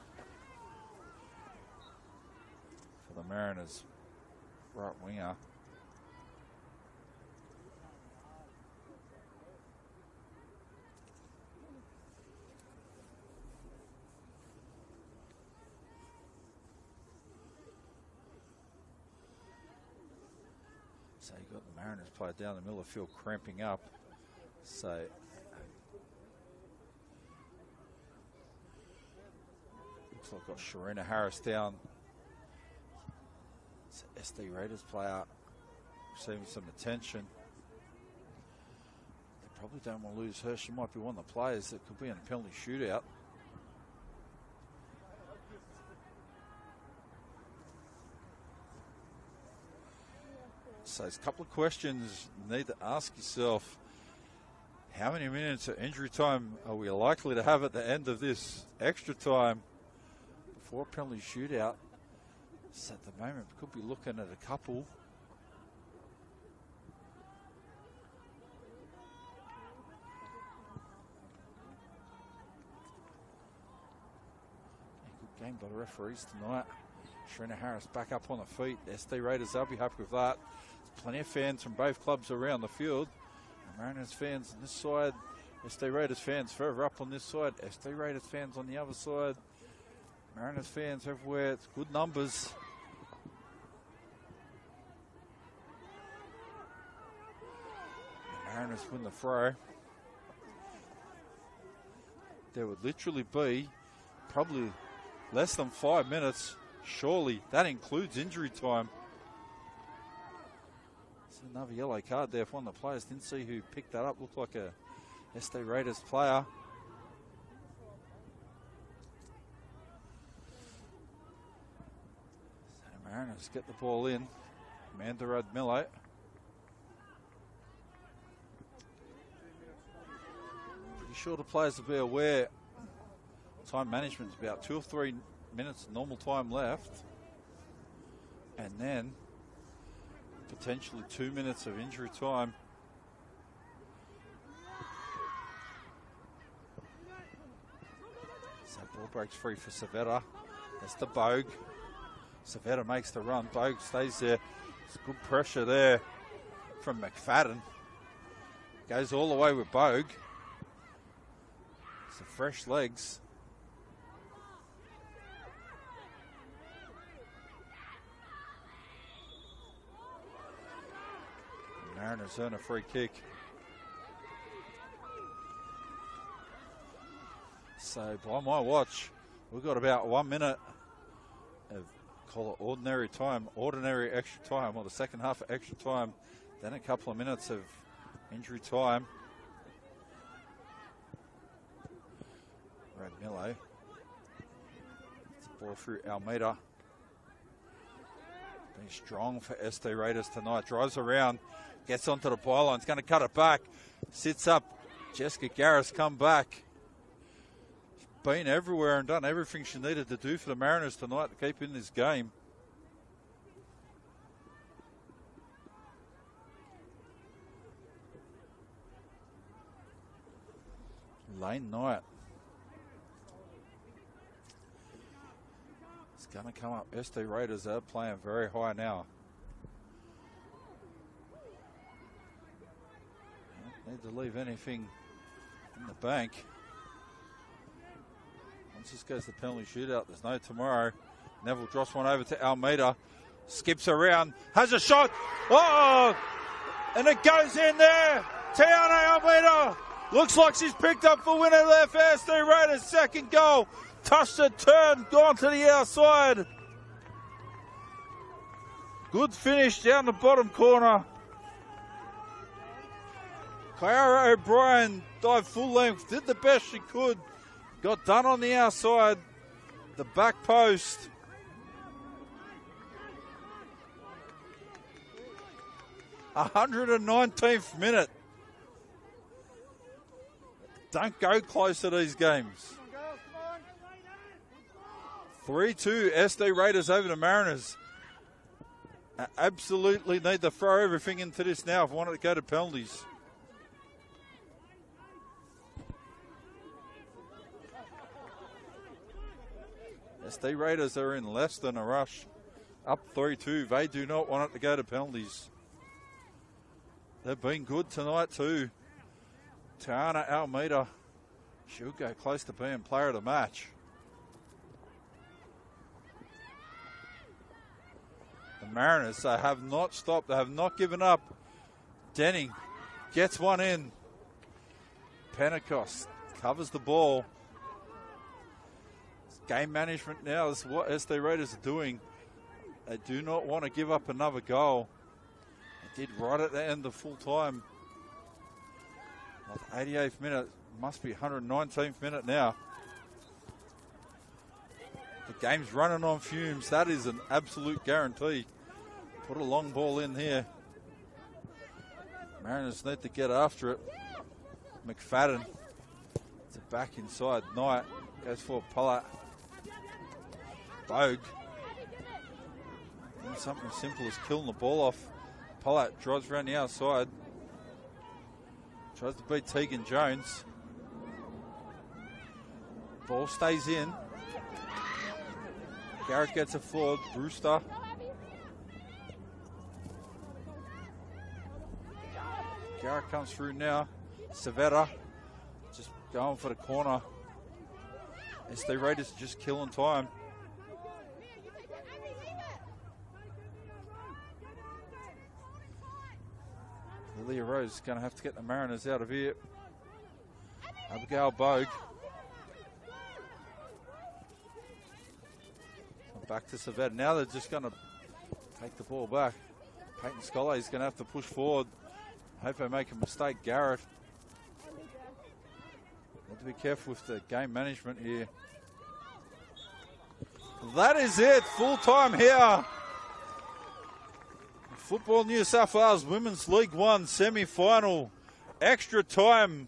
for the Mariners right winger. So you got the Mariners player down the middle of the field cramping up. So looks like got Sharina Harris down. It's SD Raiders player receiving some attention. They probably don't want to lose her. She might be one of the players that could be in a penalty shootout. So there's a couple of questions you need to ask yourself. How many minutes of injury time are we likely to have at the end of this extra time before a penalty shootout? So at the moment, we could be looking at a couple. A good game by the referees tonight. Sharina Harris back up on the feet. SD Raiders, they'll be happy with that. There's plenty of fans from both clubs around the field. The Mariners fans on this side, SD Raiders fans further up on this side, SD Raiders fans on the other side. Mariners fans everywhere. It's good numbers. The Mariners win the throw. There would literally be probably less than 5 minutes. Surely that includes injury time. There's another yellow card there for one of the players. Didn't see who picked that up. Looked like a SD Raiders player. So the Mariners get the ball in. Amanda Radmillo. Pretty sure the players will be aware. Time management's about 2 or 3 minutes normal time left. And then potentially 2 minutes of injury time. So ball breaks free for Savetta. That's the Bogue. Savetta makes the run. Bogue stays there. It's good pressure there from McFadden. Goes all the way with Bogue. Some fresh legs. Mariners earn a free kick. So by my watch, we've got about 1 minute of, call it ordinary time, ordinary extra time, or the second half of extra time, then a couple of minutes of injury time. Radmillo. It's a ball through Almeida. Being strong for SD Raiders tonight. Drives around. Gets onto the byline. It's going to cut it back. Sits up. Jessica Garris come back. She's been everywhere and done everything she needed to do for the Mariners tonight to keep in this game. Lane Knight. It's going to come up. SD Raiders are playing very high now. Need to leave anything in the bank. Once this goes to penalty shootout, there's no tomorrow. Neville drops one over to Almeida. Skips around. Has a shot. Oh! And it goes in there. Tiana Almeida looks like she's picked up the winner there for SD Raiders. Second goal. Touched a turn, gone to the outside. Good finish down the bottom corner. Clara O'Brien dived full length, did the best she could. Got done on the outside, the back post. A 119th minute. Don't go close to these games. 3-2 SD Raiders over the Mariners. Absolutely need to throw everything into this now if I want it to go to penalties. SD Raiders are in less than a rush. Up 3-2. They do not want it to go to penalties. They've been good tonight too. Tiana Almeida, she'll go close to being player of the match. The Mariners, they have not stopped. They have not given up. Denning gets one in. Pentecost covers the ball. It's game management now is what SD Raiders are doing. They do not want to give up another goal. They did right at the end of full time. 88th minute, must be 119th minute now. The game's running on fumes. That is an absolute guarantee. Put a long ball in here. Mariners need to get after it. McFadden. It's a back inside. Knight goes for Pollard. Bogue. Doing something simple as killing the ball off. Pollard drives around the outside. Tries to beat Tegan Jones. Ball stays in. Garrett gets it forward. Brewster. Garrett comes through now. Savetta just going for the corner. SD Raiders just killing time. Leah Rose is going to have to get the Mariners out of here. Abigail Bogue. Back to Savetta. Now they're just going to take the ball back. Peyton Scully is going to have to push forward. Hope they make a mistake. Garrett. Need to be careful with the game management here. That is it. Full time here. Football New South Wales Women's League One semi-final. Extra time.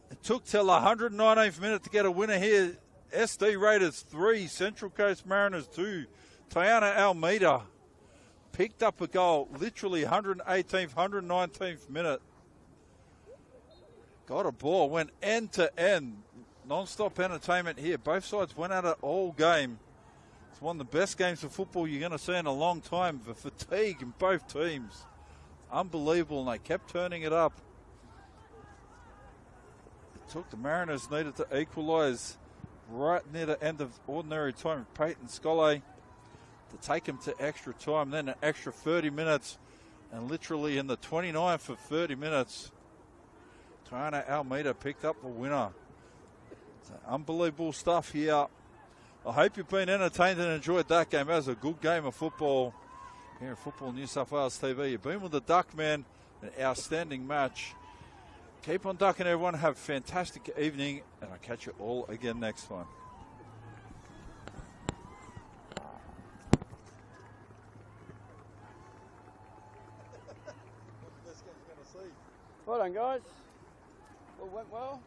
It took till the 119th minute to get a winner here. SD Raiders 3, Central Coast Mariners 2. Tiana Almeida picked up a goal, literally 118th, 119th minute. Got a ball, went end to end. Non-stop entertainment here. Both sides went at it all game. It's one of the best games of football you're going to see in a long time. The fatigue in both teams. Unbelievable, and they kept turning it up. It took the Mariners needed to equalise right near the end of ordinary time. Peyton Scully to take him to extra time, then an extra 30 minutes, and literally in the 29th of 30 minutes, Tiana Almeida picked up the winner. So unbelievable stuff here. I hope you've been entertained and enjoyed that game. That was a good game of football here at Football New South Wales TV. You've been with the Duckman, an outstanding match. Keep on ducking, everyone. Have a fantastic evening, and I'll catch you all again next time. Well done, guys. All went well.